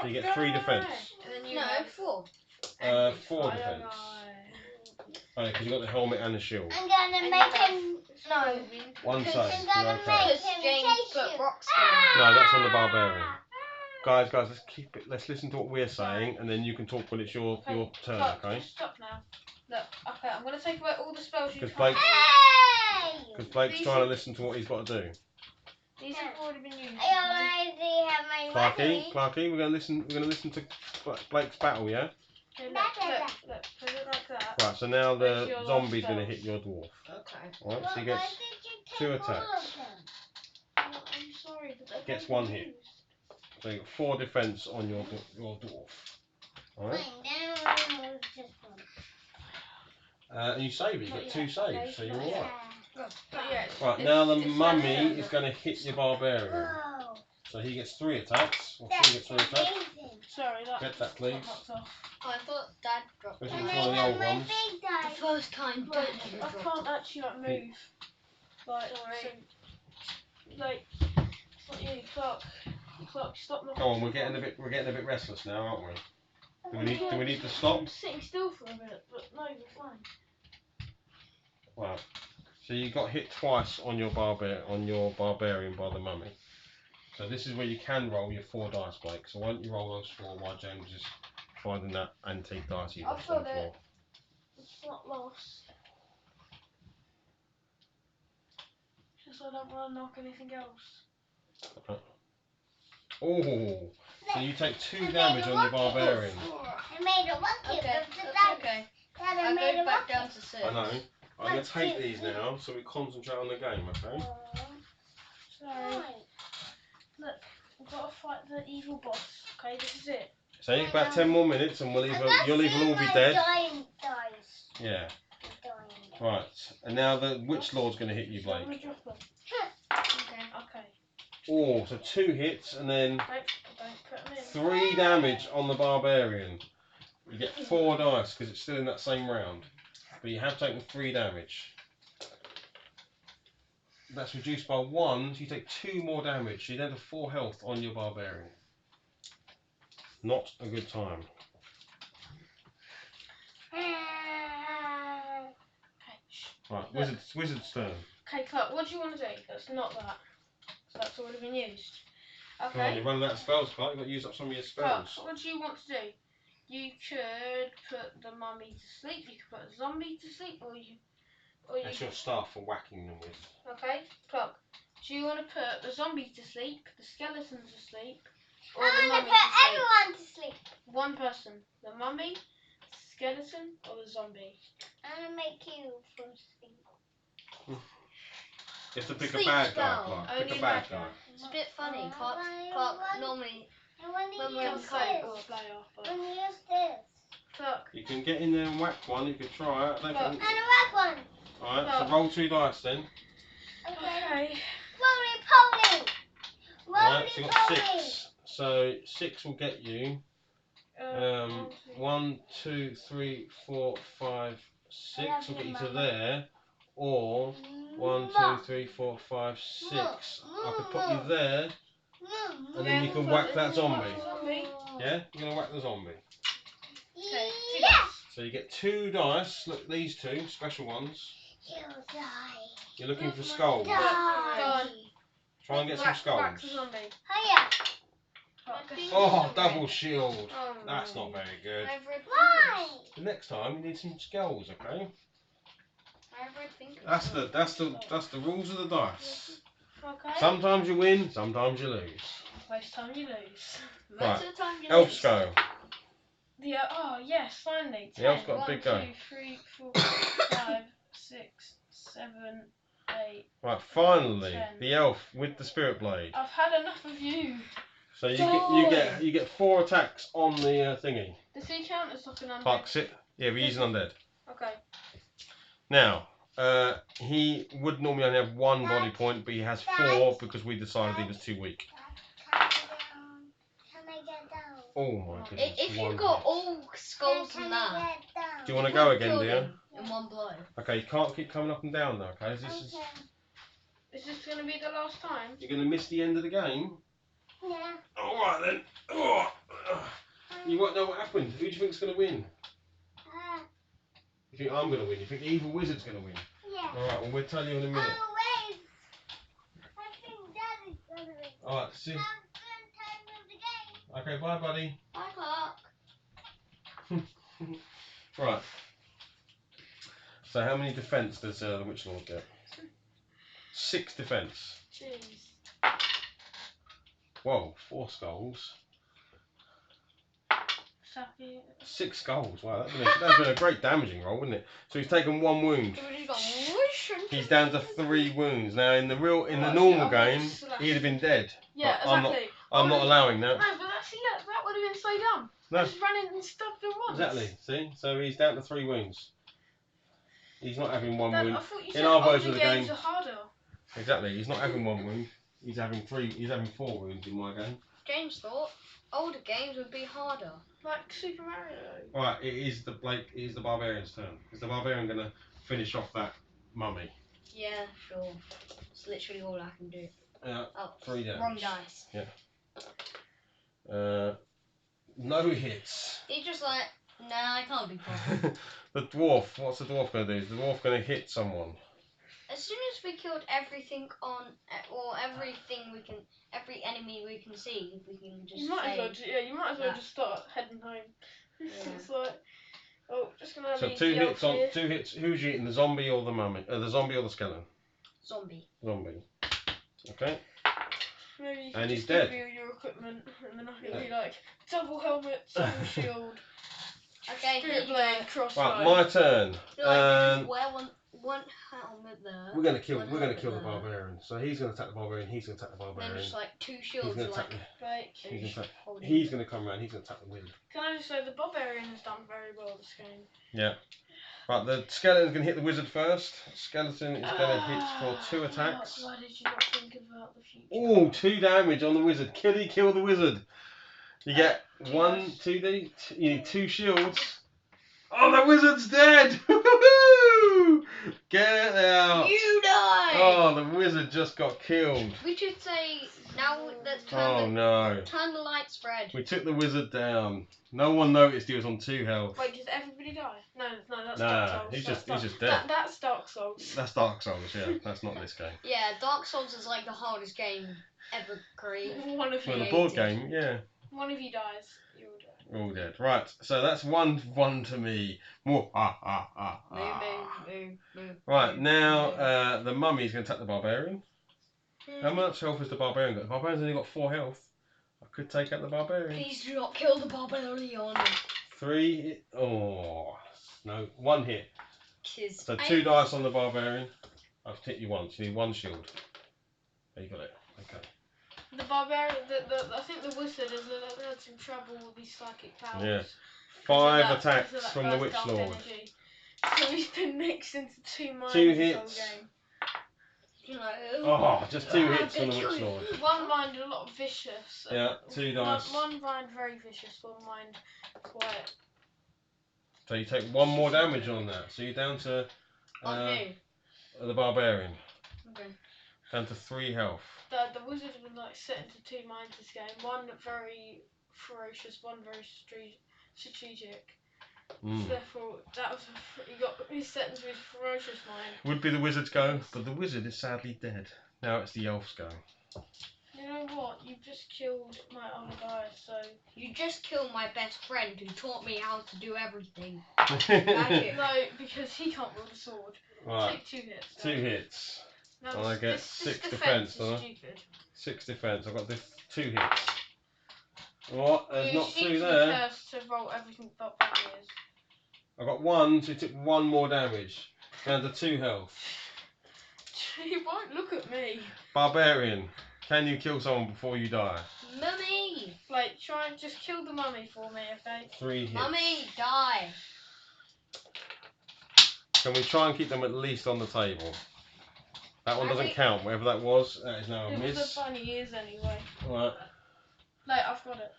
Speaker 3: So you get 3 defense.
Speaker 2: And then you
Speaker 1: No,
Speaker 2: have
Speaker 1: 4.
Speaker 3: 4
Speaker 2: fire
Speaker 3: defense.
Speaker 2: guy.
Speaker 3: Oh, because you got the helmet and the shield.
Speaker 4: I'm gonna
Speaker 2: And
Speaker 4: make
Speaker 2: you have
Speaker 4: him.
Speaker 1: No.
Speaker 3: One
Speaker 4: I'm
Speaker 3: save.
Speaker 4: gonna
Speaker 3: You're okay.
Speaker 4: make
Speaker 1: Because
Speaker 4: him
Speaker 1: James
Speaker 4: chase
Speaker 1: put
Speaker 4: you.
Speaker 1: rocks
Speaker 3: No, that's on the barbarian. Guys, let's keep it. Let's listen to what we're saying, and then you can talk when it's your turn.
Speaker 2: Clark,
Speaker 3: Okay?
Speaker 2: just stop now. Look, okay, I'm gonna take away all the spells you
Speaker 3: Because
Speaker 2: can't
Speaker 3: Blake-
Speaker 4: Hey!
Speaker 3: Because Blake's trying to listen to what he's got to do.
Speaker 2: These have already been used.
Speaker 4: I already have my money.
Speaker 3: Clarky, we're gonna listen to Blake's battle, yeah?
Speaker 2: Okay,
Speaker 4: Look,
Speaker 2: look, put it like that.
Speaker 3: Right. So now the
Speaker 2: Where's your
Speaker 3: zombie's
Speaker 2: last
Speaker 3: gonna
Speaker 2: spell?
Speaker 3: hit your dwarf.
Speaker 1: Okay.
Speaker 3: Alright, so he
Speaker 4: Why
Speaker 3: gets
Speaker 4: did you take
Speaker 3: 2
Speaker 4: all
Speaker 3: attacks.
Speaker 4: of them?
Speaker 2: Oh, I'm sorry, but they've
Speaker 3: Gets
Speaker 2: already
Speaker 3: 1
Speaker 2: been
Speaker 3: hit.
Speaker 2: used.
Speaker 3: So you got 4 defense on your dwarf. Alright.
Speaker 4: Fine, now just one.
Speaker 3: And you save it. You
Speaker 2: Not
Speaker 3: get
Speaker 2: yet,
Speaker 3: 2 saves,
Speaker 2: okay,
Speaker 3: so you're
Speaker 2: not
Speaker 3: alright.
Speaker 2: But yeah,
Speaker 3: Right,
Speaker 2: it's-
Speaker 3: now the
Speaker 2: it's
Speaker 3: mummy
Speaker 2: standard.
Speaker 3: is going to hit your barbarian.
Speaker 4: Whoa,
Speaker 3: So he gets 3 attacks. Or
Speaker 4: that's
Speaker 3: she gets 3 attacks.
Speaker 4: amazing.
Speaker 2: Sorry, that
Speaker 3: Get that, please.
Speaker 2: got knocked off.
Speaker 1: I thought Dad dropped
Speaker 3: This
Speaker 1: it.
Speaker 3: is
Speaker 4: And
Speaker 3: one
Speaker 4: I
Speaker 3: of the
Speaker 4: got
Speaker 3: old
Speaker 4: my
Speaker 3: ones.
Speaker 4: big
Speaker 1: The
Speaker 4: dice.
Speaker 1: first time
Speaker 2: Like,
Speaker 1: Dad
Speaker 2: I
Speaker 1: ever dropped
Speaker 2: can't actually like move. Like, so, like, it's not you, Clark. Clark, stop knocking.
Speaker 3: Go on, we're getting a bit restless now, aren't we? Do we need to stop?
Speaker 2: I'm sitting still for a minute, but no, we're fine.
Speaker 3: Right. So you got hit twice on your barbarian by the mummy. So this is where you can roll your 4 dice, Blake. So why don't you roll those 4 while James is finding that antique dice he
Speaker 2: I've
Speaker 3: left on the
Speaker 2: got
Speaker 3: floor.
Speaker 2: it. It's not lost. Just I don't want to knock anything else.
Speaker 3: Oh, so you take 2 damage on your barbarian.
Speaker 4: I made a rocket
Speaker 1: Okay,
Speaker 4: with the
Speaker 1: that's
Speaker 4: dice.
Speaker 1: okay.
Speaker 4: Dad, I
Speaker 1: I
Speaker 4: made
Speaker 1: go
Speaker 4: a
Speaker 1: back
Speaker 4: rocket.
Speaker 1: down to 6.
Speaker 3: I know. I'm going to take these now so we concentrate on the game, okay?
Speaker 2: Sorry. Look, we've got to fight the evil boss. Okay, this is it.
Speaker 3: So it's about 10 more minutes and you'll either all be dead.
Speaker 4: Giant dice.
Speaker 3: Yeah.
Speaker 4: The giant dice.
Speaker 3: Right. And now the Witch Lord's going to hit you,
Speaker 2: So I'm
Speaker 3: Blake.
Speaker 2: gonna drop them.
Speaker 1: Okay.
Speaker 2: Okay.
Speaker 3: Oh, so 2 hits and then
Speaker 2: Don't put them in.
Speaker 3: 3 damage on the barbarian. You get 4 dice because it's still in that same round. But you have taken 3 damage. That's reduced by 1, so you take 2 more damage. So you then have 4 health on your barbarian. Not a good time.
Speaker 2: Okay. Shh.
Speaker 3: Right,
Speaker 2: Look.
Speaker 3: wizard's turn.
Speaker 2: Okay, Clark, what do you want to do? That's not that. So that's already been used.
Speaker 3: Come on,
Speaker 2: Okay.
Speaker 3: you're running out of spells, Clark. You've got to use up some of your
Speaker 2: Clark,
Speaker 3: spells.
Speaker 2: what do you want to do? You could put the mummy to sleep. You could put a zombie to sleep, or you.
Speaker 3: That's your staff for whacking them with.
Speaker 2: Okay, Clark. Do you want to put the zombie to sleep, the skeleton to sleep, or
Speaker 4: I'm
Speaker 2: the
Speaker 4: gonna
Speaker 2: mummy
Speaker 4: put
Speaker 2: to sleep?
Speaker 4: everyone to sleep.
Speaker 2: One person. The mummy, skeleton, or the zombie?
Speaker 4: I'm gonna make you fall asleep.
Speaker 3: You have to pick
Speaker 1: Sleep
Speaker 3: a bad guy,
Speaker 1: spell.
Speaker 3: Clark.
Speaker 2: Only
Speaker 3: Pick a
Speaker 2: a
Speaker 3: bad
Speaker 2: bad
Speaker 3: guy.
Speaker 2: guy.
Speaker 1: It's a bit funny. Clark
Speaker 4: I
Speaker 1: normally.
Speaker 4: want to
Speaker 1: When we're
Speaker 4: use
Speaker 1: in
Speaker 4: this.
Speaker 1: coat
Speaker 2: Or a player, but
Speaker 4: I want to use this.
Speaker 2: Clark.
Speaker 3: You can get in there and whack one. You could try it. I don't
Speaker 2: Clark.
Speaker 3: think...
Speaker 4: And a red one.
Speaker 3: Alright, so roll 2 dice then.
Speaker 4: Okay.
Speaker 2: Okay.
Speaker 4: Roly poly.
Speaker 3: Alright, so you got
Speaker 4: Roly
Speaker 3: 6. So 6 will get you. 1, 2, 3, 4, 5, 6 will get you to there. Or 1, 2, 3, 4, 5, 6. I could put you there. And then you can whack that zombie. Yeah? You're going to whack the zombie.
Speaker 2: Okay.
Speaker 4: Yeah.
Speaker 3: So you get 2 dice. Look, these 2 special ones.
Speaker 4: You'll die.
Speaker 3: You're looking for skulls.
Speaker 4: Die.
Speaker 3: Try and get some
Speaker 2: Whack
Speaker 3: skulls.
Speaker 2: the zombie.
Speaker 4: Hiya.
Speaker 3: Oh, double shield.
Speaker 2: Oh,
Speaker 3: That's
Speaker 2: no.
Speaker 3: not very good.
Speaker 1: I have red
Speaker 4: Why?
Speaker 1: fingers.
Speaker 3: The next time you need some skulls, okay?
Speaker 1: I have red fingers.
Speaker 3: That's the rules of the dice.
Speaker 2: Okay.
Speaker 3: Sometimes you win, sometimes you lose.
Speaker 2: Most time you lose.
Speaker 1: Most
Speaker 3: Right.
Speaker 1: of the time you
Speaker 3: Elf
Speaker 1: lose.
Speaker 3: scale.
Speaker 2: Oh yes, finally.
Speaker 3: The
Speaker 2: 10.
Speaker 3: elf's got a
Speaker 2: 1,
Speaker 3: big
Speaker 2: 2,
Speaker 3: go.
Speaker 2: 3, 4, 5, 6, 7, 8.
Speaker 3: Right, finally,
Speaker 2: 10.
Speaker 3: the elf with the spirit blade.
Speaker 2: I've had enough of you.
Speaker 3: So you get 4 attacks on the thingy.
Speaker 2: Does he count as like an undead?
Speaker 3: Parks it. Yeah, but he's an undead.
Speaker 2: Okay.
Speaker 3: Now, he would normally only have 1 body point, but he has 4 because we decided he was too weak.
Speaker 4: Can I get down?
Speaker 3: Oh my goodness.
Speaker 1: If
Speaker 3: one
Speaker 1: you've got
Speaker 3: hit.
Speaker 1: all skulls
Speaker 4: Can
Speaker 1: and
Speaker 4: I
Speaker 1: that,
Speaker 4: get down?
Speaker 3: Do you want to
Speaker 1: you
Speaker 3: go
Speaker 1: could
Speaker 3: again,
Speaker 1: kill
Speaker 3: dear?
Speaker 1: them in one blow.
Speaker 3: Okay, you can't keep coming up and down now, okay? This is,
Speaker 4: Okay.
Speaker 2: Is this going to be the last time?
Speaker 3: you're going to miss the end of the game.
Speaker 4: Yeah.
Speaker 3: Alright then. Oh, you won't know what happened. Who do you think's going to win? You think I'm going to win? You think the evil wizard's going to win?
Speaker 4: Yeah.
Speaker 3: Alright, well we'll tell you in a minute.
Speaker 4: Oh wait. I think Daddy's gonna win.
Speaker 3: Alright, see.
Speaker 4: Now good time of the game.
Speaker 3: Okay, bye buddy.
Speaker 1: Bye, Clark.
Speaker 3: Right. So how many defence does the Witch Lord get? 6 defence.
Speaker 2: Jeez.
Speaker 3: Whoa, 4 skulls.
Speaker 2: Sucky.
Speaker 3: 6 skulls. Wow, that's been a great damaging roll, wouldn't it? So he's taken 1 wound.
Speaker 1: Everybody's got whoosh and
Speaker 3: He's down to 3 wounds. Now in the
Speaker 2: Right,
Speaker 3: normal
Speaker 2: yeah,
Speaker 3: game, he'd have been dead.
Speaker 2: Yeah,
Speaker 3: But I'm not-
Speaker 2: exactly.
Speaker 3: I'm not allowing
Speaker 2: No,
Speaker 3: that.
Speaker 2: but that would have been so dumb.
Speaker 3: No.
Speaker 2: Just run in and stuffed him once.
Speaker 3: Exactly. See? So he's down to 3 wounds. He's not having 1
Speaker 2: Dad,
Speaker 3: wound.
Speaker 2: I thought you
Speaker 3: In
Speaker 2: said
Speaker 3: our
Speaker 2: older
Speaker 3: version of the
Speaker 2: games
Speaker 3: game-
Speaker 2: are harder.
Speaker 3: Exactly. He's not having 1 wound. He's having 3. He's having 4 wounds in my game.
Speaker 1: James thought older games would be harder.
Speaker 2: Like Super Mario.
Speaker 3: Right. It is the barbarian's turn. Is the barbarian going to finish off that mummy?
Speaker 1: Yeah, sure. It's literally all I can do. Oh,
Speaker 3: 3 damage.
Speaker 1: wrong dice.
Speaker 3: No hits.
Speaker 1: He's just like, nah, I can't be bothered.
Speaker 3: The dwarf. What's the dwarf going to do? Is the dwarf going to hit someone?
Speaker 1: As soon as we killed everything every enemy we can see, if we can just
Speaker 2: You might as well.
Speaker 1: say,
Speaker 2: You might as well
Speaker 1: that.
Speaker 2: just start heading home.
Speaker 1: Yeah.
Speaker 2: It's like, oh, just gonna
Speaker 3: So
Speaker 2: leave
Speaker 3: 2
Speaker 2: the
Speaker 3: hits
Speaker 2: elf
Speaker 3: on
Speaker 2: here.
Speaker 3: 2 hits. Who's you eating? The zombie or the mummy? The zombie or the skeleton?
Speaker 1: zombie.
Speaker 3: Zombie. Okay.
Speaker 2: Maybe you
Speaker 3: And
Speaker 2: can
Speaker 3: he's
Speaker 2: just
Speaker 3: dead.
Speaker 2: give me all your equipment, and then I can be like double helmet, double shield,
Speaker 1: Okay, here
Speaker 2: spirit
Speaker 1: you
Speaker 2: blade,
Speaker 1: go.
Speaker 2: crossbow.
Speaker 3: Right, my turn.
Speaker 1: Feel like you just wear one helmet there.
Speaker 3: We're gonna kill.
Speaker 1: one
Speaker 3: We're gonna
Speaker 1: helmet
Speaker 3: kill the
Speaker 1: there,
Speaker 3: barbarian. So he's gonna attack the barbarian. He's gonna attack the
Speaker 1: And then
Speaker 3: barbarian.
Speaker 1: just like 2
Speaker 3: He's
Speaker 1: shields,
Speaker 3: gonna
Speaker 1: you're
Speaker 3: attack.
Speaker 1: like,
Speaker 2: Like,
Speaker 3: He's gonna attack.
Speaker 1: holding
Speaker 3: He's
Speaker 1: it.
Speaker 3: gonna come around. He's gonna attack the wizard.
Speaker 2: can I just say the barbarian has done very well this game.
Speaker 3: Yeah. Right, the skeleton's gonna hit the wizard first. Skeleton is gonna hit for 2 attacks.
Speaker 2: Why did you not think about the future?
Speaker 3: Ooh, 2 damage on the wizard. Kill the wizard. You get 1,
Speaker 2: Yes.
Speaker 3: 2d. You need 2 shields. Oh, the wizard's dead! Woo-hoo-hoo! Get out!
Speaker 1: You die!
Speaker 3: Oh, the wizard just got killed.
Speaker 1: We should say, now let's
Speaker 3: Oh no.
Speaker 1: turn the light spread.
Speaker 3: We took the wizard down. No one noticed he was on 2 health.
Speaker 2: Wait, did everybody die? No, that's
Speaker 3: Nah,
Speaker 2: Dark Souls.
Speaker 3: he's
Speaker 2: That's
Speaker 3: just dead.
Speaker 2: That's Dark Souls.
Speaker 3: That's Dark Souls, yeah. That's not this game.
Speaker 1: Yeah, Dark Souls is like the hardest game ever created.
Speaker 2: One of you.
Speaker 3: Well, the
Speaker 1: Created.
Speaker 3: board game, yeah.
Speaker 2: One of you dies. You all die.
Speaker 3: We're all dead. Right, so that's 1-1 to me. More.
Speaker 1: Moo.
Speaker 3: Right, now the mummy's going to attack the barbarian. How much health has the barbarian got? The barbarian's only got 4 health. I could take out the barbarian.
Speaker 1: Please do not kill the barbarian.
Speaker 3: 3 hit. Oh. No, 1 hit.
Speaker 1: Kids.
Speaker 3: So 2 dice on the barbarian. I've hit you once. You need 1 shield. There you got it. Okay.
Speaker 2: The barbarian, I think the wizard has had some trouble with his psychic powers.
Speaker 3: Yeah.
Speaker 2: Because
Speaker 3: 5
Speaker 2: of that-
Speaker 3: attacks
Speaker 2: because of that
Speaker 3: from the
Speaker 2: first
Speaker 3: Witch
Speaker 2: dark
Speaker 3: Lord.
Speaker 2: energy. So he's been mixed into 2 minds
Speaker 3: 2
Speaker 2: this whole
Speaker 3: hits.
Speaker 2: game.
Speaker 1: You're like,
Speaker 3: Oh, just 2
Speaker 1: I'm
Speaker 3: hits from
Speaker 1: gonna
Speaker 3: the
Speaker 1: kill
Speaker 3: Witch
Speaker 1: you.
Speaker 3: Lord.
Speaker 2: One mind a lot vicious.
Speaker 3: Yeah, 2 dice.
Speaker 2: One mind very vicious, one mind quiet.
Speaker 3: So you take 1 more damage on that. So you're down to
Speaker 1: on who?
Speaker 3: the barbarian.
Speaker 1: Okay.
Speaker 3: Down to 3 health.
Speaker 2: The wizard has been like set into 2 minds this game. One very ferocious, one very strategic.
Speaker 3: Mm.
Speaker 2: Therefore, that was he got his set into his ferocious mind.
Speaker 3: Would be the wizard's go, but the wizard is sadly dead. Now it's the elf's go.
Speaker 2: You know what? You've just killed my other guy, so
Speaker 1: You just killed my best friend who taught me how to do everything.
Speaker 3: Right.
Speaker 1: Magic.
Speaker 2: no, because he can't wield a sword. Take 2 hits.
Speaker 3: 2 hits.
Speaker 2: No,
Speaker 3: And I
Speaker 2: this,
Speaker 3: get
Speaker 2: this
Speaker 3: 6
Speaker 2: defense
Speaker 3: defence,
Speaker 2: is
Speaker 3: don't I?
Speaker 2: stupid.
Speaker 3: 6 defence. I've got 2 hits. What? There's
Speaker 2: You
Speaker 3: not
Speaker 2: seem
Speaker 3: 2
Speaker 2: to be
Speaker 3: there.
Speaker 2: cursed to roll everything but values.
Speaker 3: I got 1, so you took 1 more damage. Down to 2 health.
Speaker 2: You won't look at me.
Speaker 3: Barbarian, can you kill someone before you die?
Speaker 1: Mummy!
Speaker 2: Like, try and just kill the mummy for me, okay?
Speaker 3: 3 hits.
Speaker 1: Mummy, die!
Speaker 3: Can we try and keep them at least on the table? That one doesn't
Speaker 1: Mummy.
Speaker 3: count. Whatever that was, that is now a
Speaker 2: It was
Speaker 3: miss.
Speaker 2: a bunny ears anyway.
Speaker 3: Right.
Speaker 2: Like, I've got it.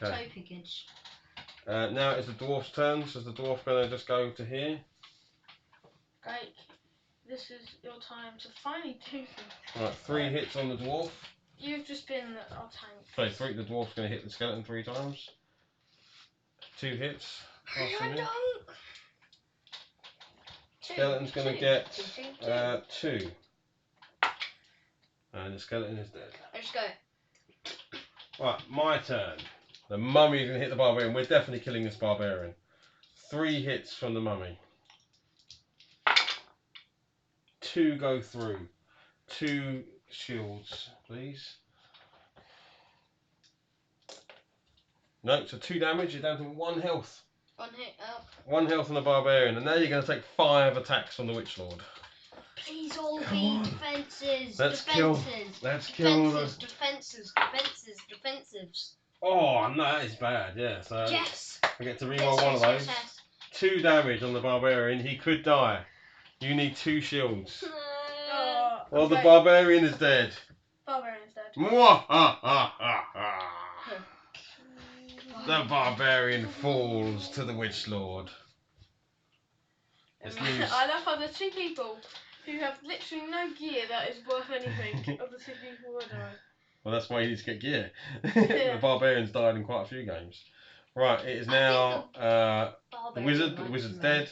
Speaker 3: Okay.
Speaker 1: Toe pickage.
Speaker 3: Now it's the dwarf's turn. So is the dwarf going to just go to here?
Speaker 2: Like, this is your time to finally do something.
Speaker 3: Right. 3 hits on the dwarf.
Speaker 2: You've just been our tank.
Speaker 3: So 3. The dwarf's going to hit the skeleton 3 times. 2 hits.
Speaker 1: Don't.
Speaker 3: Skeleton's going to get 2. And the skeleton is dead.
Speaker 1: Let's go.
Speaker 3: Right, my turn. The mummy's going to hit the barbarian. We're definitely killing this barbarian. 3 hits from the mummy. 2 go through. 2 shields, please. No, so 2 damage. You're down to 1 health.
Speaker 1: 1 hit up.
Speaker 3: 1 health on the barbarian. And now you're going to take 5 attacks from the witch lord.
Speaker 1: Please all
Speaker 3: Come
Speaker 1: be
Speaker 3: on.
Speaker 1: defences.
Speaker 3: Let's
Speaker 1: defences.
Speaker 3: kill
Speaker 1: Defences.
Speaker 3: Oh, no, that is bad, yeah. So
Speaker 1: Yes.
Speaker 3: I get to reroll one of those.
Speaker 1: Yes.
Speaker 3: 2 damage on the barbarian. He could die. You need 2 shields. Well, the
Speaker 2: Okay.
Speaker 3: barbarian is dead.
Speaker 2: Barbarian's dead.
Speaker 3: The barbarian falls to the witch lord. This leaves...
Speaker 2: I love how the 2 people who have literally no gear that is worth anything of the 2 people who died.
Speaker 3: Well, that's why he needs to get gear.
Speaker 2: Yeah.
Speaker 3: The barbarian's died in quite a few games. Right, it is now the wizard. The wizard's dead.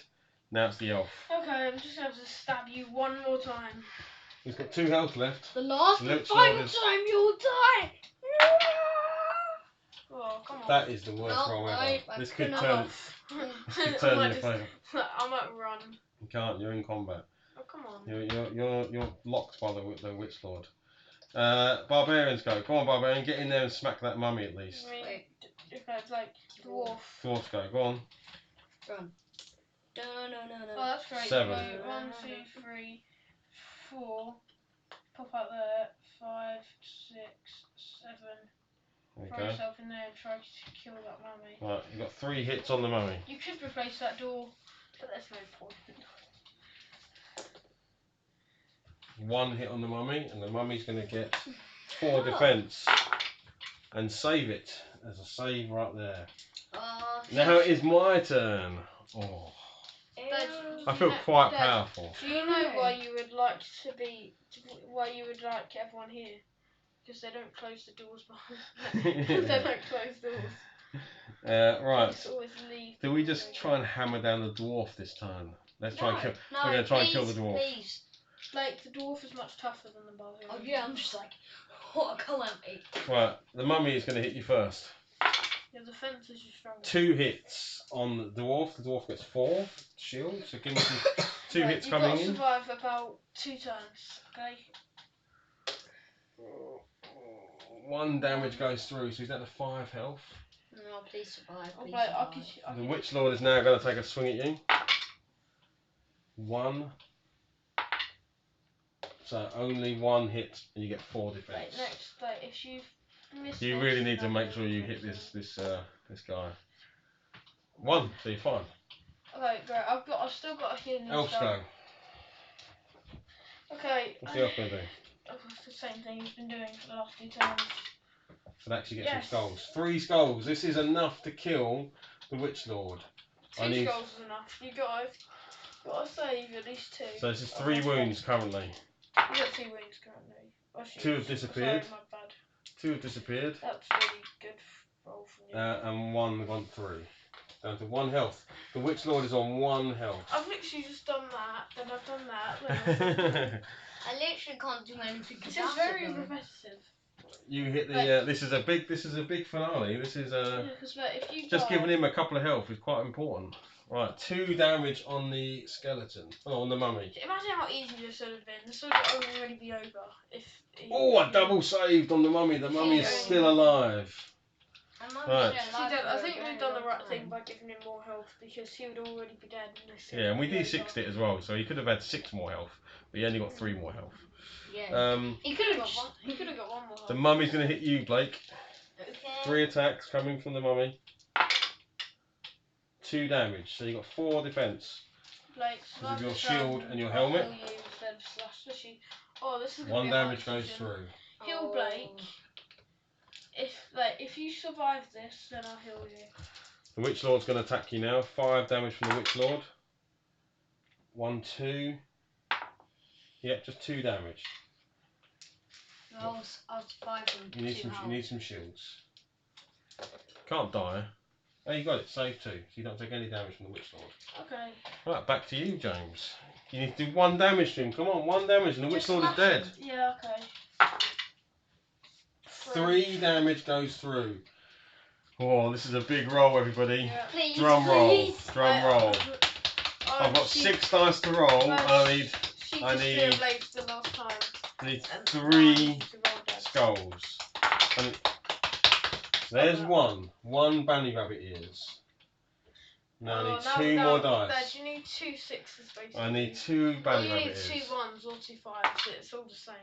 Speaker 3: Now it's the elf.
Speaker 2: Okay, I'm just going to have to stab you one more time.
Speaker 3: He's got 2 health left.
Speaker 1: The last
Speaker 3: The
Speaker 1: and
Speaker 3: witch
Speaker 1: final
Speaker 3: lord is-
Speaker 1: time you'll die.
Speaker 2: Oh, come on.
Speaker 3: That is the worst
Speaker 1: No,
Speaker 3: roll
Speaker 1: no,
Speaker 3: ever.
Speaker 1: I
Speaker 3: This could
Speaker 1: cannot.
Speaker 3: turn. This could turn in your
Speaker 2: just,
Speaker 3: favour.
Speaker 2: I might run.
Speaker 3: You can't. You're in combat.
Speaker 2: Oh, come on.
Speaker 3: You're locked by the witch lord. Barbarians go. Come on, barbarian. Get in there and smack that mummy at least.
Speaker 2: I mean,
Speaker 1: Wait.
Speaker 2: if it's like dwarf.
Speaker 3: Dwarfs go. Go on.
Speaker 1: Run. No.
Speaker 2: Oh, that's great.
Speaker 3: 7.
Speaker 2: So 1, 2, 3, 4. Pop out there. 5, 6, 7. Throw
Speaker 3: Okay.
Speaker 2: yourself in there and try to kill that mummy.
Speaker 3: Right. You've got 3 hits on the mummy.
Speaker 2: You could replace that door, but there's no point.
Speaker 3: 1 hit on the mummy, and the mummy's going to get 4 defence and save it. There's a save right there. Now it is my turn. Oh, I feel quite powerful.
Speaker 2: Do you know why you would like to be? Why you would like everyone here? Because they don't close the doors behind. They don't close doors.
Speaker 3: Right.
Speaker 2: Just always leave.
Speaker 3: Do we just try and hammer down the dwarf this time? Let's try and kill.
Speaker 1: No,
Speaker 3: We're going to try and kill the
Speaker 1: please,
Speaker 3: dwarf.
Speaker 1: Please.
Speaker 2: Like the dwarf is much tougher than the barbarian.
Speaker 1: Oh yeah, I'm just like, what a calamity.
Speaker 3: Right. The mummy is going to hit you first.
Speaker 2: Your defense is your strongest.
Speaker 3: 2 hits on the dwarf. The dwarf gets 4 shield. So give me some 2 hits coming
Speaker 2: You've
Speaker 3: in.
Speaker 2: got to survive about 2 turns. Okay.
Speaker 3: 1 damage goes through, so he's down to 5 health.
Speaker 1: No, please survive.
Speaker 2: Oh,
Speaker 1: Please
Speaker 2: wait,
Speaker 1: survive.
Speaker 3: The witch lord is now going to take a swing at you. 1. So only 1 hit, and you get 4 defense.
Speaker 2: Right, next, if you've missed
Speaker 3: You
Speaker 2: this,
Speaker 3: really need to
Speaker 2: then-
Speaker 3: make sure you hit this guy. 1, so you're fine.
Speaker 2: Okay, great. I've still got a healing
Speaker 3: Elves
Speaker 2: spell.
Speaker 3: go.
Speaker 2: Okay.
Speaker 3: What's the elf going to do?
Speaker 2: It's the same thing he's been doing for the last 2 turns.
Speaker 3: So that actually gets
Speaker 2: Yes.
Speaker 3: some skulls. 3 skulls. This is enough to kill the witch lord.
Speaker 2: 2 skulls is enough. You gotta save at least 2.
Speaker 3: So this is 3 wounds currently.
Speaker 2: You got 2 wounds currently. Oh, shoot.
Speaker 3: 2 have disappeared.
Speaker 2: Sorry, my bad.
Speaker 3: 2 have disappeared.
Speaker 2: That's really good roll from you.
Speaker 3: And 1 gone through. Down to 1 health. The witch lord is on 1 health.
Speaker 2: I've literally just done that, then I've done that, then I've done that.
Speaker 1: I literally can't do anything.
Speaker 2: This is very repetitive.
Speaker 3: You hit the. This is a big finale. This is
Speaker 2: Yeah, because if you
Speaker 3: just
Speaker 2: die,
Speaker 3: giving him a couple of health is quite important. Right, 2 damage on the skeleton. Oh, on the mummy.
Speaker 2: Imagine how easy this would have been. This would have already be over if.
Speaker 3: Oh, I double saved on the mummy. The mummy is still alive. Right.
Speaker 2: I think we've done the right thing by giving him more health because he would already be dead.
Speaker 3: Yeah, and we D6'd it as well, so he could have had 6 more health, but he only got 3 more health.
Speaker 1: Yeah. He could have got one.
Speaker 2: He could have got one more health.
Speaker 3: The mummy's going to hit you, Blake.
Speaker 1: Okay.
Speaker 3: 3 attacks coming from the mummy. 2 damage, so you got 4 defense.
Speaker 2: Blake,
Speaker 3: With your shield and your helmet.
Speaker 2: Oh, this is
Speaker 3: 1 damage goes through.
Speaker 2: Heal Blake. If you survive this, then I'll heal you.
Speaker 3: The Witch Lord's going to attack you now. 5 damage from the Witch Lord. 1, 2. Yep, just 2 damage.
Speaker 1: I'll survive him.
Speaker 3: You need some shields. Can't die. Oh, you got it. Save 2. So you don't take any damage from the Witch Lord.
Speaker 2: Okay.
Speaker 3: Right, back to you, James. You need to do 1 damage to him. Come on, 1 damage and the Witch Lord is dead.
Speaker 2: Yeah, okay.
Speaker 3: 3 damage goes through. Oh, this is a big roll, everybody.
Speaker 2: Yeah.
Speaker 1: Please,
Speaker 3: Drum roll.
Speaker 1: please.
Speaker 3: Drum roll. I've got 6 dice to roll. I need
Speaker 2: Blake's the last time.
Speaker 3: I need 3 skulls. And there's 1. 1 bunny rabbit ears. Now I need 2 more dice.
Speaker 2: You need 2 sixes basically.
Speaker 3: I need 2 bunny
Speaker 2: you
Speaker 3: rabbit
Speaker 2: need
Speaker 3: ears.
Speaker 2: 2 1s or 2 5s. It's all the same.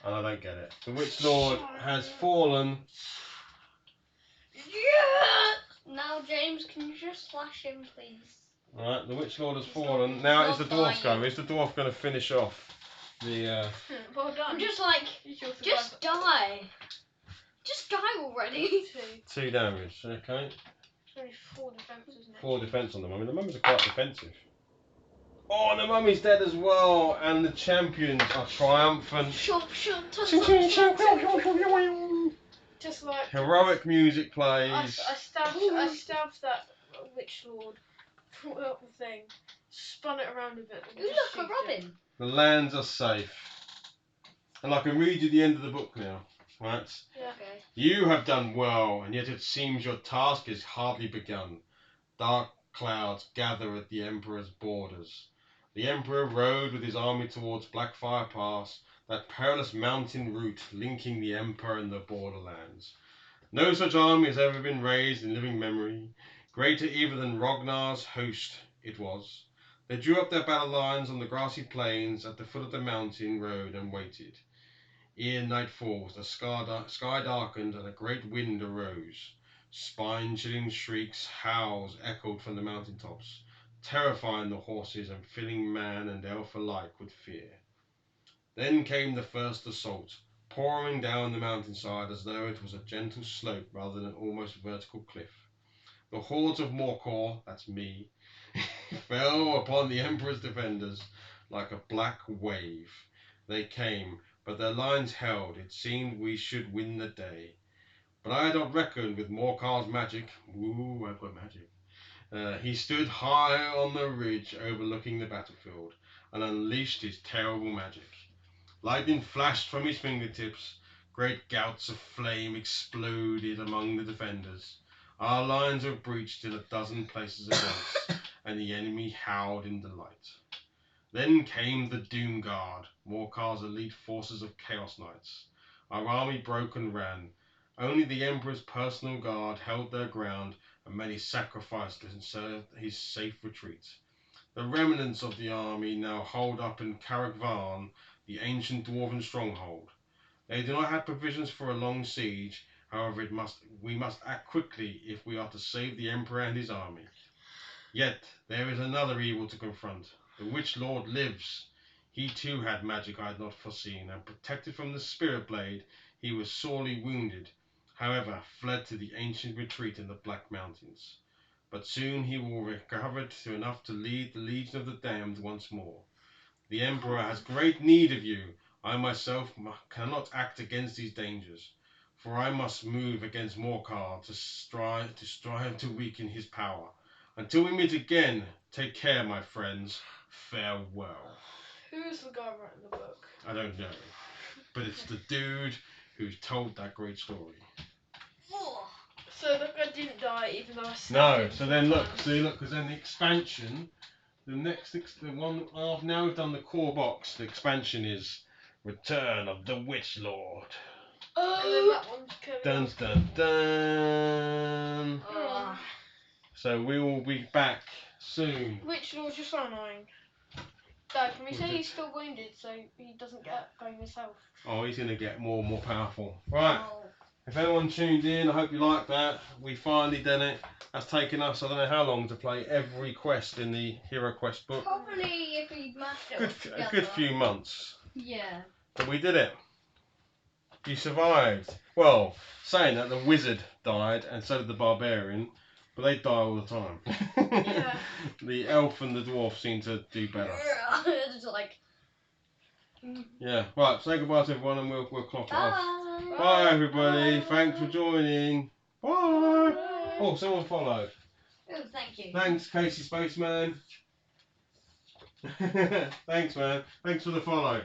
Speaker 3: And I don't get it. The Witch Lord has fallen.
Speaker 1: Yeah! Now, James, can you just slash him, please?
Speaker 3: Right, the Witch Lord has fallen. Now it's the dwarf's go. Is the dwarf going to finish off the...
Speaker 2: Well done.
Speaker 1: I'm just like, just die. Just die already.
Speaker 3: 2 damage, okay.
Speaker 2: It's only 4 defense, isn't it?
Speaker 3: 4 defense on the mummy. The mummies are quite defensive. Oh, and the mummy's dead as well. And the champions are triumphant.
Speaker 2: Just like
Speaker 3: Heroic music plays.
Speaker 2: I stabbed that Witch Lord, brought up the thing, spun it around a bit. And
Speaker 1: Ooh,
Speaker 2: just
Speaker 1: look, a
Speaker 2: shoot it.
Speaker 1: robin.
Speaker 3: The lands are safe. And I can read you the end of the book now. Right?
Speaker 2: Yeah.
Speaker 1: Okay.
Speaker 3: You have done well, and yet it seems your task is hardly begun. Dark clouds gather at the Emperor's borders. The Emperor rode with his army towards Blackfire Pass, that perilous mountain route linking the Empire and the borderlands. No such army has ever been raised in living memory. Greater even than Rognar's host it was. They drew up their battle lines on the grassy plains at the foot of the mountain road and waited. Ere night falls, the sky darkened and a great wind arose. Spine-chilling shrieks, howls echoed from the mountain tops, terrifying the horses and filling man and elf alike with fear. Then came the first assault, pouring down the mountainside as though it was a gentle slope rather than an almost vertical cliff. The hordes of Morkor, that's me, fell upon the Emperor's defenders like a black wave. They came, but their lines held. It seemed we should win the day. But I had not reckoned with Morkar's magic. Ooh, I've got magic. He stood high on the ridge overlooking the battlefield and unleashed his terrible magic. Lightning flashed from his fingertips. Great gouts of flame exploded among the defenders. Our lines were breached in a dozen places at once, and the enemy howled in delight. Then came the Doom Guard, Morkar's elite forces of Chaos Knights. Our army broke and ran. Only the Emperor's personal guard held their ground, and many sacrificed and served his safe retreat. The remnants of the army now holed up in Caragvan, the ancient dwarven stronghold. They do not have provisions for a long siege. However, we must act quickly if we are to save the Emperor and his army. Yet there is another evil to confront. The Witch Lord lives. He too had magic I had not foreseen, and protected from the Spirit Blade, he was sorely wounded. However, fled to the ancient retreat in the Black Mountains. But soon he will recover to enough to lead the Legion of the Damned once more. The Emperor has great need of you. I myself cannot act against these dangers, for I must move against Morkar to strive to weaken his power. Until we meet again, take care, my friends. Farewell.
Speaker 2: Who's the guy writing the book?
Speaker 3: I don't know, but it's the dude who's told that great story.
Speaker 2: So the guy didn't die. die, even though I stabbed
Speaker 3: No.
Speaker 2: him
Speaker 3: So
Speaker 2: four
Speaker 3: then look,
Speaker 2: times.
Speaker 3: see, look, because then the expansion, the one after now we've done the core box. The expansion is Return of the Witch Lord.
Speaker 2: And then that one's coming
Speaker 3: Dun
Speaker 2: up.
Speaker 3: dun dun.
Speaker 1: Ugh.
Speaker 3: So we will be back soon.
Speaker 2: Witch Lord's just so annoying. Dad, can we
Speaker 3: Was
Speaker 2: say
Speaker 3: it?
Speaker 2: he's still wounded so he doesn't get famous health?
Speaker 3: Oh, he's gonna get more and more powerful. Right.
Speaker 1: Oh.
Speaker 3: If anyone tuned in, I hope you liked that. We finally done it. That's taken us, I don't know how long, to play every quest in the HeroQuest book.
Speaker 1: Probably if we mashed it all
Speaker 3: A
Speaker 1: together.
Speaker 3: good few months.
Speaker 1: Yeah.
Speaker 3: But we did it. You survived. Well, saying that, the wizard died, and so did the barbarian, but they die all the time.
Speaker 2: Yeah.
Speaker 3: The elf and the dwarf seem to do better.
Speaker 1: It's like.
Speaker 3: Yeah. Right. Say goodbye to everyone, and we'll clock it off.
Speaker 1: Bye.
Speaker 3: Bye, everybody.
Speaker 2: Bye.
Speaker 3: Thanks for joining. Bye. Oh, someone followed.
Speaker 1: Oh, thank you.
Speaker 3: Thanks, Casey Spaceman. Thanks, man. Thanks for the follow.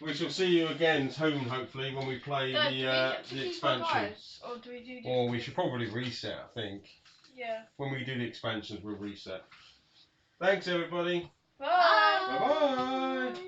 Speaker 3: We shall see you again soon, hopefully, when we play
Speaker 2: Dad, do we get to
Speaker 3: the
Speaker 2: keep our
Speaker 3: expansion.
Speaker 2: guys, or do we do different
Speaker 3: Or we
Speaker 2: things?
Speaker 3: should probably reset, I think.
Speaker 2: Yeah.
Speaker 3: When we do the expansions, we'll reset. Thanks, everybody.
Speaker 2: Bye.
Speaker 3: Bye-bye.